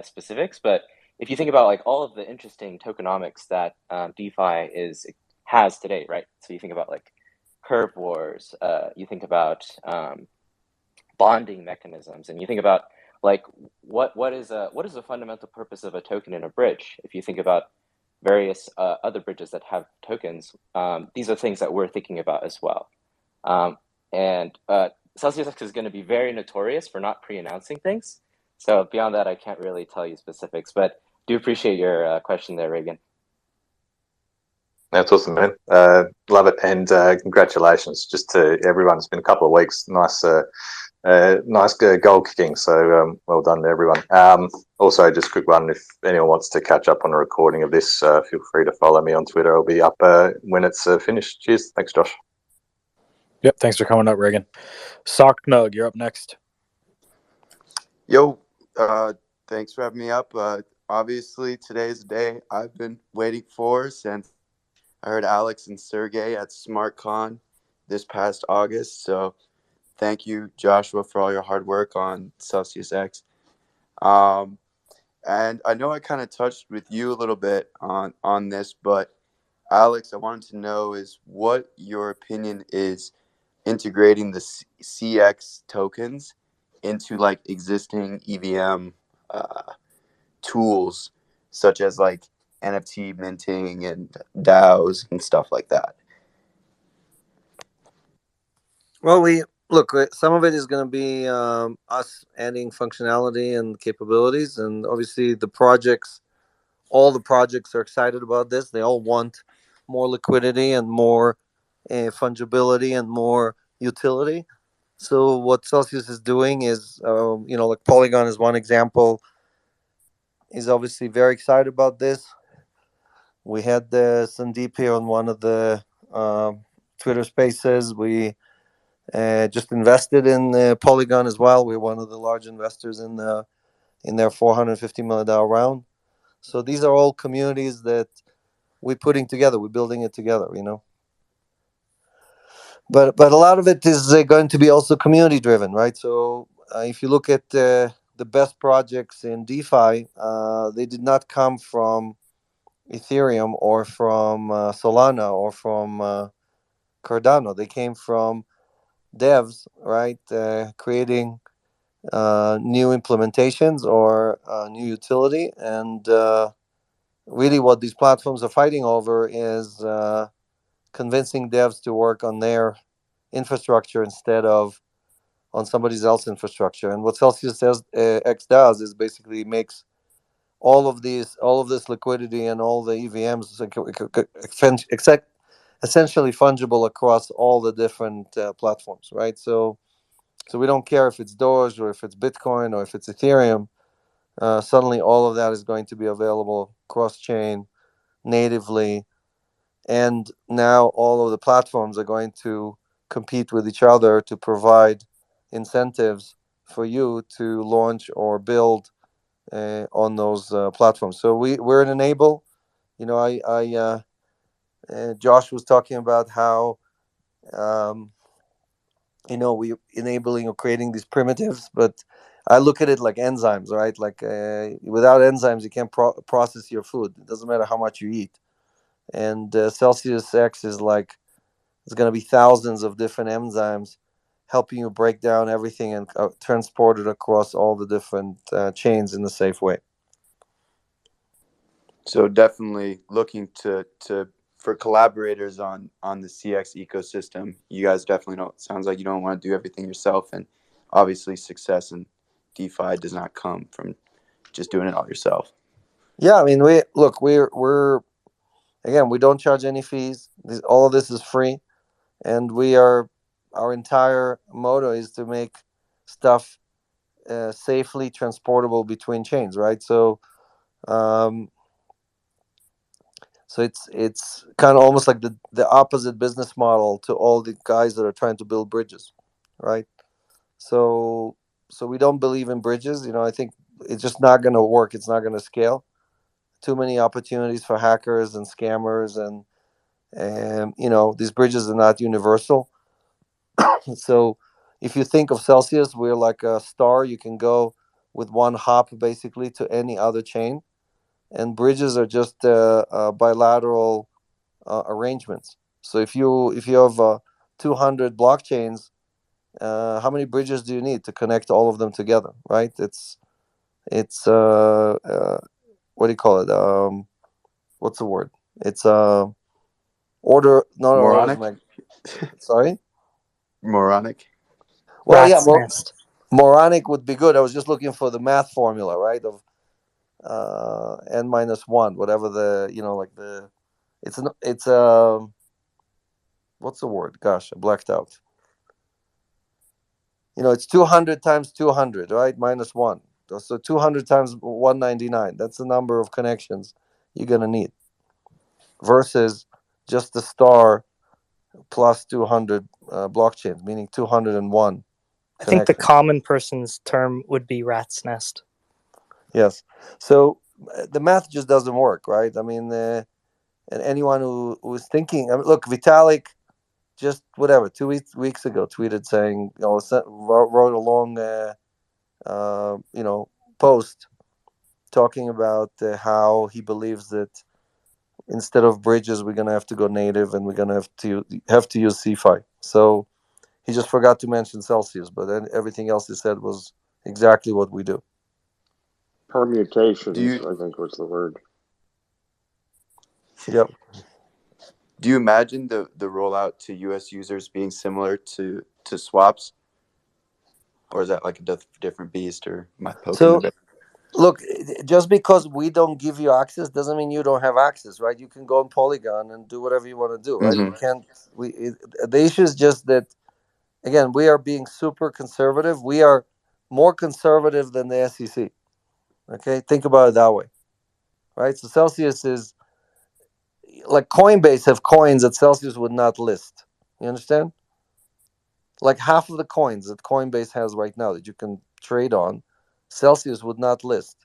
specifics, but if you think about like all of the interesting tokenomics that DeFi has today, right? So you think about like curve wars, you think about bonding mechanisms, and you think about like what is the fundamental purpose of a token in a bridge? If you think about various other bridges that have tokens, these are things that we're thinking about as well. And CelsiusX is going to be very notorious for not pre-announcing things. So beyond that, I can't really tell you specifics, but do appreciate your question there, Reagan. That's awesome, man. Love it, and congratulations just to everyone. It's been a couple of weeks. Nice goal kicking. So well done to everyone. Also, just a quick one. If anyone wants to catch up on a recording of this, feel free to follow me on Twitter. I'll be up when it's finished. Cheers. Thanks, Josh. Yep. Thanks for coming up, Reagan. Socknug, you're up next. Yo, thanks for having me up. Obviously, today's the day I've been waiting for since I heard Alex and Sergey at SmartCon this past August. So thank you, Joshua, for all your hard work on CelsiusX. And I know I kind of touched with you a little bit on this, but Alex, I wanted to know is what your opinion is integrating the CX tokens into like existing EVM tools, such as like NFT minting and DAOs and stuff like that. Well, some of it is going to be us adding functionality and capabilities, and obviously all the projects are excited about this. They all want more liquidity and more fungibility and more utility. So what Celsius is doing is, like Polygon is one example, is obviously very excited about this. We had Sandeep here on one of the Twitter spaces. We just invested in Polygon as well. We're one of the large investors in their $450 million round. So these are all communities that we're putting together. We're building it together, But a lot of it is going to be also community driven, right? So if you look at the best projects in DeFi, they did not come from Ethereum or from Solana or from Cardano. They came from devs, right? Creating new implementations or new utility. And really, what these platforms are fighting over is convincing devs to work on their infrastructure instead of on somebody else's infrastructure. And what Celsius X does is basically makes all of this liquidity and all the EVMs essentially fungible across all the different platforms, right? So we don't care if it's Doge or if it's Bitcoin or if it's Ethereum. Suddenly, all of that is going to be available cross-chain natively, and now all of the platforms are going to compete with each other to provide incentives for you to launch or build on those platforms. So we're an enable. You know, Josh was talking about how we enabling or creating these primitives, but I look at it like enzymes, right? Like without enzymes, you can't process your food. It doesn't matter how much you eat. And CelsiusX is like, it's going to be thousands of different enzymes helping you break down everything and transport it across all the different chains in a safe way. So definitely looking to for collaborators on the CX ecosystem. You guys definitely don't. Sounds like you don't want to do everything yourself, and obviously success in DeFi does not come from just doing it all yourself. Yeah, I mean, we're again, we don't charge any fees. All of this is free, and our entire motto is to make stuff safely transportable between chains, right? So it's kind of almost like the opposite business model to all the guys that are trying to build bridges, right? So we don't believe in bridges. I think it's just not going to work. It's not going to scale. Too many opportunities for hackers and scammers, and these bridges are not universal. So if you think of Celsius, we're like a star. You can go with one hop basically to any other chain, and bridges are just bilateral arrangements. So if you have 200 blockchains, how many bridges do you need to connect all of them together, right? It's what do you call it? What's the word? It's order, not orders. Moronic? Sorry? Moronic? Well, yeah, Rat's nest. moronic would be good. I was just looking for the math formula, right? Of n minus one, whatever it's what's the word? Gosh, I blacked out. It's 200 times 200, right? Minus one. So 200 times 199. That's the number of connections you're gonna need. Versus just the star plus 200 blockchains, meaning 201. I think the common person's term would be rat's nest. Yes. So the math just doesn't work, right? I mean, and anyone who was thinking, look, Vitalik just 2 weeks ago tweeted saying, wrote a long, post talking about how he believes that instead of bridges, we're gonna have to go native, and we're gonna have to use CEFI. So he just forgot to mention Celsius, but then everything else he said was exactly what we do. Permutations, I think was the word. Yep. Do you imagine the rollout to U.S. users being similar to swaps, or is that like a different beast? Or am I poking the bear? Look, just because we don't give you access doesn't mean you don't have access, right? You can go on Polygon and do whatever you want to do, right? Mm-hmm. The issue is just that, again, we are being super conservative. We are more conservative than the SEC. Okay, think about it that way, right? So Celsius is like Coinbase have coins that Celsius would not list. You understand? Like half of the coins that Coinbase has right now that you can trade on, Celsius would not list.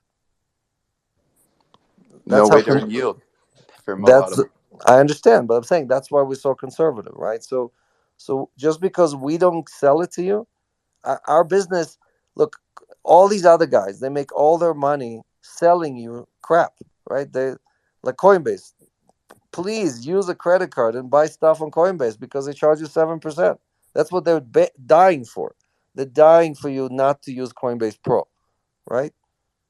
No way to earn yield from a lot of them. I understand, but I'm saying that's why we're so conservative, right? So just because we don't sell it to you, our business, look, all these other guys, they make all their money selling you crap, right? They like Coinbase. Please use a credit card and buy stuff on Coinbase because they charge you 7%. That's what they're dying for. They're dying for you not to use Coinbase Pro, right?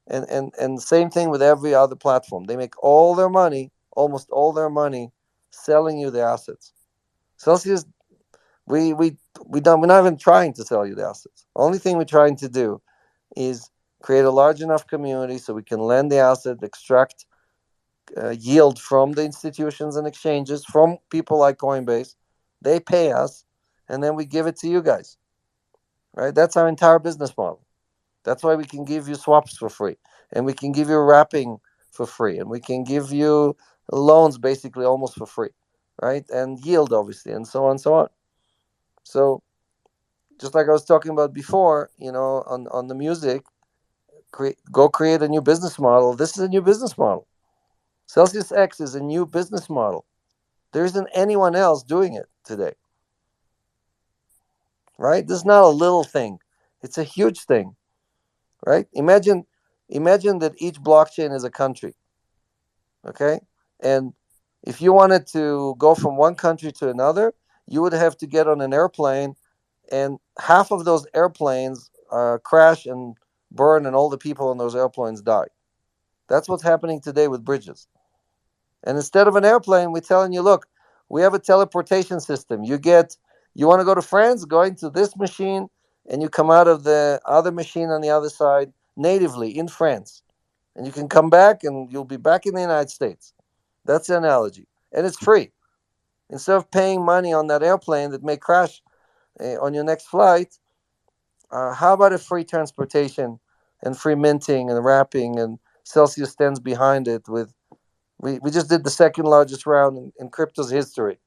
And same thing with every other platform. They make all their money, almost all their money, selling you the assets. Celsius, we're not even trying to sell you the assets. Only thing we're trying to do is create a large enough community so we can lend the asset, extract yield from the institutions and exchanges, from people like Coinbase. They pay us, and then we give it to you guys, right? That's our entire business model. That's why we can give you swaps for free, and we can give you wrapping for free, and we can give you loans basically almost for free, right? And yield, obviously, and so on and so on. So just like I was talking about before, on the music, go create a new business model. This is a new business model. CelsiusX is a new business model. There isn't anyone else doing it today, right? This is not a little thing. It's a huge thing, right? Imagine that each blockchain is a country, okay? And if you wanted to go from one country to another, you would have to get on an airplane, and half of those airplanes crash and burn, and all the people on those airplanes die. That's what's happening today with bridges. And instead of an airplane, we're telling you, look, we have a teleportation system. You want to go to France, go into this machine, and you come out of the other machine on the other side natively in France. And you can come back, and you'll be back in the United States. That's the analogy. And it's free. Instead of paying money on that airplane that may crash on your next flight, how about a free transportation and free minting and wrapping, and Celsius stands behind it with... We just did the second largest round in crypto's history,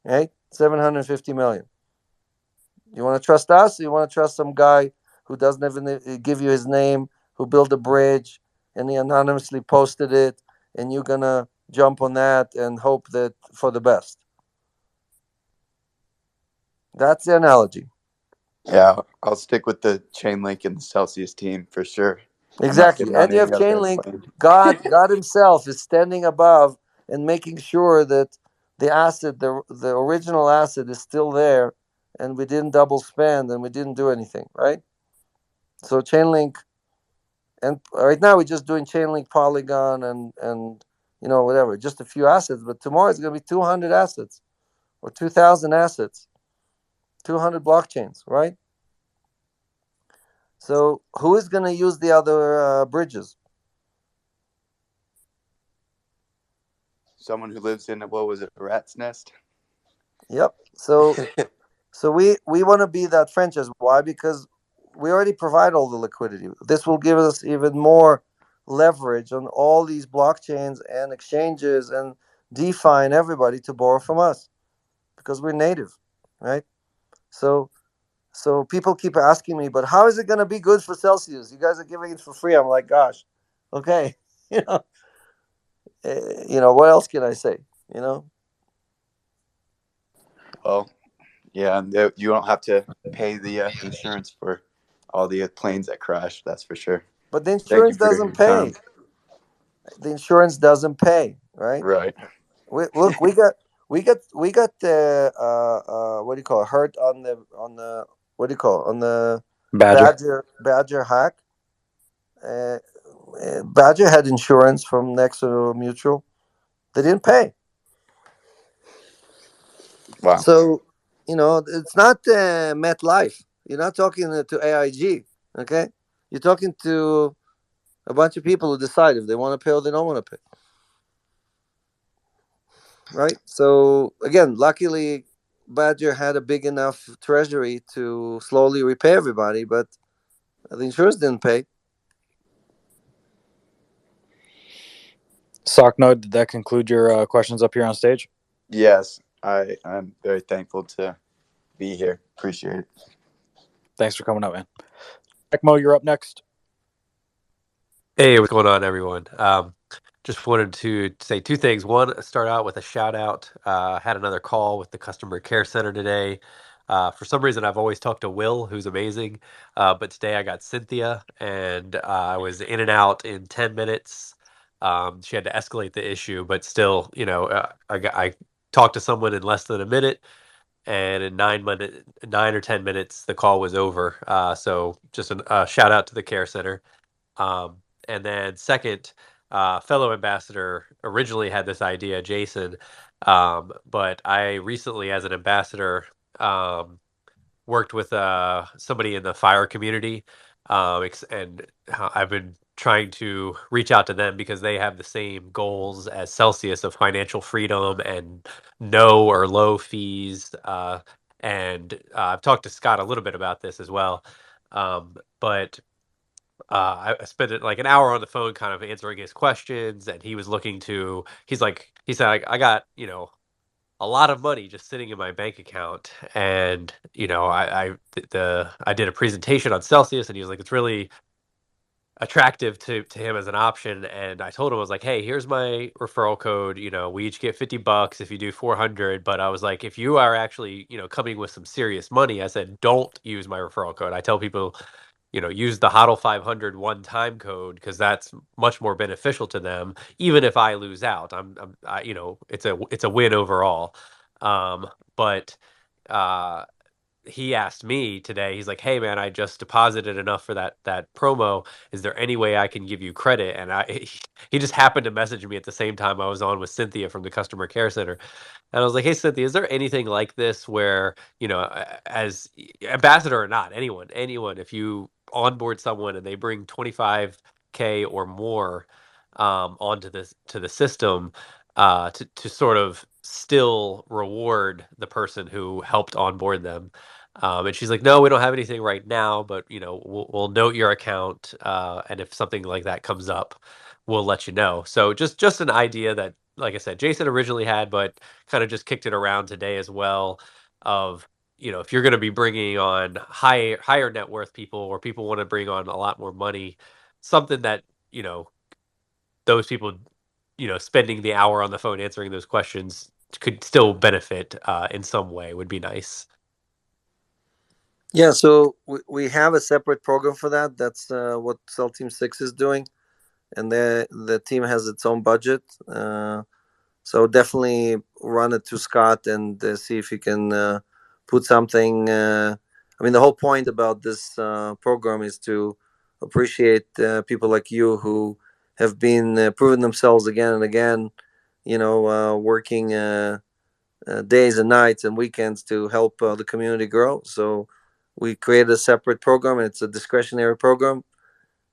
right? 750 million. You want to trust us, or you want to trust some guy who doesn't even give you his name, who built a bridge, and he anonymously posted it, and you're going to jump on that and hope that for the best? That's the analogy. Yeah, I'll stick with the Chainlink and the Celsius team for sure. Exactly. And you have Chainlink. God himself is standing above and making sure that the asset, the original asset, is still there, and we didn't double spend, and we didn't do anything, right? So Chainlink, and right now we're just doing Chainlink, Polygon, and whatever, just a few assets. But tomorrow it's going to be 200 assets or 2,000 assets, 200 blockchains, right? So who is going to use the other bridges? Someone who lives in what was it, a rat's nest? Yep. So we want to be that franchise. Why? Because we already provide all the liquidity. This will give us even more leverage on all these blockchains and exchanges and DeFi and everybody to borrow from us, because we're native, right? So people keep asking me, but how is it going to be good for Celsius? You guys are giving it for free. I'm like, gosh, okay, what else can I say? Well, yeah, you don't have to pay the insurance for all the planes that crash. That's for sure. But the insurance doesn't pay. The insurance doesn't pay, right? Right. We got what do you call it? Hurt on the what do you call it? On the Badger hack. Badger had insurance from Nexo Mutual. They didn't pay. Wow. So it's not MetLife. You're not talking to AIG, okay? You're talking to a bunch of people who decide if they want to pay or they don't want to pay. Right? So again, luckily Badger had a big enough treasury to slowly repay everybody, but the insurance didn't pay. Socknode, did that conclude your questions up here on stage? Yes, I'm very thankful to be here. Appreciate it. Thanks for coming up, man. Ekmo, you're up next. Hey, what's going on, everyone? Just wanted to say two things. One, start out with a shout out. Had another call with the customer care center today. For some reason, I've always talked to Will, who's amazing, but today I got Cynthia, and I was in and out in 10 minutes. She had to escalate the issue, but still, I talked to someone in less than a minute, and in 9 or 10 minutes, the call was over. So just a shout out to the care center. Um, and then second, fellow ambassador originally had this idea, Jason, but I recently, as an ambassador, worked with somebody in the fire community, and I've been trying to reach out to them because they have the same goals as Celsius of financial freedom and no or low fees. And I've talked to Scott a little bit about this as well. But I spent like an hour on the phone kind of answering his questions, and he was looking to, he said, I got, a lot of money just sitting in my bank account. And, I did a presentation on Celsius, and he was like, it's really attractive to him as an option. And I told him, I was like, hey, here's my referral code. We each get $50 if you do 400. But I was like, if you are actually, coming with some serious money, I said, don't use my referral code. I tell people, use the HODL 500 one-time code, because that's much more beneficial to them. Even if I lose out, it's a win overall. But he asked me today, he's like, hey man, I just deposited enough for that promo. Is there any way I can give you credit? And he just happened to message me at the same time I was on with Cynthia from the customer care center. And I was like, hey, Cynthia, is there anything like this where, as ambassador or not, anyone, if you onboard someone and they bring 25K or more onto the system, to sort of still reward the person who helped onboard them. And she's like, no, we don't have anything right now, but we'll note your account, and if something like that comes up, we'll let you know. So just an idea that, like I said, Jason originally had, but kind of just kicked it around today as well. Of if you're going to be bringing on higher net worth people, or people want to bring on a lot more money, something that those people, spending the hour on the phone answering those questions could still benefit in some way would be nice. Yeah, so we have a separate program for that. That's what Cell Team 6 is doing. And the team has its own budget. So definitely run it to Scott and see if he can put something. The whole point about this program is to appreciate people like you who have been proven themselves again and again, working days and nights and weekends to help the community grow. So we created a separate program, and it's a discretionary program.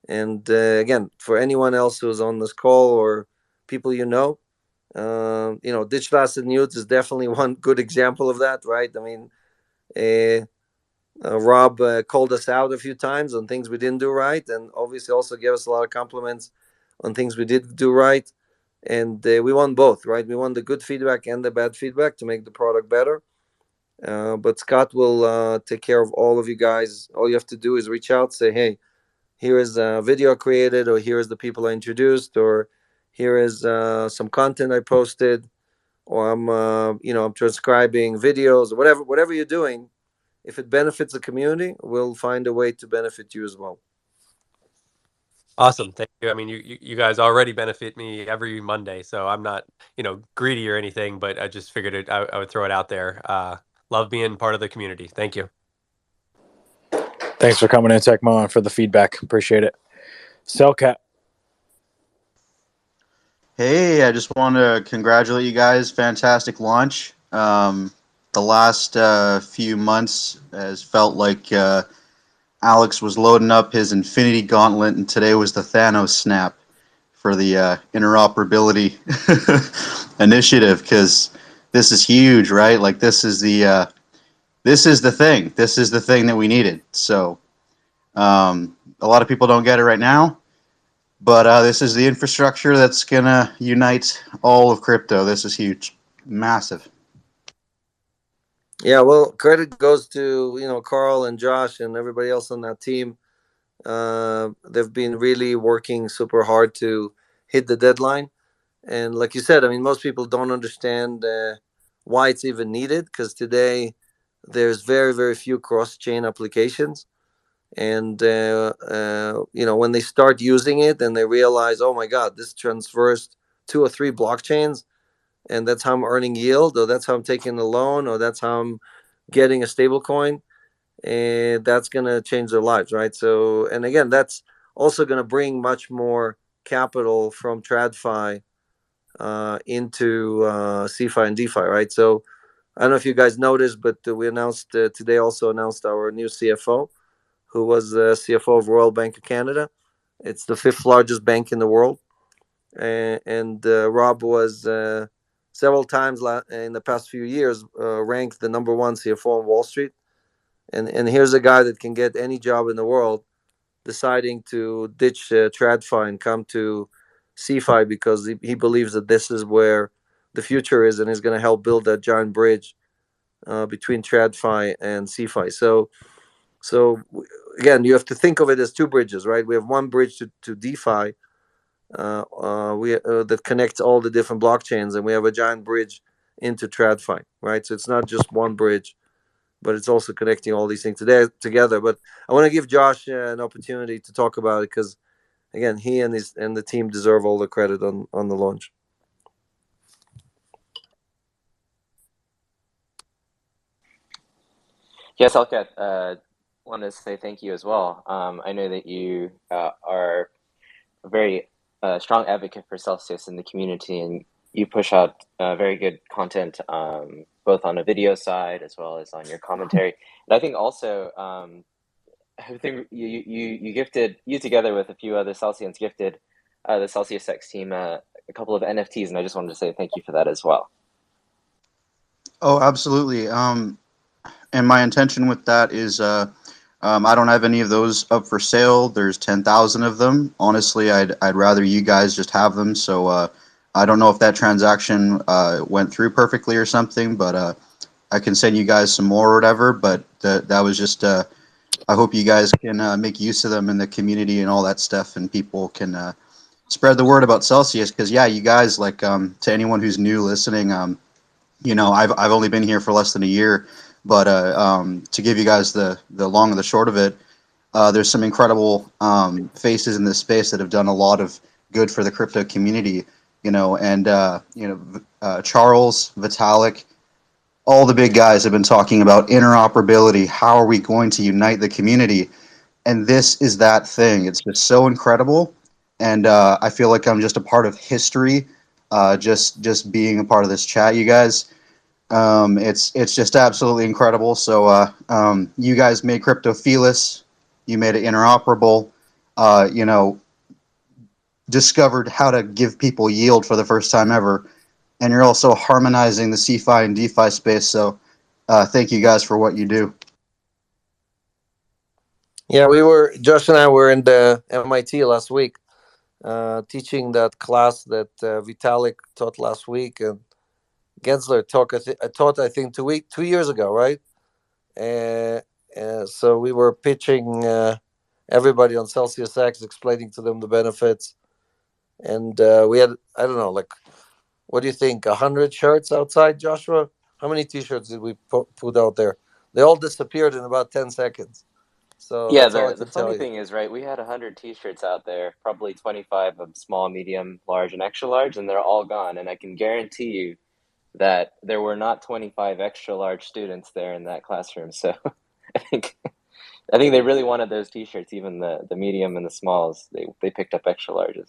And again, for anyone else who's on this call or people digital asset news is definitely one good example of that, right? Rob called us out a few times on things we didn't do right, and obviously also gave us a lot of compliments on things we did do right. And we want both, right? We want the good feedback and the bad feedback to make the product better. But Scott will take care of all of you guys. All you have to do is reach out, say, hey, here is a video created, or here is the people I introduced, or here is some content I posted, or I'm transcribing videos, or whatever you're doing. If it benefits the community, we'll find a way to benefit you as well. Awesome. Thank you. You guys already benefit me every Monday, so I'm not, greedy or anything, but I just figured I would throw it out there. Love being part of the community. Thank you. Thanks for coming in, Tecmo, and for the feedback. Appreciate it. Cellcat. Hey, I just want to congratulate you guys. Fantastic launch. The last few months has felt like Alex was loading up his Infinity Gauntlet, and today was the Thanos snap for the interoperability initiative, because this is huge, right? Like this is the thing. This is the thing that we needed. So a lot of people don't get it right now. But this is the infrastructure that's going to unite all of crypto. This is huge. Massive. Yeah, well, credit goes to, Carl and Josh and everybody else on that team. They've been really working super hard to hit the deadline. And like you said, most people don't understand why it's even needed, because today there's very, very few cross-chain applications. And when they start using it and they realize, oh my God, this transfers 2 or 3 blockchains, and that's how I'm earning yield, or that's how I'm taking a loan, or that's how I'm getting a stable coin, and that's going to change their lives, right? So, and again, that's also going to bring much more capital from TradFi into CeFi and DeFi, right? So I don't know if you guys noticed, but we announced today, also announced our new CFO, who was the CFO of Royal Bank of Canada. It's the 5th largest bank in the world. And Rob was several times in the past few years ranked the #1 CFO on Wall Street. And here's a guy that can get any job in the world, deciding to ditch TradFi and come to CeFi because he believes that this is where the future is, and is going to help build that giant bridge between TradFi and CeFi. So again, you have to think of it as 2 bridges, right? We have one bridge to DeFi that connects all the different blockchains, and we have a giant bridge into TradFi, right? So it's not just one bridge, but it's also connecting all these things together. But I want to give Josh an opportunity to talk about it because, again, he and the team deserve all the credit on the launch. Yes, Elkat, want to say thank you as well. I know that you are a very strong advocate for Celsius in the community, and you push out very good content, both on the video side as well as on your commentary. And I think also, I think you gifted, you together with a few other Celsians gifted the CelsiusX team a couple of NFTs, and I just wanted to say thank you for that as well. Oh, absolutely. And my intention with that is I don't have any of those up for sale. There's 10,000 of them. Honestly, I'd rather you guys just have them. So I don't know if that transaction went through perfectly or something, but I can send you guys some more or whatever. But that was just I hope you guys can make use of them in the community and all that stuff, and people can spread the word about Celsius. Because yeah, you guys, like to anyone who's new listening, I've only been here for less than a year, but to give you guys the long and the short of it, there's some incredible faces in this space that have done a lot of good for the crypto community. And Charles, Vitalik, all the big guys have been talking about interoperability. How are we going to unite the community? And this is that thing. It's just so incredible, and I feel like I'm just a part of history. Just being a part of this chat, you guys. It's just absolutely incredible. So you guys made crypto feeless. You made it interoperable. Discovered how to give people yield for the first time ever, and you're also harmonizing the CeFi and DeFi space. So thank you guys for what you do. Yeah, Josh and I were in the MIT last week, teaching that class that Vitalik taught last week, and Gensler taught I think 2 years ago, right? So we were pitching everybody on CelsiusX, explaining to them the benefits, and we had, I don't know, like, what do you think? 100 shirts outside, Joshua? How many T-shirts did we put out there? They all disappeared in about 10 seconds. So Yeah, that's all I the can tell funny you. thing is, right, we had 100 T-shirts out there, probably 25 of small, medium, large, and extra large, and they're all gone. And I can guarantee you that there were not 25 extra large students there in that classroom. So I think they really wanted those T-shirts, even the medium and the smalls. They picked up extra larges.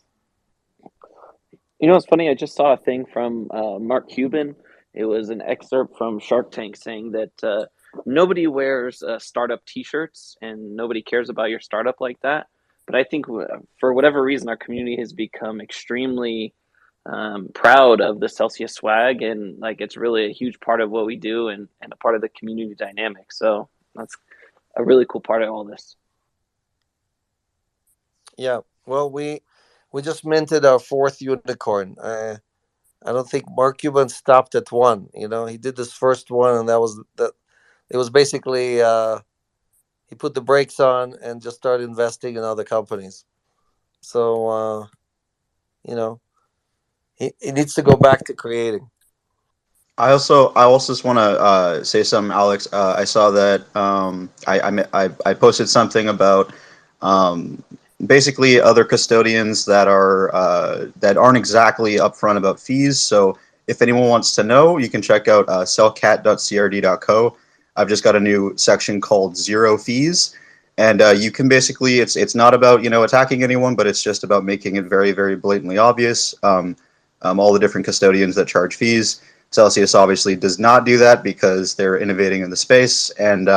You know, it's funny. I just saw a thing from Mark Cuban. It was an excerpt from Shark Tank saying that nobody wears startup T-shirts and nobody cares about your startup like that. But I think for whatever reason, our community has become extremely proud of the Celsius swag, and like it's really a huge part of what we do and a part of the community dynamic. So that's a really cool part of all this. Yeah. Well, we just minted our 4th unicorn. I don't think Mark Cuban stopped at one. He did this first one, and that was that. It was basically he put the brakes on and just started investing in other companies. So he needs to go back to creating. I also just want to say something, Alex. I saw that I posted something about um, basically other custodians that are that aren't exactly upfront about fees. So if anyone wants to know, you can check out sellcat.crd.co. I've just got a new section called Zero Fees, and you can basically it's not about attacking anyone, but it's just about making it very very blatantly obvious. All the different custodians that charge fees. Celsius obviously does not do that because they're innovating in the space, and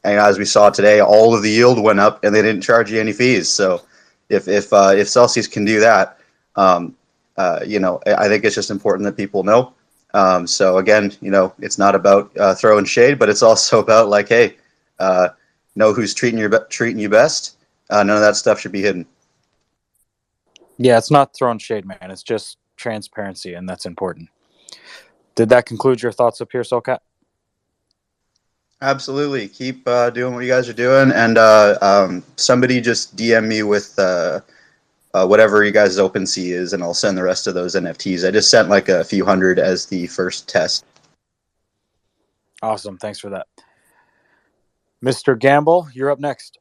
as we saw today, all of the yield went up, and they didn't charge you any fees. So, if Celsius can do that, I think it's just important that people know. So again, it's not about throwing shade, but it's also about like, hey, know who's treating you best. None of that stuff should be hidden. Yeah, it's not throwing shade, man. It's just transparency, and that's important. Did that conclude your thoughts up here, Soulcat? Absolutely. Keep doing what you guys are doing, and somebody just DM me with whatever you guys' OpenSea is, and I'll send the rest of those NFTs. I just sent like a few hundred as the first test. Awesome. Thanks for that. Mr. Gamble, you're up next.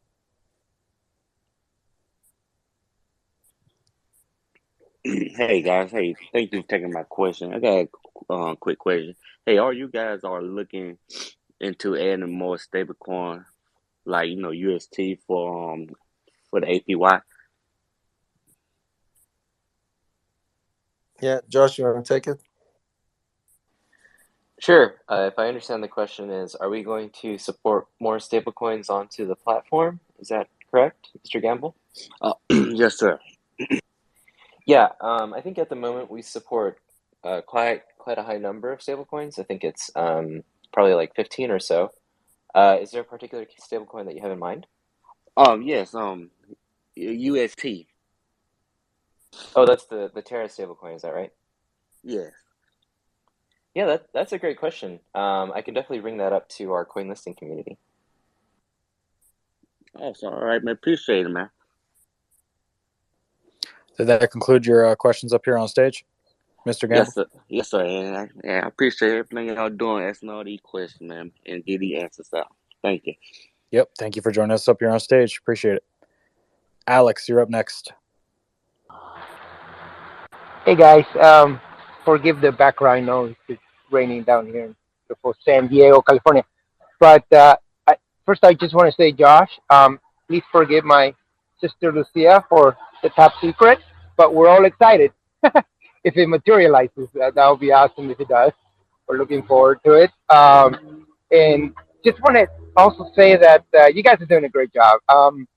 Hey guys, hey, thank you for taking my question. I got a quick question. Hey, are you guys are looking into adding more stablecoin, like UST for the APY? Yeah, Josh, you want to take it? Sure. If I understand the question is, are we going to support more stablecoins onto the platform? Is that correct, Mr. Gamble? Yes, sir. Yeah, I think at the moment we support quite a high number of stablecoins. I think it's probably like 15 or so. Is there a particular stablecoin that you have in mind? Yes, UST. Oh, that's the Terra stablecoin. Is that right? Yes. Yeah, that's a great question. I can definitely bring that up to our coin listing community. Oh, so, all right, man. Appreciate it, man. Did that conclude your questions up here on stage, Mr. Gamble? Yes, sir. Yes, sir. And I appreciate everything y'all doing, asking all these questions, man, and get the answers out. Thank you. Yep. Thank you for joining us up here on stage. Appreciate it. Alex, you're up next. Hey guys, forgive the background noise. It's raining down here in beautiful San Diego, California. But first, I just want to say, Josh, please forgive my sister Lucia for the top secret. But we're all excited if it materializes. That would be awesome if it does. We're looking forward to it. And just want to also say that you guys are doing a great job. I'm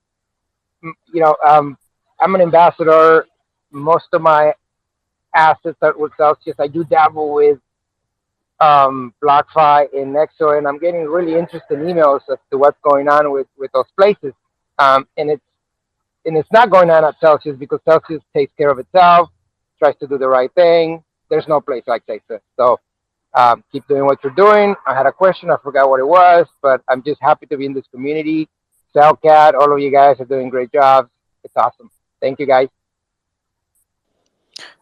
an ambassador. Most of my assets that with Celsius. I do dabble with BlockFi and Nexo, and I'm getting really interesting emails as to what's going on with those places. And it's not going on at Celsius because Celsius takes care of itself, tries to do the right thing. There's no place like Texas. So keep doing what you're doing. I had a question. I forgot what it was, but I'm just happy to be in this community. Cellcat, all of you guys are doing great jobs. It's awesome. Thank you, guys.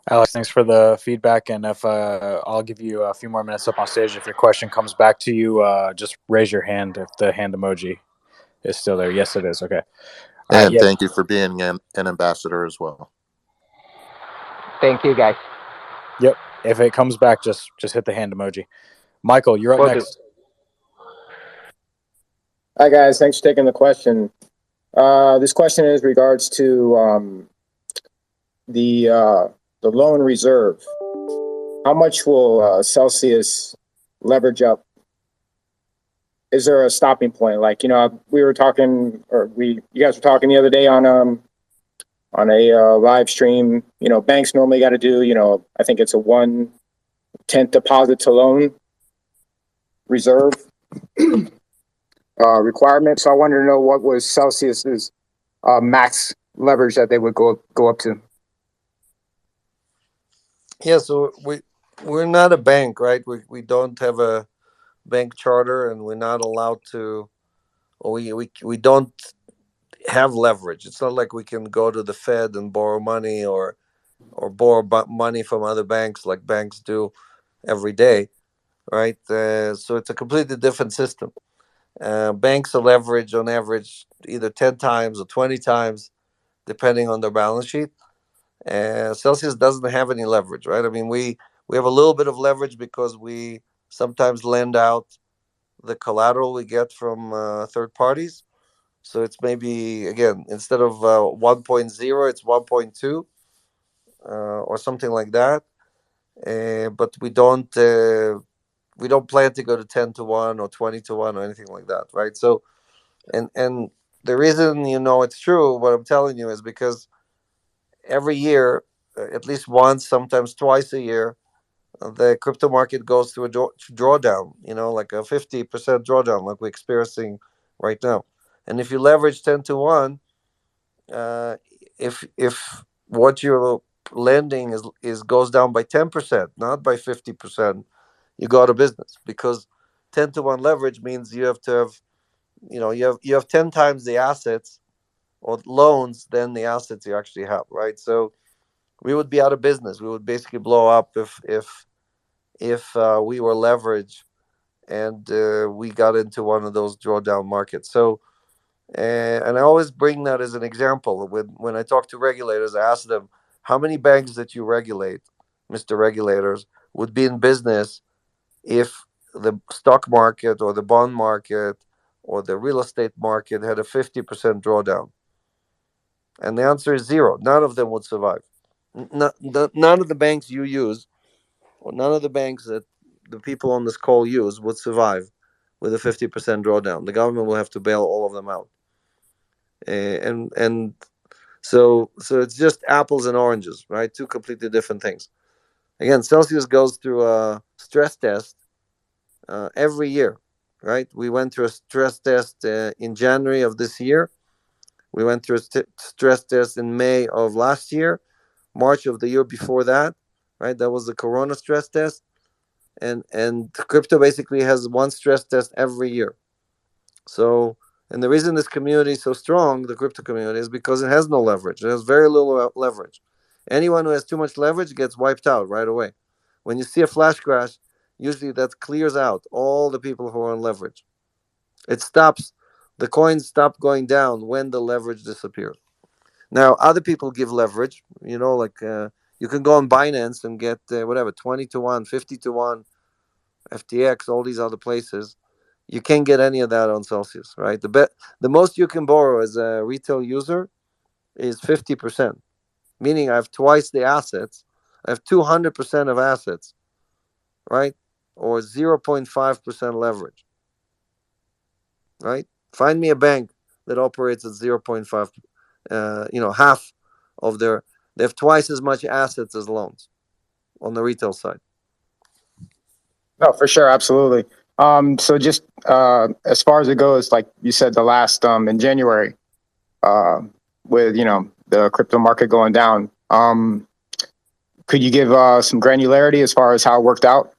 Alex, thanks for the feedback. And if I'll give you a few more minutes up on stage. If your question comes back to you, just raise your hand if the hand emoji is still there. Yes, it is. Okay. All And right, thank you for being an ambassador as well. Thank you, guys. Yep. If it comes back, just hit the hand emoji. Michael, you're up next. Hi, guys. Thanks for taking the question. This question is regards to the loan reserve. How much will Celsius leverage up? Is there a stopping point? Like, we were talking, or you guys were talking the other day on a live stream. Banks normally got to do, I think it's a 1/10 deposit to loan reserve requirement. So I wanted to know what was Celsius's max leverage that they would go up to. Yeah, so we're not a bank, right? We don't have a bank charter, and we're not allowed to. We don't have leverage. It's not like we can go to the Fed and borrow money or borrow money from other banks like banks do every day. right? So it's a completely different system. Banks are leveraged on average either 10 times or 20 times, depending on their balance sheet. Celsius doesn't have any leverage, right? I mean, we have a little bit of leverage because we sometimes lend out the collateral we get from third parties. So it's maybe, again, instead of 1.0, it's 1.2 or something like that. But we don't plan to go to 10 to 1 or 20 to 1 or anything like that, right? So and the reason it's true, what I'm telling you, is because every year, at least once, sometimes twice a year, the crypto market goes through a drawdown, like a 50% drawdown, like we're experiencing right now. And if you leverage 10 to 1, uh, if what you're lending is goes down by 10%, not by 50%, you go out of business, because 10 to 1 leverage means you have to have, you have 10 times the assets or loans than the assets you actually have, right? So we would be out of business. We would basically blow up if we were leveraged and we got into one of those drawdown markets. So, and I always bring that as an example. When I talk to regulators, I ask them, how many banks that you regulate, Mr. Regulators, would be in business if the stock market or the bond market or the real estate market had a 50% drawdown? And the answer is zero. None of them would survive. None of the banks you use, or none of the banks that the people on this call use, would survive with a 50% drawdown. The government will have to bail all of them out. And so it's just apples and oranges, right? Two completely different things. Again, Celsius goes through a stress test every year, right? We went through a stress test in January of this year. We went through a stress test in May of last year, March of the year before that, right? That was the Corona stress test. And crypto basically has one stress test every year. So, and the reason this community is so strong, the crypto community, is because it has no leverage. It has very little leverage. Anyone who has too much leverage gets wiped out right away. When you see a flash crash, usually that clears out all the people who are on leverage. It stops, the coins stop going down when the leverage disappears. Now, other people give leverage, like you can go on Binance and get whatever, 20 to 1, 50 to 1, FTX, all these other places. You can't get any of that on Celsius, right? The most you can borrow as a retail user is 50%, meaning I have twice the assets. I have 200% of assets, right? Or 0.5% leverage, right? Find me a bank that operates at 0.5, half of they have twice as much assets as loans on the retail side. No, for sure, absolutely. So just as far as it goes, like you said, the last in January, with the crypto market going down, could you give some granularity as far as how it worked out?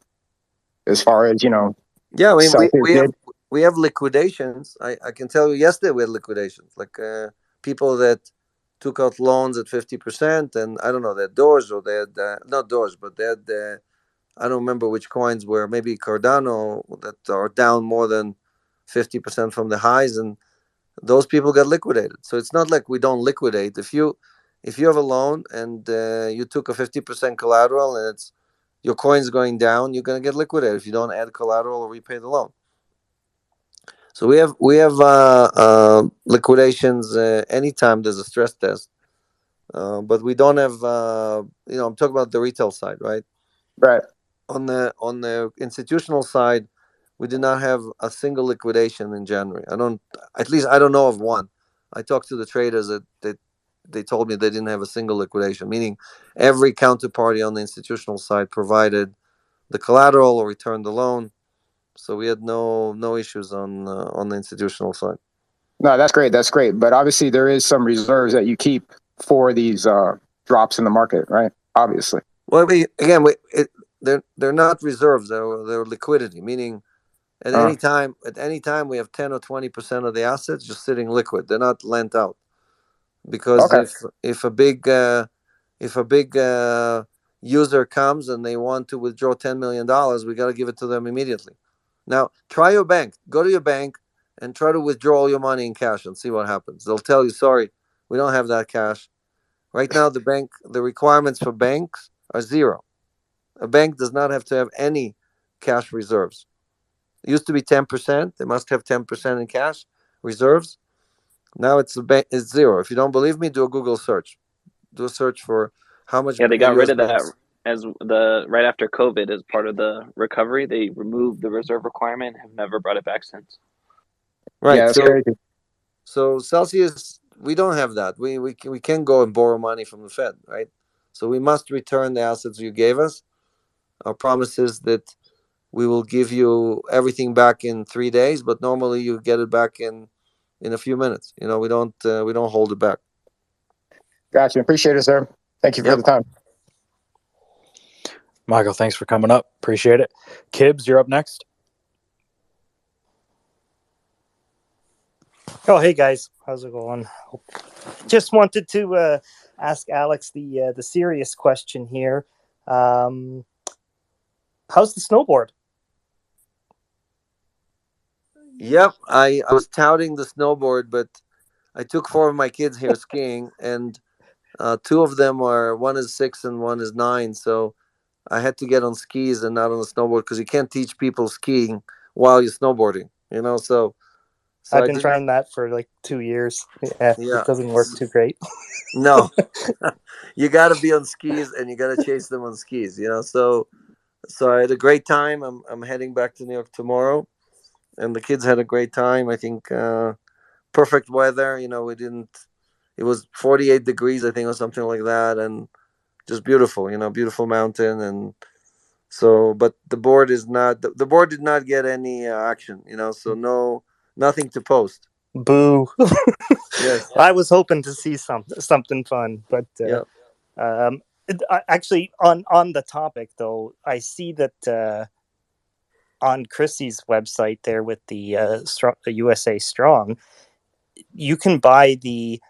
As far as Yeah, I mean, Celsius did? we have liquidations. I can tell you, yesterday we had liquidations, like people that took out loans at 50%, and I don't know, they had Doge, or they had not Doge, but they had I don't remember which coins were, maybe Cardano, that are down more than 50% from the highs, and those people got liquidated. So it's not like we don't liquidate. If you have a loan and you took a 50% collateral and it's your coin's going down, you're going to get liquidated if you don't add collateral or repay the loan. So we have liquidations anytime there's a stress test, but we don't have. I'm talking about the retail side, right? Right. On the institutional side, we did not have a single liquidation in January. I don't know of one. I talked to the traders that they told me they didn't have a single liquidation, meaning every counterparty on the institutional side provided the collateral or returned the loan. So we had no issues on the institutional side. No, that's great. That's great. But obviously, there is some reserves that you keep for these drops in the market, right? Obviously. Well, they're not reserves. They're liquidity, meaning at any time we have 10 or 20% of the assets just sitting liquid. They're not lent out, because if a big user comes and they want to withdraw $10 million, we got to give it to them immediately. Now, try your bank. Go to your bank and try to withdraw all your money in cash and see what happens. They'll tell you, sorry, we don't have that cash. Right now, the requirements for banks are zero. A bank does not have to have any cash reserves. It used to be 10%. They must have 10% in cash reserves. Now it's zero. If you don't believe me, do a Google search. Do a search for how much Yeah, they got rid US of that banks. as right after COVID as part of the recovery. They removed the reserve requirement and have never brought it back since. Right. Yeah, that's crazy. So Celsius, we don't have that. We can't go and borrow money from the Fed, right? So we must return the assets you gave us. Our promise is that we will give you everything back in 3 days, but normally you get it back in a few minutes. We don't hold it back. Gotcha. Appreciate it, sir. Thank you for Yep. the time. Michael, thanks for coming up. Appreciate it. Kibbs, you're up next. Oh, hey guys, how's it going? Just wanted to ask Alex the serious question here. How's the snowboard? Yep, I was touting the snowboard, but I took 4 of my kids here skiing, and 2 of them one is 6 and one is 9. So I had to get on skis and not on the snowboard because you can't teach people skiing while you're snowboarding. So I've I been didn't. trying that for like 2 years. Yeah, Yeah. it doesn't work too great. No, you got to be on skis and you got to chase them on skis. So I had a great time. I'm heading back to New York tomorrow, and the kids had a great time. I think perfect weather. We didn't. It was 48 degrees, I think, or something like that, and just beautiful. Beautiful mountain, and so. But the board is not. The board did not get any action. So nothing to post. Boo. Yes. I was hoping to see something fun, but Yeah. actually, on the topic though, I see that on Chrissy's website there with the USA Strong, you can buy the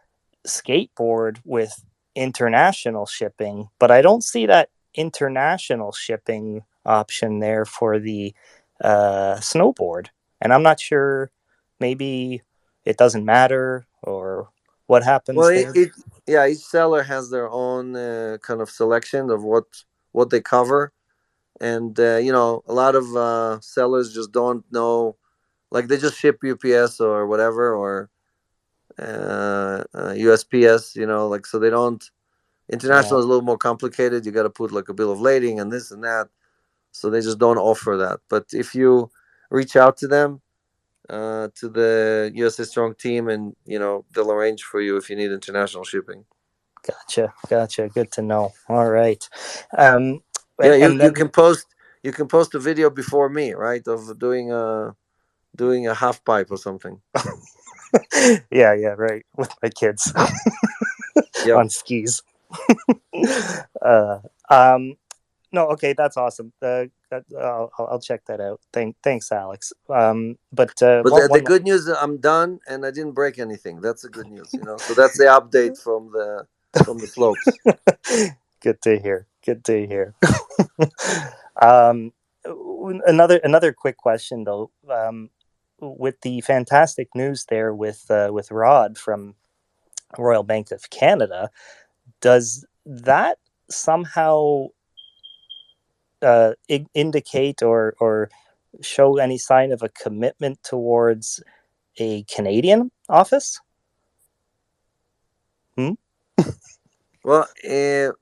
skateboard with international shipping, but I don't see that international shipping option there for the snowboard, and I'm not sure. Maybe it doesn't matter, or what happens Well, there. each seller has their own kind of selection of what they cover, and a lot of sellers just don't know, like they just ship UPS or whatever, or USPS, like, so they don't. International Yeah. is a little more complicated. You got to put like a bill of lading and this and that, so they just don't offer that. But if you reach out to them, to the USA Strong team, and they'll arrange for you if you need international shipping. Gotcha. Good to know. All right. Yeah, And you then can post a video before me, right, of doing a half pipe or something. yeah, right, with my kids Yep. on skis. uh, um, no, okay, that's awesome. I'll check that out. Thanks, Alex. But But the one good news is I'm done and I didn't break anything. That's the good news, So that's the update from the slopes. Good to hear. um, another quick question though. With the fantastic news there with Rod from Royal Bank of Canada, does that somehow indicate or show any sign of a commitment towards a Canadian office? Well,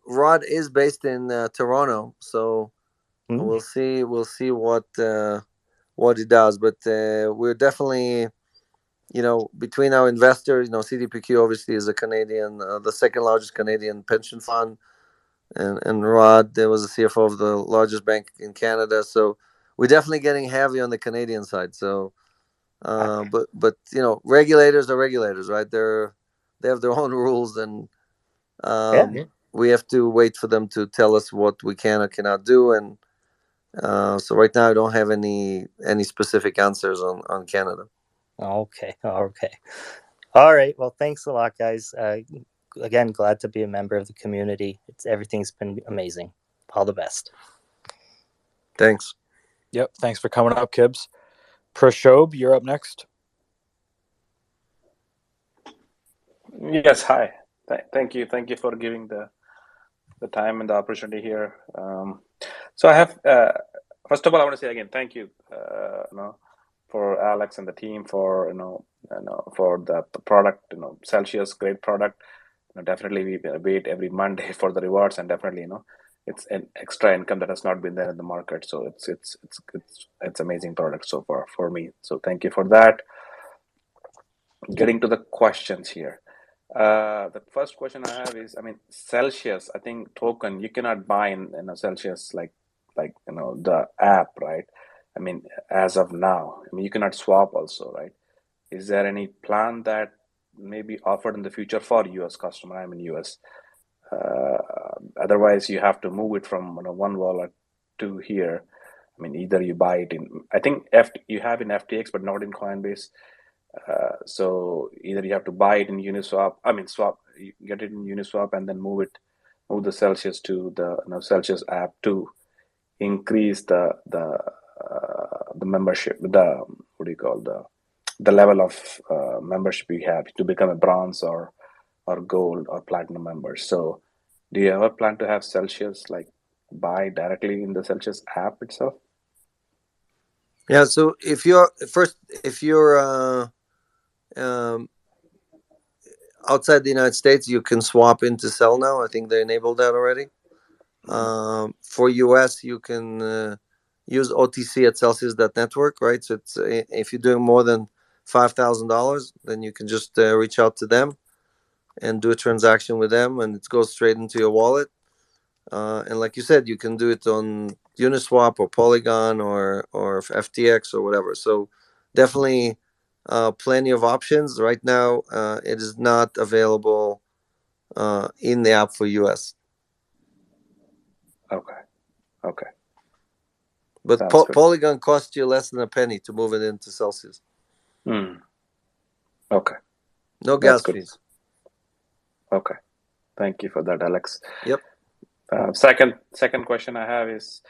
Rod is based in Toronto, so Hmm. we'll see what he does. But we're definitely, between our investors, CDPQ obviously is a Canadian, the second largest Canadian pension fund, and Rod, there was a CFO of the largest bank in Canada, so we're definitely getting heavy on the Canadian side. So, but regulators are regulators, right? They have their own rules, and we have to wait for them to tell us what we can or cannot do. And so right now, I don't have any specific answers on Canada. Okay. All right. Well, thanks a lot, guys. Again, glad to be a member of the community. Everything's been amazing. All the best. Thanks. Yep. Thanks for coming up, Kibbs. Prashob, you're up next. Yes, hi. Thank you. Thank you for giving the time and the opportunity here. So I have, first of all, I want to say again, thank you, for Alex and the team for, for the product, Celsius, great product. Definitely we wait every Monday for the rewards, and definitely, it's an extra income that has not been there in the market. So it's amazing product so far for me. So thank you for that. Getting to the questions here. The first question I have is, Celsius, I think token, you cannot buy in Celsius like the app, right? As of now, you cannot swap also, right? Is there any plan that may be offered in the future for US customer? I'm in US. Otherwise, you have to move it from one wallet to here. Either you buy it in, I think you have in FTX, but not in Coinbase. So either you have to buy it in Uniswap. You get it in Uniswap and then move the Celsius to the Celsius app to increase the membership. The level of membership you have to become a bronze or gold or platinum member. So do you ever plan to have Celsius buy directly in the Celsius app itself? Yeah. So if you're outside the United States, you can swap into Cell now. I think they enabled that already. For US, you can use OTC at Celsius.network, right? So it's if you're doing more than $5,000, then you can just reach out to them and do a transaction with them, and it goes straight into your wallet. And like you said, you can do it on Uniswap or Polygon or FTX or whatever. So definitely plenty of options. Right now, it is not available in the app for US. Okay. But Polygon costs you less than a penny to move it into Celsius. Okay. No gas fees. Okay. Thank you for that, Alex. Yep. Second question I have is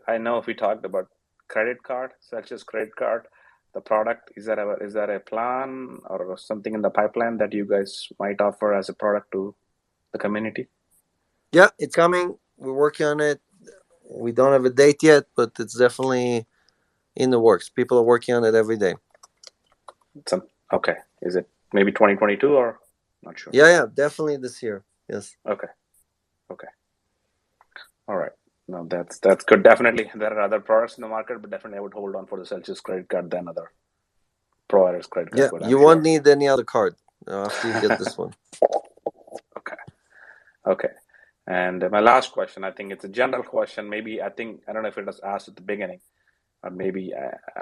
I know if we talked about credit card, Celsius credit card, the product, is there a plan or something in the pipeline that you guys might offer as a product to the community? Yeah, it's coming. We're working on it. We don't have a date yet, but it's definitely in the works. People are working on it every day. Okay. Is it maybe 2022 or not sure? Yeah, definitely this year. Yes. Okay. All right. No, that's good. Definitely, there are other products in the market, but definitely I would hold on for the Celsius credit card than other providers' credit card. Yeah, you won't need any other card after you get this one. Okay. And my last question, I think it's a general question. Maybe I don't know if it was asked at the beginning, or maybe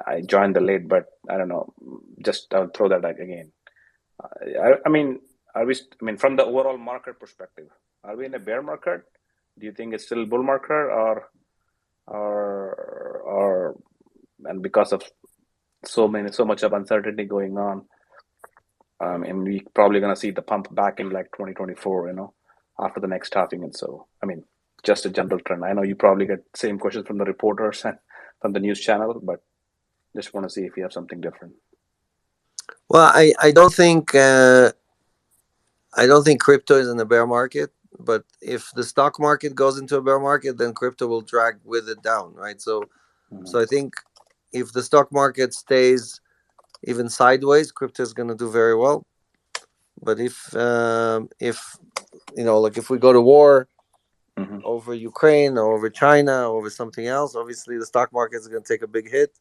I joined the late, but I don't know. Just I'll throw that again. From the overall market perspective, are we in a bear market? Do you think it's still bull market, or and because of so much of uncertainty going on, and we probably gonna see the pump back in 2024, after the next halving. And so, just a general trend. I know you probably get same questions from the reporters and from the news channel, but just want to see if you have something different. Well, I don't think crypto is in a bear market. But if the stock market goes into a bear market, then crypto will drag with it down, right? So I think if the stock market stays even sideways, crypto is going to do very well. But if if we go to war over Ukraine or over China or over something else, obviously the stock market is going to take a big hit.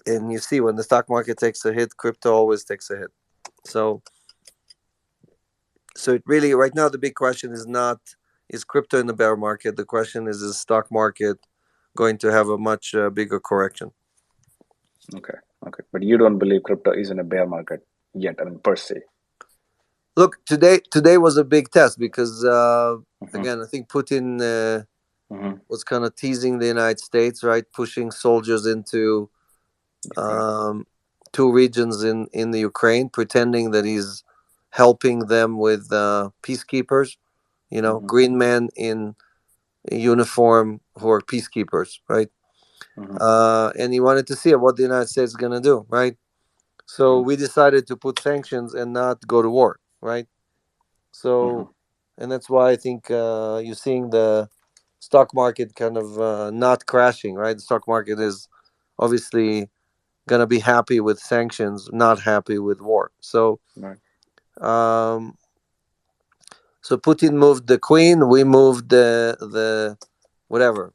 And you see, when the stock market takes a hit, crypto always takes a hit. So it really, right now, the big question is not, is crypto in the bear market? The question is the stock market going to have a much bigger correction? Okay. But you don't believe crypto is in a bear market yet, per se? Look, today was a big test because, again, I think Putin was kind of teasing the United States, right? Pushing soldiers into two regions in the Ukraine, pretending that he's helping them with peacekeepers, green men in uniform who are peacekeepers, right? And he wanted to see what the United States is going to do, right? So we decided to put sanctions and not go to war, right? So, and that's why I think you're seeing the stock market kind of not crashing, right? The stock market is obviously going to be happy with sanctions, not happy with war. So, so Putin moved the queen, we moved the whatever,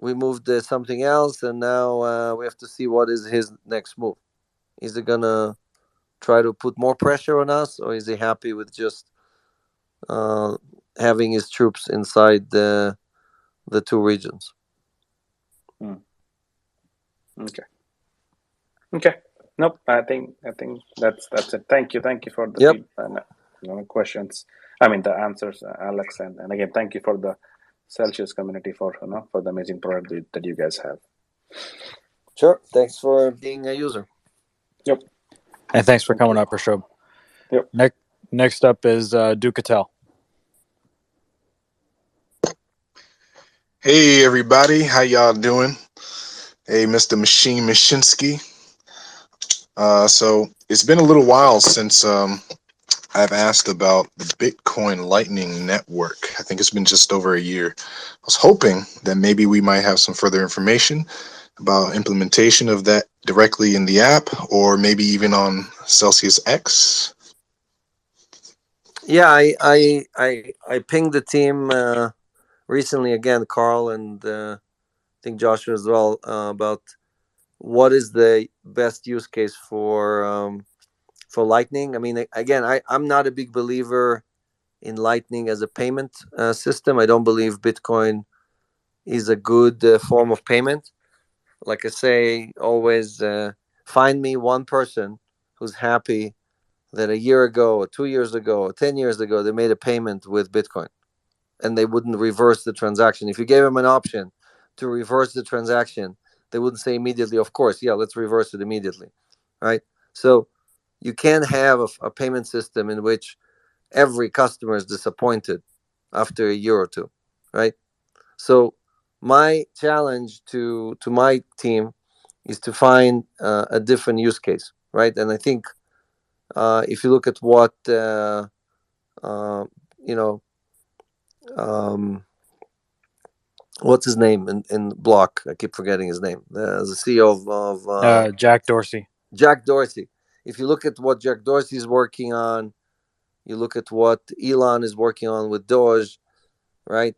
we moved something else, and now we have to see what is his next move. Is he gonna try to put more pressure on us, or is he happy with just having his troops inside the two regions? Okay. Okay. Nope. I think that's it. Thank you for the feedback and questions. I mean the answers, Alex, and again, thank you for the Celsius community for for the amazing product that you guys have. Sure. Thanks for being a user. Yep. And thanks for coming up, Rashad. Yep. Next up is Ducatel. Hey everybody, how y'all doing? Hey, Mr. Machine Mashinsky. So it's been a little while since I've asked about the Bitcoin Lightning Network. I think it's been just over a year. I was hoping that maybe we might have some further information about implementation of that directly in the app, or maybe even on CelsiusX. Yeah, I pinged the team recently again, Carl, and I think Joshua as well, about what is the best use case for Lightning. I mean, again, I'm not a big believer in Lightning as a payment system. I don't believe Bitcoin is a good form of payment. Like I say, always find me one person who's happy that a year ago, or 2 years ago, or 10 years ago, they made a payment with Bitcoin and they wouldn't reverse the transaction. If you gave them an option to reverse the transaction, they wouldn't say immediately, of course, yeah, let's reverse it immediately, right? So you can't have a payment system in which every customer is disappointed after a year or two, right? So my challenge to my team is to find a different use case, right? And I think if you look at what you know, what's his name in Block? I keep forgetting his name. The CEO of Jack Dorsey. Jack Dorsey. If you look at what Jack Dorsey is working on, you look at what Elon is working on with Doge, right?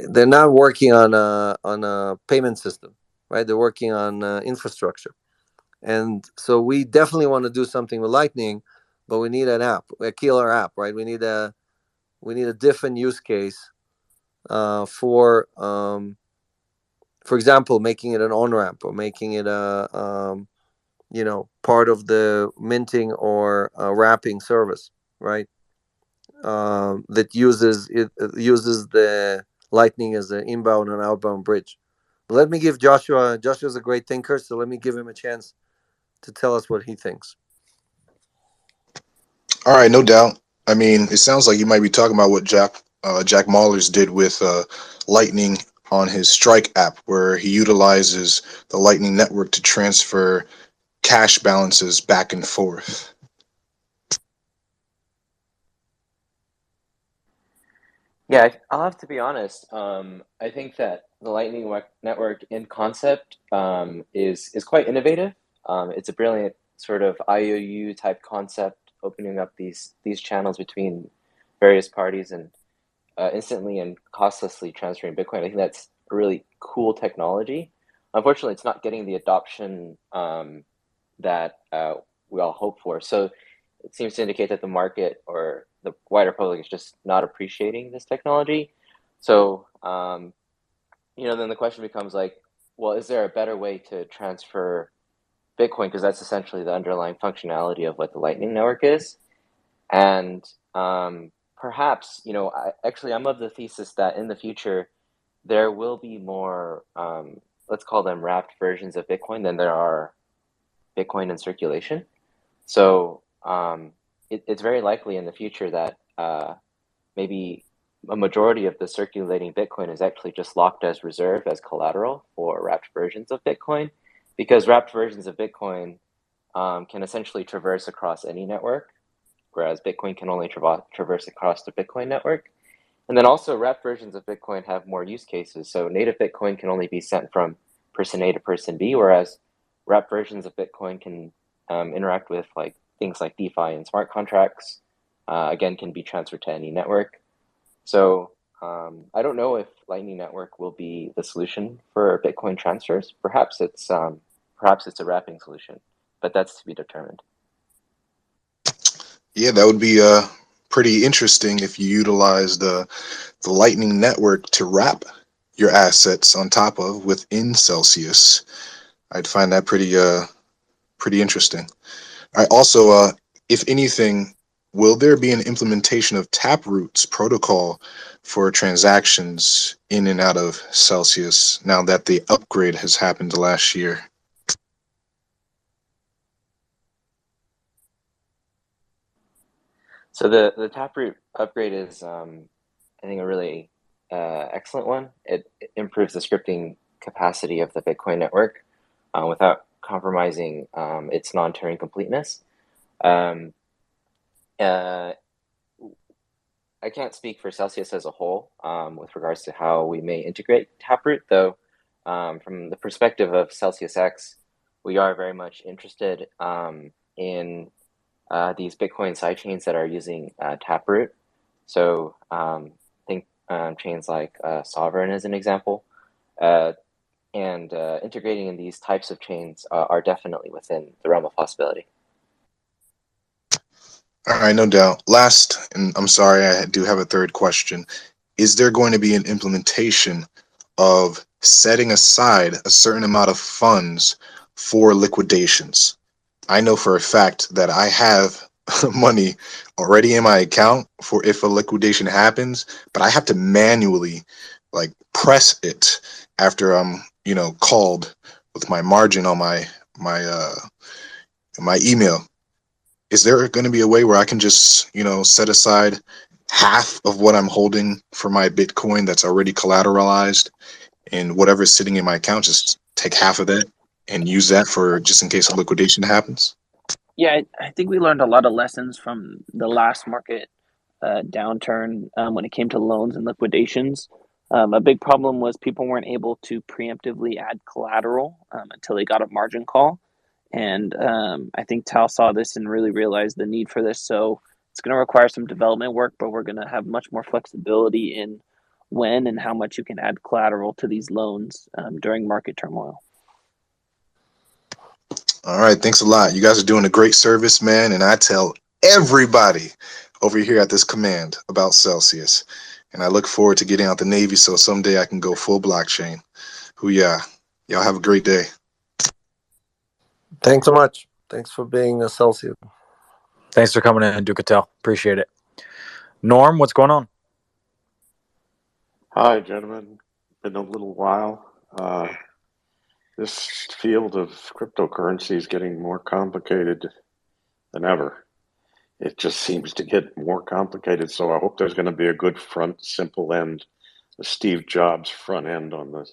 They're not working on a payment system, right? They're working on infrastructure, and so we definitely want to do something with Lightning, but we need an app, a killer app, right? We need a different use case for example, making it an on-ramp or making it a part of the minting or wrapping service, right? That uses the Lightning as an inbound and outbound bridge. But let me give Joshua's a great thinker, so let me give him a chance to tell us what he thinks. All right, no doubt. I mean, it sounds like you might be talking about what Jack Mallers did with Lightning on his Strike app, where he utilizes the Lightning network to transfer cash balances back and forth. Yeah, I'll have to be honest. I think that the Lightning Network in concept is quite innovative. It's a brilliant sort of IOU type concept, opening up these channels between various parties and instantly and costlessly transferring Bitcoin. I think that's a really cool technology. Unfortunately, it's not getting the adoption that we all hope for. So it seems to indicate that the market or the wider public is just not appreciating this technology. So, then the question becomes like, well, is there a better way to transfer Bitcoin? Because that's essentially the underlying functionality of what the Lightning Network is. And perhaps, I'm of the thesis that in the future, there will be more, let's call them wrapped versions of Bitcoin than there are Bitcoin in circulation. So it's very likely in the future that maybe a majority of the circulating Bitcoin is actually just locked as reserve, as collateral for wrapped versions of Bitcoin, because wrapped versions of Bitcoin can essentially traverse across any network, whereas Bitcoin can only traverse across the Bitcoin network. And then also wrapped versions of Bitcoin have more use cases. So native Bitcoin can only be sent from person A to person B, whereas wrapped versions of Bitcoin can interact with like things like DeFi and smart contracts. Again, can be transferred to any network. So I don't know if Lightning Network will be the solution for Bitcoin transfers. Perhaps it's a wrapping solution, but that's to be determined. Yeah, that would be pretty interesting if you utilize the Lightning Network to wrap your assets on top of within Celsius. I'd find that pretty interesting. I also, if anything, will there be an implementation of Taproot's protocol for transactions in and out of Celsius now that the upgrade has happened last year? So the Taproot upgrade is, I think, a really excellent one. It improves the scripting capacity of the Bitcoin network without compromising its non-Turing completeness. I can't speak for Celsius as a whole with regards to how we may integrate Taproot, though from the perspective of CelsiusX, we are very much interested in these Bitcoin sidechains that are using Taproot. So think chains like Sovereign as an example. And integrating in these types of chains are definitely within the realm of possibility. All right, no doubt. Last, and I'm sorry, I do have a third question. Is there going to be an implementation of setting aside a certain amount of funds for liquidations? I know for a fact that I have money already in my account for if a liquidation happens, but I have to manually like press it after I'm, called with my margin on my email. Is there going to be a way where I can just, set aside half of what I'm holding for my Bitcoin that's already collateralized and whatever's sitting in my account, just take half of that and use that for just in case a liquidation happens? Yeah, I think we learned a lot of lessons from the last market downturn when it came to loans and liquidations. A big problem was people weren't able to preemptively add collateral until they got a margin call. And I think Tal saw this and really realized the need for this. So it's going to require some development work, but we're going to have much more flexibility in when and how much you can add collateral to these loans during market turmoil. All right, thanks a lot. You guys are doing a great service, man. And I tell everybody over here at this command about Celsius. And I look forward to getting out the Navy so someday I can go full blockchain. Hoo-yah. Y'all have a great day. Thanks so much. Thanks for being a Celsius. Thanks for coming in, Ducatel. Appreciate it. Norm, what's going on? Hi, gentlemen. Been a little while. This field of cryptocurrency is getting more complicated than ever. It just seems to get more complicated, so I hope there's going to be a good front, simple end, a Steve Jobs front end on the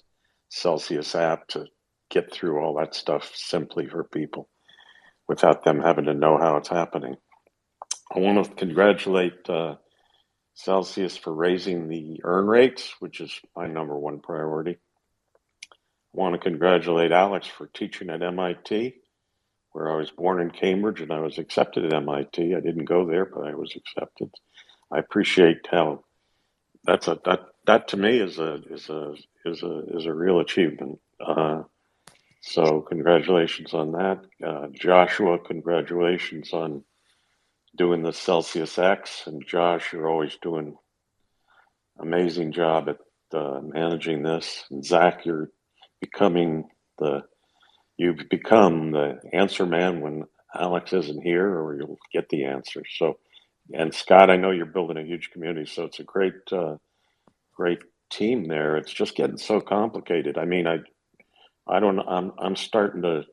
Celsius app to get through all that stuff simply for people without them having to know how it's happening. I want to congratulate Celsius for raising the earn rates, which is my number one priority. I want to congratulate Alex for teaching at MIT, where I was born in Cambridge and I was accepted at MIT. I didn't go there, but I was accepted. I appreciate how that to me is a real achievement. So congratulations on that, Joshua. Congratulations on doing the CelsiusX, and Josh, you're always doing amazing job at managing this. And Zach, you've become the answer man when Alex isn't here, or you'll get the answer. So, and Scott, I know you're building a huge community, so it's a great team there. It's just getting so complicated. I mean, I'm starting to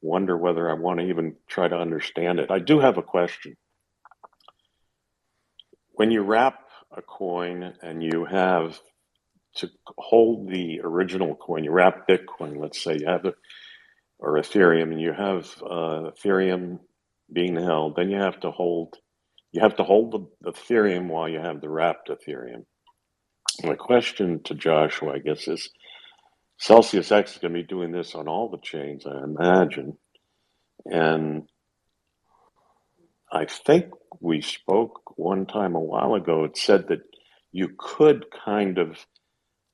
wonder whether I want to even try to understand it. I do have a question. When you wrap a coin and you have to hold the original coin, you wrap Bitcoin, let's say you have it, or Ethereum, and you have Ethereum being held, then you have to hold the Ethereum while you have the wrapped Ethereum. My question to Joshua, I guess, is CelsiusX is going to be doing this on all the chains, I imagine. And I think we spoke one time a while ago. It said that you could kind of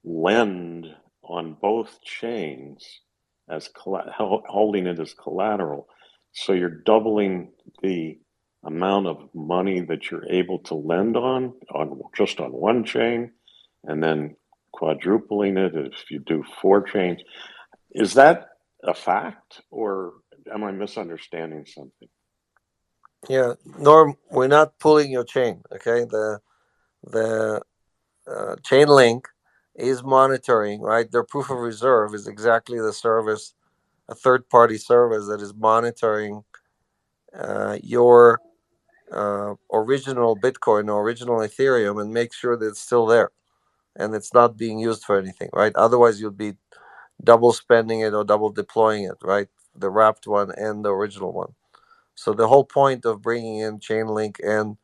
lend on both chains as holding it as collateral. So you're doubling the amount of money that you're able to lend on just on one chain, and then quadrupling it if you do 4 chains. Is that a fact, or am I misunderstanding something? Yeah, Norm, we're not pulling your chain. Okay, the chain link is monitoring, right? Their proof of reserve is exactly the service, a third party service that is monitoring your original Bitcoin or original Ethereum and make sure that it's still there and it's not being used for anything, right? Otherwise, you'd be double spending it or double deploying it, right? The wrapped one and the original one. So the whole point of bringing in Chainlink and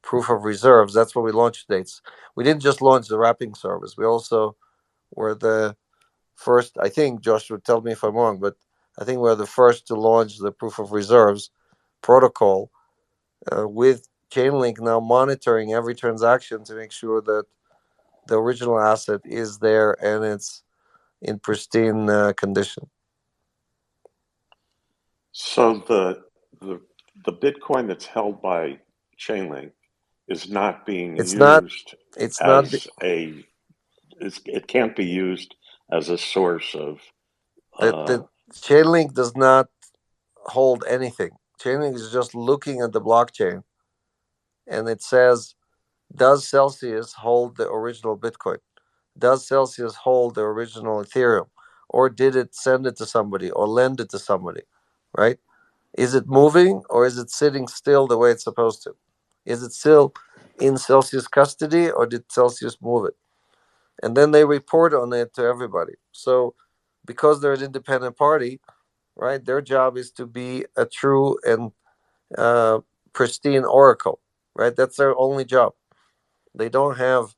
proof of reserves, that's what we launched dates. We didn't just launch the wrapping service. We also were the first, I think, Josh would tell me if I'm wrong, but I think we're the first to launch the proof of reserves protocol with Chainlink now monitoring every transaction to make sure that the original asset is there and it's in pristine condition. So the Bitcoin that's held by Chainlink is not being It's not. used It's not. as it can't be used as a source of. The Chainlink does not hold anything. Chainlink is just looking at the blockchain, and it says, "Does Celsius hold the original Bitcoin? Does Celsius hold the original Ethereum, or did it send it to somebody or lend it to somebody? Right? Is it moving or is it sitting still the way it's supposed to? Is it still in Celsius custody or did Celsius move it?" And then they report on it to everybody. So, because they're an independent party, right, their job is to be a true and pristine oracle, right? That's their only job. They don't have,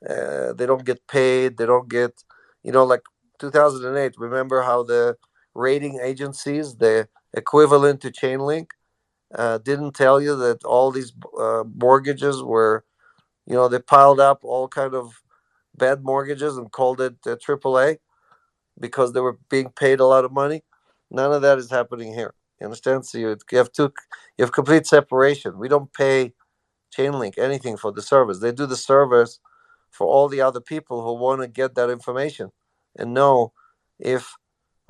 they don't get paid. They don't get, like 2008. Remember how the rating agencies, the equivalent to Chainlink, didn't tell you that all these mortgages were, they piled up all kind of bad mortgages and called it AAA because they were being paid a lot of money. None of that is happening here. You understand? So you have complete separation. We don't pay Chainlink anything for the service. They do the service for all the other people who want to get that information and know if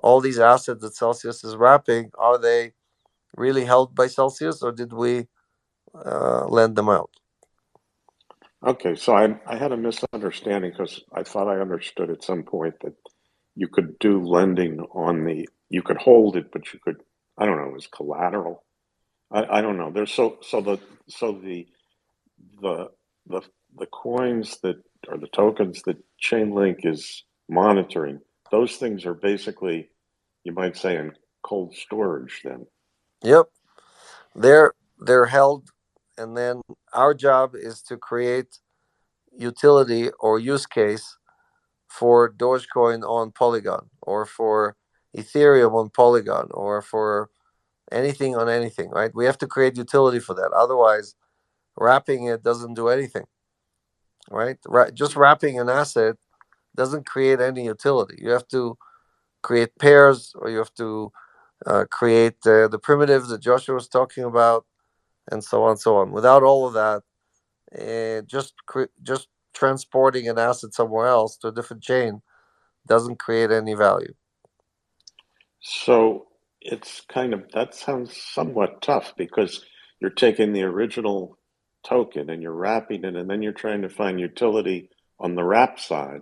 all these assets that Celsius is wrapping, are they really held by Celsius or did we lend them out? Okay, so I had a misunderstanding because I thought I understood at some point that you could do lending you could hold it, but you could, I don't know, as collateral. I don't know. There's the the the coins that are the tokens that Chainlink is monitoring. Those things are basically, you might say, in cold storage. Then. Yep, they're held, and then our job is to create utility or use case for Dogecoin on Polygon or for Ethereum on Polygon or for anything on anything, right? We have to create utility for that. Otherwise, wrapping it doesn't do anything, right? Just wrapping an asset doesn't create any utility. You have to create pairs or you have to create the primitives that Joshua was talking about and so on and so on. Without all of that, just transporting an asset somewhere else to a different chain doesn't create any value. So that sounds somewhat tough because you're taking the original token and you're wrapping it, and then you're trying to find utility on the wrap side.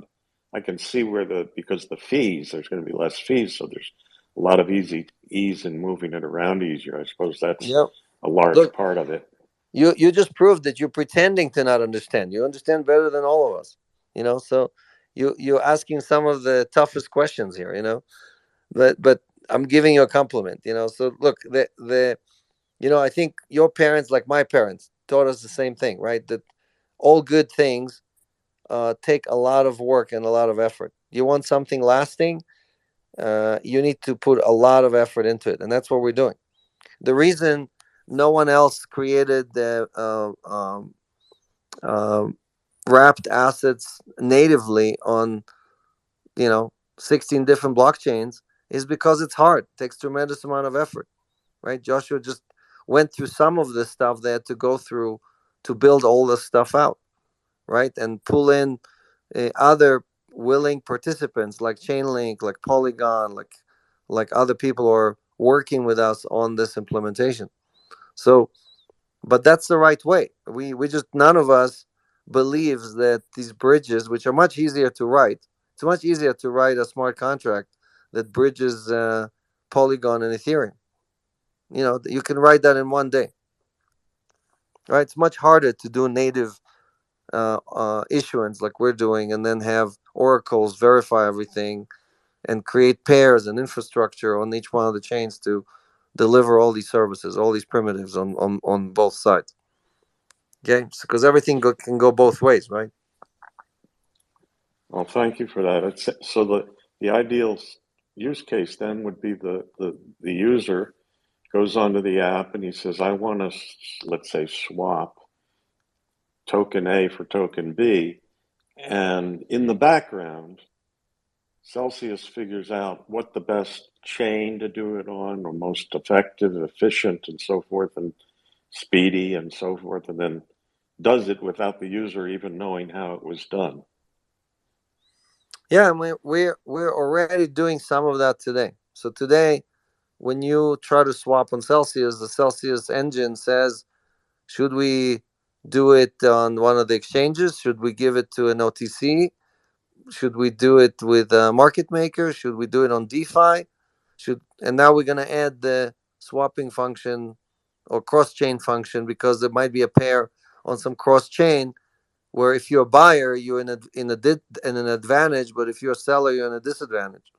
I can see because the fees, there's going to be less fees, so there's a lot of ease in moving it around easier. I suppose that's Yep. a large Look, part of it. You just proved that you're pretending to not understand. You understand better than all of us, so you're asking some of the toughest questions here, but I'm giving you a compliment, so look, I think your parents, like my parents, taught us the same thing, right? That all good things take a lot of work and a lot of effort. You want something lasting, you need to put a lot of effort into it, and that's what we're doing. The reason no one else created the wrapped assets natively on 16 different blockchains is because it's hard. It takes tremendous amount of effort, right? Joshua just went through some of the stuff they had to go through to build all this stuff out, right? And pull in other willing participants like Chainlink, like Polygon, like other people who are working with us on this implementation. So, but that's the right way. We just, none of us believes that these bridges, which are much easier to write, it's much easier to write a smart contract that bridges Polygon and Ethereum. You can write that in one day, right? It's much harder to do native issuance like we're doing, and then have oracles verify everything and create pairs and infrastructure on each one of the chains to deliver all these services, all these primitives on both sides. Okay, because everything can go both ways, right? Well, thank you for that. So the ideal use case then would be the user goes onto the app and he says, I want to, let's say, swap token A for token B. And in the background, Celsius figures out what the best chain to do it on, or most effective, efficient, and so forth, and speedy, and so forth, and then does it without the user even knowing how it was done. Yeah, and we're already doing some of that today. So today, when you try to swap on Celsius, the Celsius engine says, should we do it on one of the exchanges? Should we give it to an OTC? Should we do it with a market maker? Should we do it on DeFi? And now we're going to add the swapping function or cross-chain function, because there might be a pair on some cross-chain where if you're a buyer, you're in an advantage, but if you're a seller, you're in a disadvantage,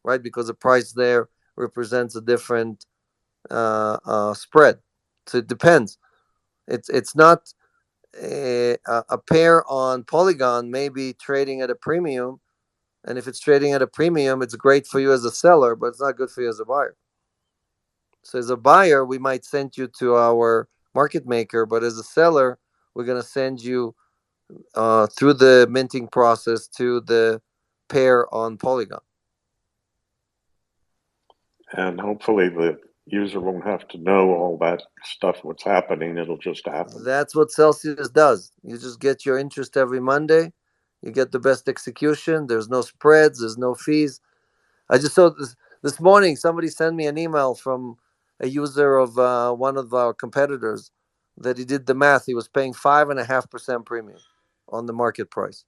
right? Because the price there represents a different spread. So it depends. It's not a pair on Polygon may be trading at a premium, and if it's trading at a premium, it's great for you as a seller, but it's not good for you as a buyer. So as a buyer, we might send you to our market maker, but as a seller, we're going to send you through the minting process to the pair on Polygon. And hopefully the user won't have to know all that stuff, what's happening. It'll just happen. That's what Celsius does. You just get your interest every Monday. You get the best execution. There's no spreads. There's no fees. I just saw this morning, somebody sent me an email from a user of one of our competitors that he did the math. He was paying 5.5% premium on the market price,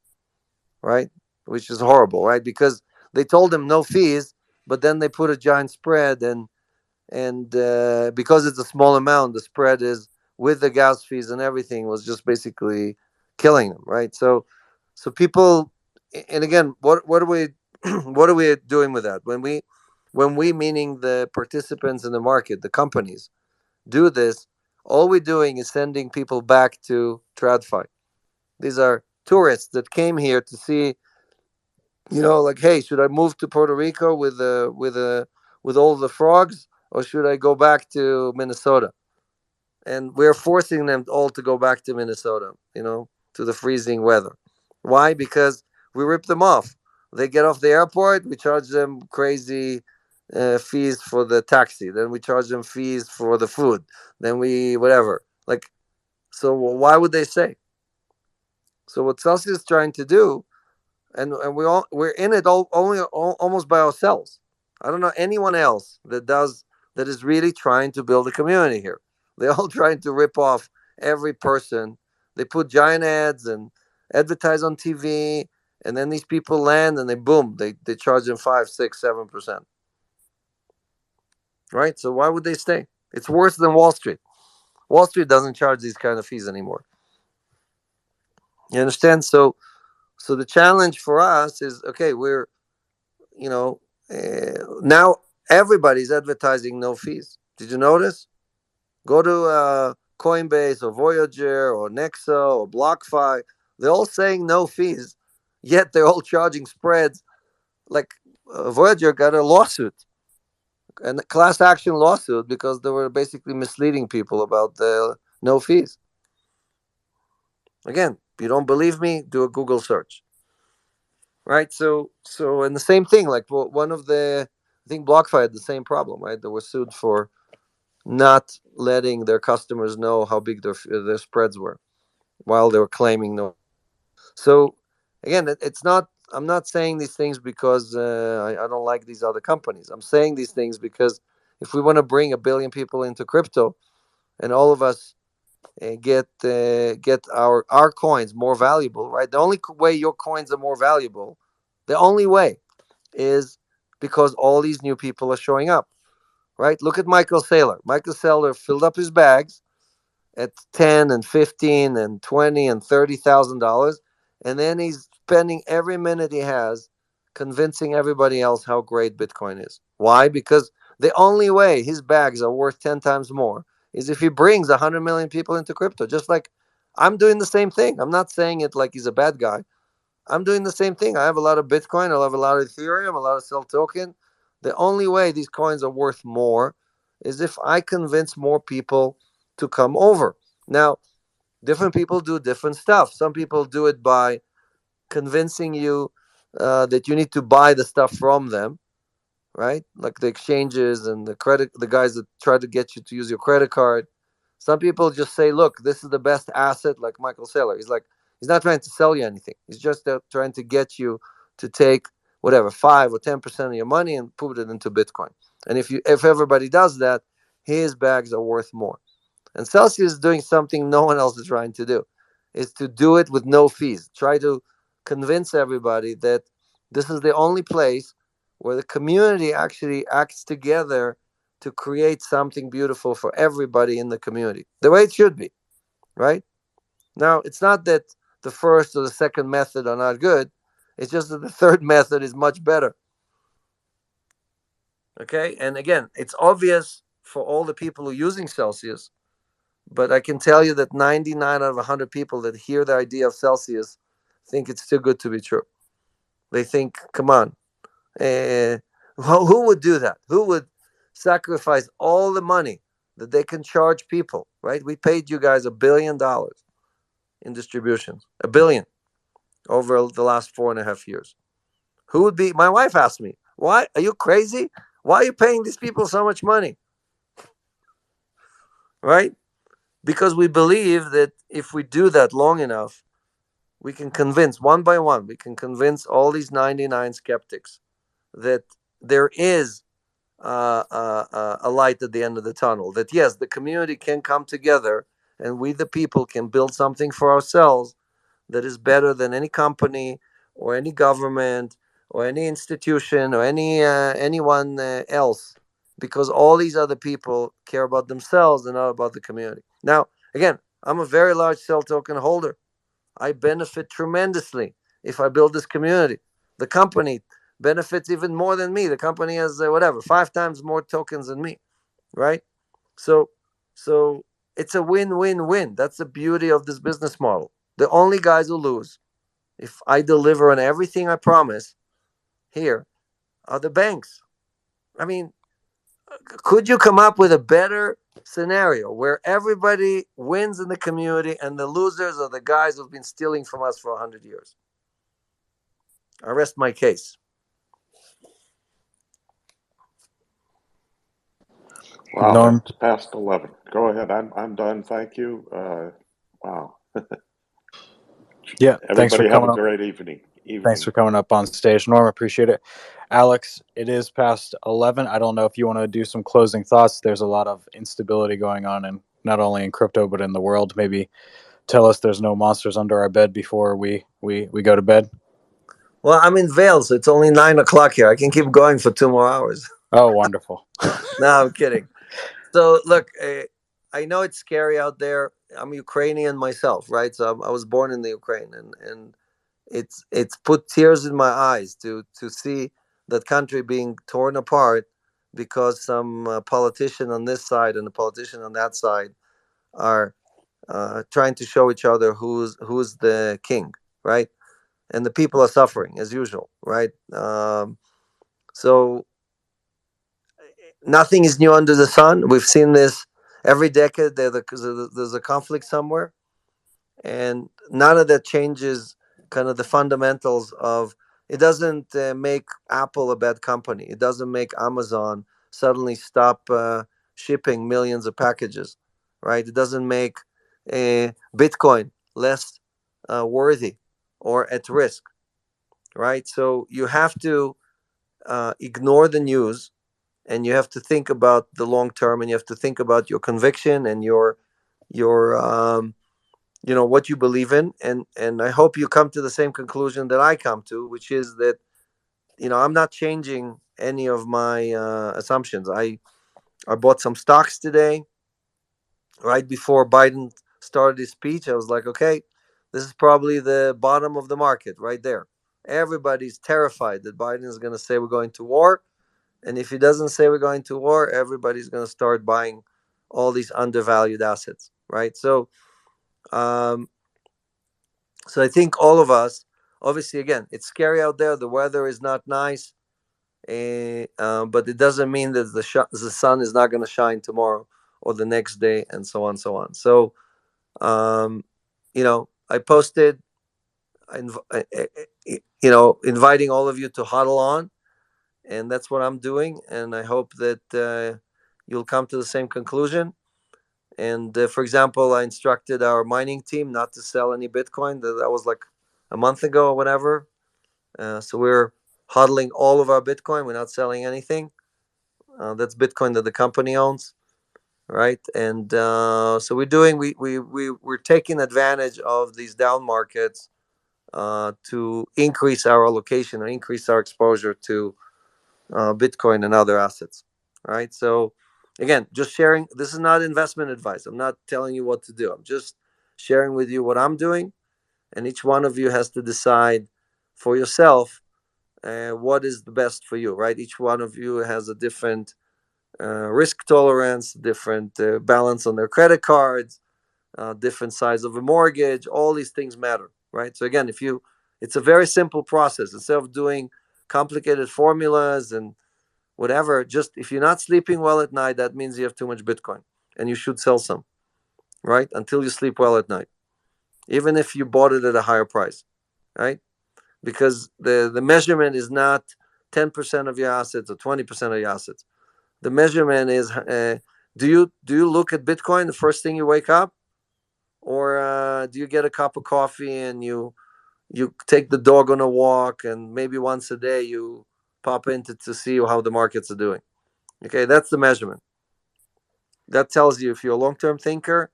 right? Which is horrible, right? Because they told him no fees, but then they put a giant spread, and because it's a small amount, the spread is with the gas fees and everything was just basically killing them, right? So people, and again, what are we what are we doing with that? When we meaning the participants in the market, the companies, do this, all we're doing is sending people back to TradFi. These are tourists that came here to see, like, hey, should I move to Puerto Rico with all the frogs, or should I go back to Minnesota? And we're forcing them all to go back to Minnesota, to the freezing weather. Why? Because we rip them off. They get off the airport, we charge them crazy fees for the taxi. Then we charge them fees for the food. Then we whatever. So why would they stay? So what Celsius is trying to do, and we're in it almost by ourselves. I don't know anyone else that is really trying to build a community here. They're all trying to rip off every person. They put giant ads and advertise on TV, and then these people land and they charge them 5, 6, 7%. Right? So why would they stay? It's worse than Wall Street. Wall Street doesn't charge these kind of fees anymore. You understand? So the challenge for us is, okay, we're, now everybody's advertising no fees. Did you notice? Go to Coinbase or Voyager or Nexa or BlockFi. They're all saying no fees, yet they're all charging spreads. Like Voyager got a lawsuit, a class action lawsuit, because they were basically misleading people about the no fees. Again, if you don't believe me, do a Google search. Right? So and the same thing, like one of the, I think BlockFi had the same problem, right? They were sued for not letting their customers know how big their spreads were while they were claiming no. So again, it's not. I'm not saying these things because I don't like these other companies. I'm saying these things because if we want to bring 1 billion people into crypto, and all of us get our coins more valuable, right? The only way your coins are more valuable, the only way, is because all these new people are showing up, right? Look at Michael Saylor. Michael Saylor filled up his bags at 10 and 15 and 20 and $30,000, and then he's spending every minute he has convincing everybody else how great Bitcoin is. Why? Because the only way his bags are worth 10 times more is if he brings 100 million people into crypto. Just like I'm doing the same thing. I'm not saying it like he's a bad guy. I'm doing the same thing. I have a lot of Bitcoin. I have a lot of Ethereum, a lot of Cell token. The only way these coins are worth more is if I convince more people to come over. Now, different people do different stuff. Some people do it by convincing you that you need to buy the stuff from them, right? Like the exchanges and the guys that try to get you to use your credit card. Some people just say, look, this is the best asset, like Michael Saylor. He's not trying to sell you anything. He's just trying to get you to take whatever 5 or 10% of your money and put it into Bitcoin. And if everybody does that, his bags are worth more. And Celsius is doing something no one else is trying to do, is to do it with no fees. Try to convince everybody that this is the only place where the community actually acts together to create something beautiful for everybody in the community, the way it should be, right? Now, it's not that the first or the second method are not good. It's just that the third method is much better. Okay? And again, it's obvious for all the people who are using Celsius, but I can tell you that 99 out of 100 people that hear the idea of Celsius think it's too good to be true. They think, come on, who would do that? Who would sacrifice all the money that they can charge people, right? We paid you guys $1 billion in distributions, $1 billion over the last 4.5 years. Who would be? My wife asked me, why are you crazy? Why are you paying these people so much money? Right? Because we believe that if we do that long enough, we can convince one by one, we can convince all these 99 skeptics that there is a light at the end of the tunnel. That yes, the community can come together, and we, the people, can build something for ourselves that is better than any company or any government or any institution or anyone else, because all these other people care about themselves and not about the community. Now, again, I'm a very large Cell token holder. I benefit tremendously if I build this community. The company benefits even more than me. The company has 5 times more tokens than me, right? So it's a win-win-win. That's the beauty of this business model. The only guys who lose, if I deliver on everything I promise here, are the banks. I mean, could you come up with a better scenario where everybody wins in the community and the losers are the guys who've been stealing from us for 100 years? I rest my case. Wow, Norm, it's past 11. Go ahead. I'm done. Thank you. Wow. yeah, thanks for Everybody have a coming up. great evening. Thanks for coming up on stage, Norm. Appreciate it. Alex, it is past 11. I don't know if you want to do some closing thoughts. There's a lot of instability going on, and not only in crypto but in the world. Maybe tell us there's no monsters under our bed before we go to bed. Well, I'm in Vail, so it's only 9 o'clock here. I can keep going for 2 more hours. Oh, wonderful. No, I'm kidding. So look, I know it's scary out there. I'm Ukrainian myself, right? So I was born in the Ukraine, and it's put tears in my eyes to see that country being torn apart because some politician on this side and a politician on that side are trying to show each other who's the king, right? And the people are suffering as usual, right? So nothing is new under the sun. We've seen this every decade. There's a conflict somewhere, and none of that changes kind of the fundamentals of. It doesn't make Apple a bad company. It doesn't make Amazon suddenly stop shipping millions of packages, right? It doesn't make Bitcoin less worthy or at risk, right? So you have to ignore the news, and you have to think about the long term, and you have to think about your conviction and your what you believe in, and I hope you come to the same conclusion that I come to, which is that I'm not changing any of my assumptions. I bought some stocks today right before Biden started his speech. I was like, okay, this is probably the bottom of the market right there. Everybody's terrified that Biden is going to say we're going to war. And if he doesn't say we're going to war, everybody's going to start buying all these undervalued assets, right? So I think all of us, obviously, again, it's scary out there. The weather is not nice, but it doesn't mean that the sun is not going to shine tomorrow or the next day, and so on, so on. So, I posted, inviting all of you to huddle on, and that's what I'm doing. And I hope that you'll come to the same conclusion. And for example, I instructed our mining team not to sell any Bitcoin. That was like a month ago or whatever. So we're hodling all of our Bitcoin. We're not selling anything. That's Bitcoin that the company owns, right? And so we're taking advantage of these down markets to increase our allocation or increase our exposure to Bitcoin and other assets, right? So again, just sharing. This is not investment advice. I'm not telling you what to do. I'm just sharing with you what I'm doing, and each one of you has to decide for yourself what is the best for you, right? Each one of you has a different risk tolerance, different balance on their credit cards, different size of a mortgage. All these things matter, right? So again, it's a very simple process. Instead of doing complicated formulas and whatever, just if you're not sleeping well at night, that means you have too much Bitcoin, and you should sell some, right? Until you sleep well at night, even if you bought it at a higher price, right? Because the measurement is not 10% of your assets or 20% of your assets. The measurement is do you look at Bitcoin the first thing you wake up, or do you get a cup of coffee and you take the dog on a walk, and maybe once a day you pop into to see how the markets are doing? Okay, that's the measurement. That tells you if you're a long-term thinker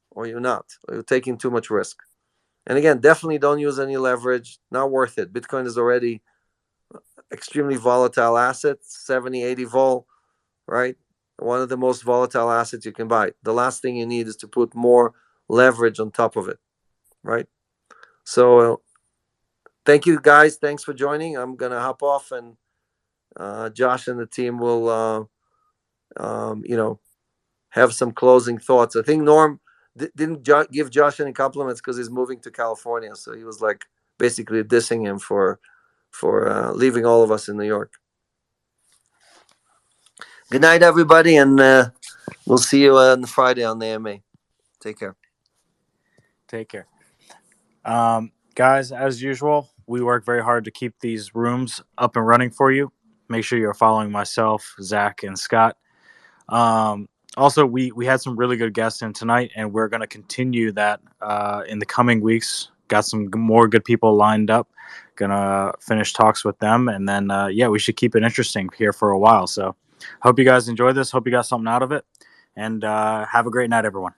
or you're not, or you're taking too much risk. And again, definitely don't use any leverage. Not worth it. Bitcoin is already extremely volatile asset, 70, 80 vol, right? One of the most volatile assets you can buy. The last thing you need is to put more leverage on top of it, right? So thank you, guys. Thanks for joining. I'm going to hop off, and Josh and the team will, have some closing thoughts. I think Norm didn't give Josh any compliments because he's moving to California. So he was like basically dissing him for leaving all of us in New York. Good night, everybody, and we'll see you on Friday on the AMA. Take care. Take care. Guys, as usual, we work very hard to keep these rooms up and running for you. Make sure you're following myself, Zach, and Scott. Also, we had some really good guests in tonight, and we're going to continue that in the coming weeks. Got some more good people lined up. Gonna finish talks with them, and then we should keep it interesting here for a while. So hope you guys enjoy this. Hope you got something out of it, and have a great night, everyone.